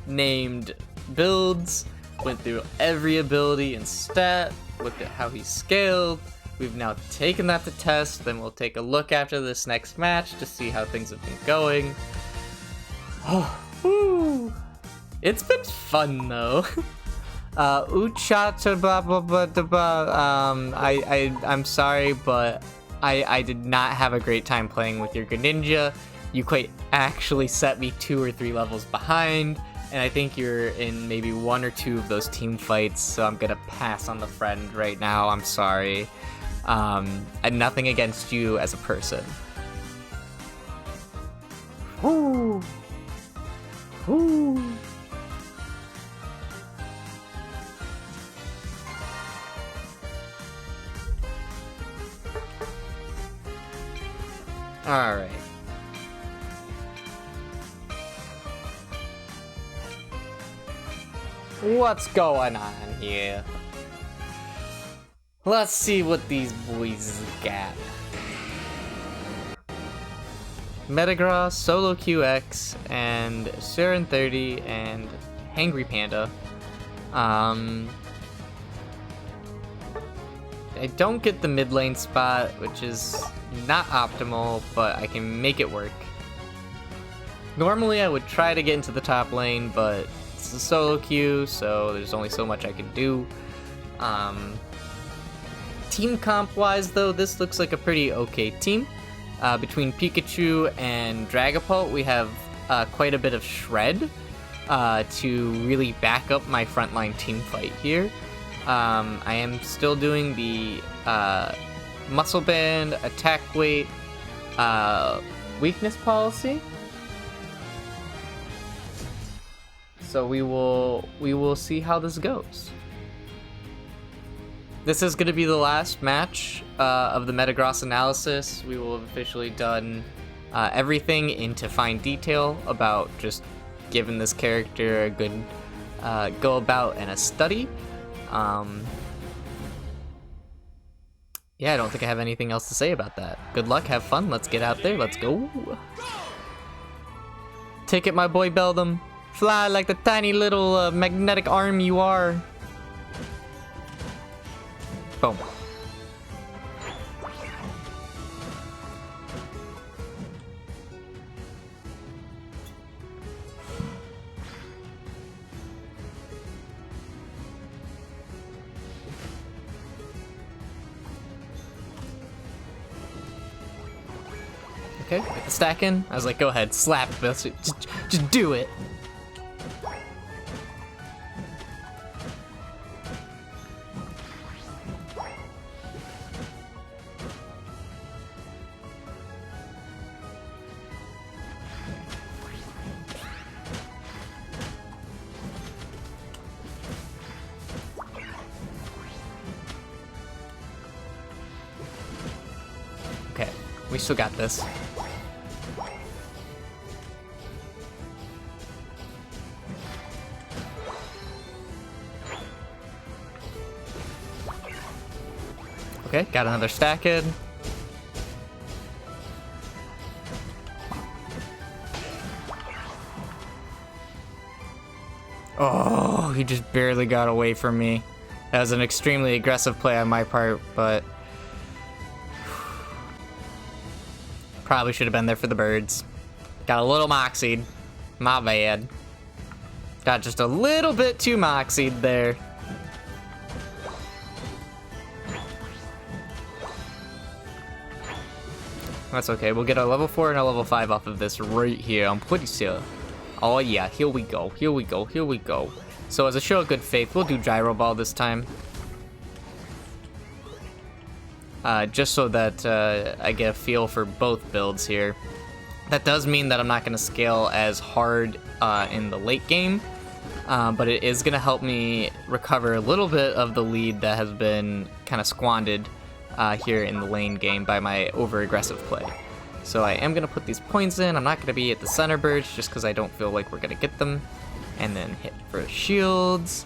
named builds. Went through every ability and stat, looked at how he scaled. We've now taken that to test, then we'll take a look after this next match to see how things have been going. Oh, woo. It's been fun though. Uchata blah blah blah blah. I'm sorry, but I did not have a great time playing with your Greninja. You quite actually set me 2 or 3 levels behind. And I think you're in maybe 1 or 2 of those team fights, so I'm gonna pass on the friend right now. I'm sorry. And nothing against you as a person. Woo. Woo. All right. What's going on here? Let's see what these boys got. Metagross, Solo QX, and Siren 30, and Hangry Panda. I don't get the mid lane spot, which is not optimal, but I can make it work. Normally I would try to get into the top lane, but it's a solo queue, so there's only so much I can do. Team comp wise though, this looks like a pretty okay team. Between Pikachu and Dragapult, we have quite a bit of shred to really back up my frontline team fight here. I am still doing the muscle band, attack weight, weakness policy. So we will see how this goes. This is going to be the last match of the Metagross analysis. We will have officially done everything into fine detail about just giving this character a good go about and a study. Yeah, I don't think I have anything else to say about that. Good luck, have fun, let's get out there, let's go. Take it, my boy Beldum. Fly like the tiny little magnetic arm you are. Boom. Okay, get the stack in. I was like, go ahead, slap it, just do it. Okay, we still got this. Okay, got another stack in. Oh, he just barely got away from me. That was an extremely aggressive play on my part, but probably should have been there for the birds. Got a little moxied. My bad. Got just a little bit too moxied there. That's okay. We'll get a level 4 and a level 5 off of this right here. I'm pretty sure. Oh yeah, here we go. Here we go. Here we go. So as a show of good faith, we'll do Gyro Ball this time. Just so that I get a feel for both builds here. That does mean that I'm not going to scale as hard in the late game, but it is going to help me recover a little bit of the lead that has been kind of squandered here in the lane game by my over-aggressive play. So I am going to put these points in. I'm not going to be at the center birds just because I don't feel like we're going to get them. And then hit for shields.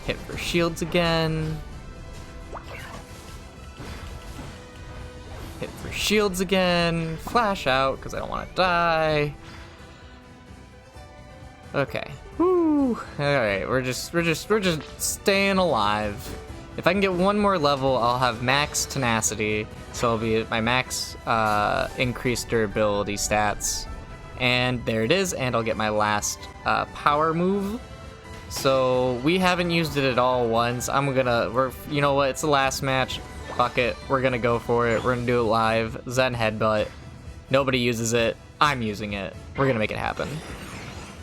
Hit for shields again. Hit for shields again. Flash out because I don't want to die. Okay. Woo. All right, we're just staying alive. If I can get one more level, I'll have max tenacity, so it'll be my max increased durability stats. And there it is, and I'll get my last power move. So we haven't used it at all once. You know what, it's the last match. Fuck it, we're gonna go for it. We're gonna do it live. Zen Headbutt. Nobody uses it. I'm using it. We're gonna make it happen.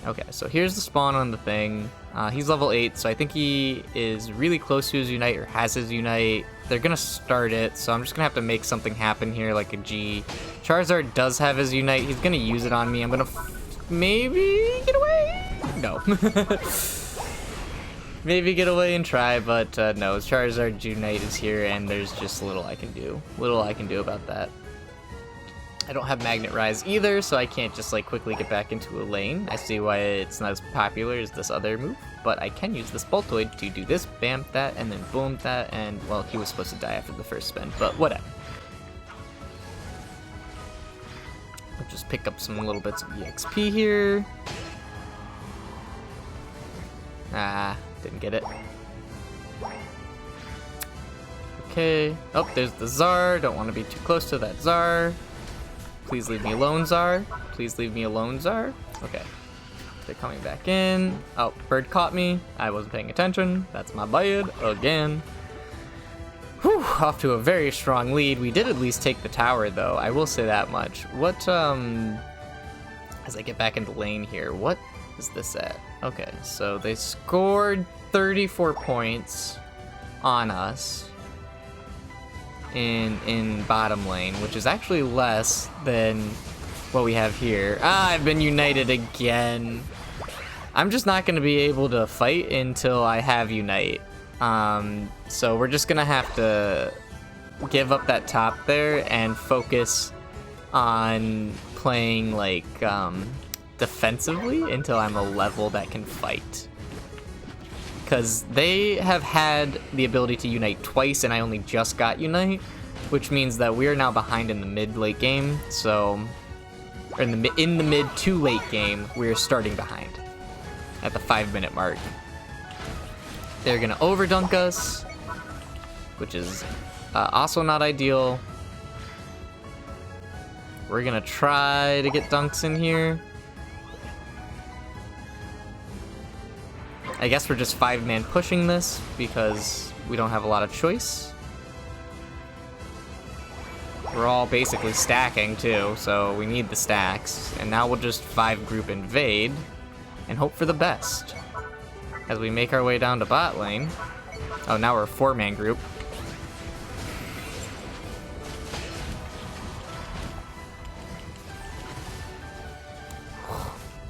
Okay, so here's the spawn on the thing. He's level 8, so I think he is really close to his Unite or has his Unite. They're gonna start it, so I'm just gonna have to make something happen here, like a G. Charizard does have his Unite. He's gonna use it on me. I'm gonna maybe get away? No. Maybe get away and try, but no. Charizard Unite is here, and there's just little I can do. Little I can do about that. I don't have Magnet Rise either, so I can't just like quickly get back into a lane. I see why it's not as popular as this other move, but I can use this Boltoid to do this, bam that, and then boom that, and well, he was supposed to die after the first spin, but whatever. I'll just pick up some little bits of EXP here. Ah, didn't get it. Okay, oh, there's the Czar. Don't want to be too close to that Czar. Please leave me alone, Czar. Please leave me alone, Czar. Okay. They're coming back in. Oh, bird caught me. I wasn't paying attention. That's my bad again. Whew, off to a very strong lead. We did at least take the tower, though. I will say that much. What, as I get back into lane here, what is this at? Okay, so they scored 34 points on us in bottom lane, which is actually less than what we have here. Ah, I've been united again. I'm just not going to be able to fight until I have Unite. So we're just going to have to give up that top there and focus on playing like defensively until I'm a level that can fight. Because they have had the ability to Unite twice, and I only just got Unite, which means that we are now behind in the mid-late game. So, or in the mid to late game, we are starting behind at the 5-minute mark. They're gonna overdunk us, which is also not ideal. We're gonna try to get dunks in here. I guess we're just 5-man pushing this because we don't have a lot of choice. We're all basically stacking too, so we need the stacks. And now we'll just 5-group invade and hope for the best as we make our way down to bot lane. Oh, now we're a 4-man group.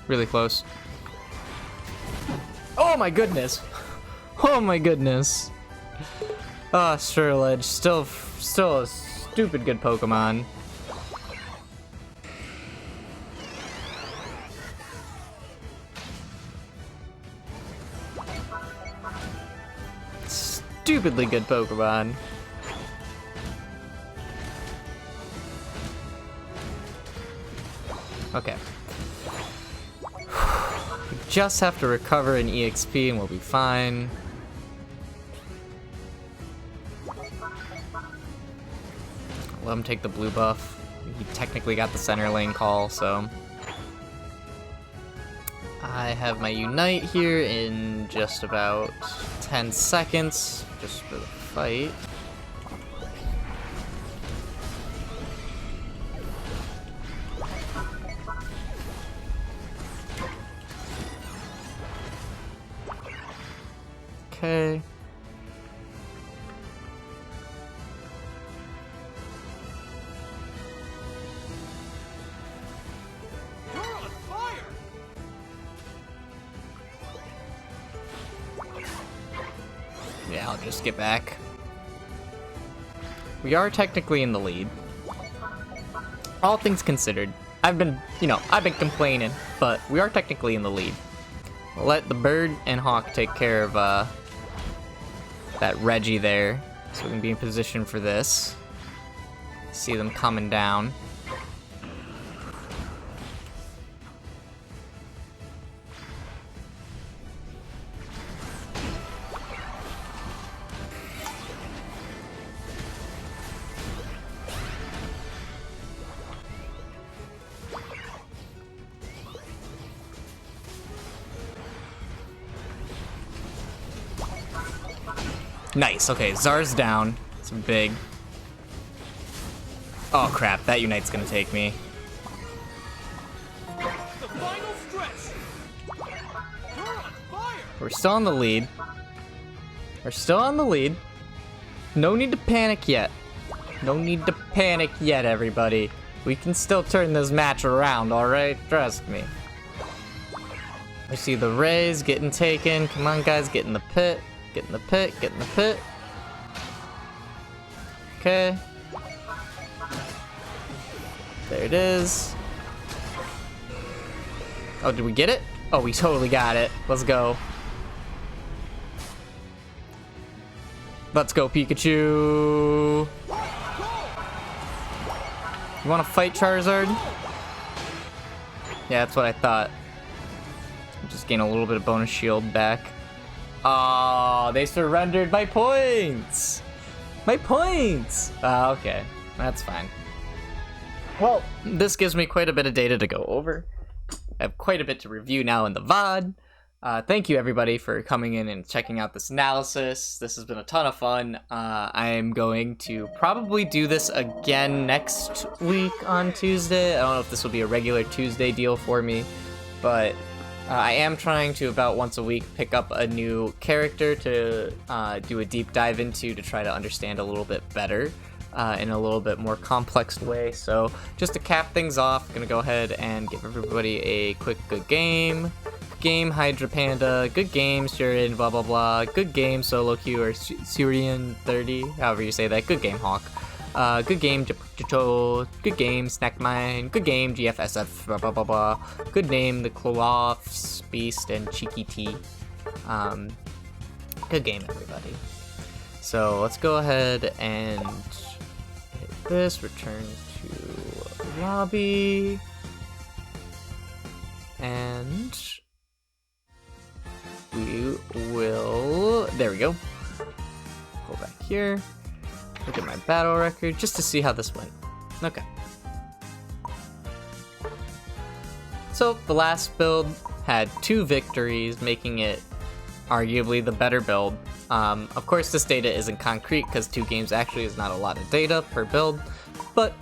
Really close. Oh my goodness! Oh my goodness! Ah, Sherledge, still a stupid good Pokemon. Stupidly good Pokemon. Okay. just have to recover an EXP and we'll be fine. Let him take the blue buff. He technically got the center lane call, so... I have my Unite here in just about 10 seconds, just for the fight. Okay. You're on fire! Yeah, I'll just get back. We are technically in the lead. All things considered. I've been complaining, but we are technically in the lead. I'll let the bird and hawk take care of that Reggie there, so we can be in position for this. See them coming down. Nice, okay, Zar's down. It's big. Oh crap, that Unite's gonna take me. The final stretch! You're on fire! We're still on the lead. We're still on the lead. No need to panic yet. No need to panic yet, everybody. We can still turn this match around, alright? Trust me. I see the Rays getting taken. Come on, guys, get in the pit. Get in the pit, get in the pit. Okay. There it is. Oh, did we get it? Oh, we totally got it. Let's go. Let's go, Pikachu. You want to fight Charizard? Yeah, that's what I thought. Just gain a little bit of bonus shield back. Oh, they surrendered my points! My points! Okay. That's fine. Well, this gives me quite a bit of data to go over. I have quite a bit to review now in the VOD. Thank you, everybody, for coming in and checking out this analysis. This has been a ton of fun. I am going to probably do this again next week on Tuesday. I don't know if this will be a regular Tuesday deal for me, but... I am trying to, about once a week, pick up a new character to do a deep dive into to try to understand a little bit better in a little bit more complex way. So just to cap things off, I'm going to go ahead and give everybody a quick good game. Good game, Hydra Panda. Good game, Syrian, blah, blah, blah. Good game, Solo Q or Syrian 30, however you say that. Good game, Hawk. Good game, Jojo. Good game, Snack Mine. Good game, GFSF. Blah blah blah blah. Good name, the Cloths, Beast, and Cheeky T. Good game, everybody. So let's go ahead and hit this. Return to lobby, and we will. There we go. Go back here. Look at my battle record just to see how this went. Okay. So the last build had 2 victories, making it arguably the better build. Of course, this data isn't concrete because 2 games actually is not a lot of data per build, but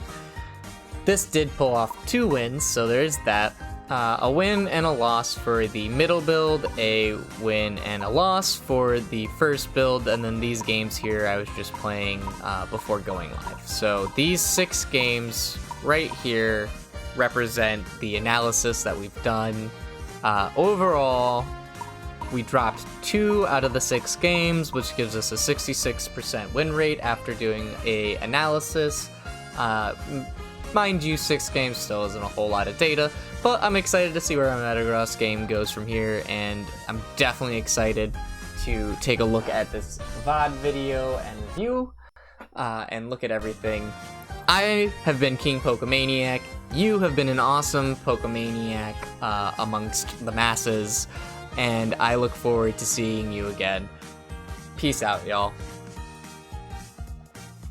this did pull off 2 wins, so there's that. A win and a loss for the middle build, a win and a loss for the first build, and then these games here I was just playing before going live. So these 6 games right here represent the analysis that we've done. Overall, we dropped 2 out of the 6 games, which gives us a 66% win rate after doing a analysis. Mind you, 6 games still isn't a whole lot of data, but I'm excited to see where our Metagross game goes from here, and I'm definitely excited to take a look at this VOD video and review, and look at everything. I have been Kingpokimaniac. You have been an awesome Pokemaniac amongst the masses, and I look forward to seeing you again. Peace out, y'all.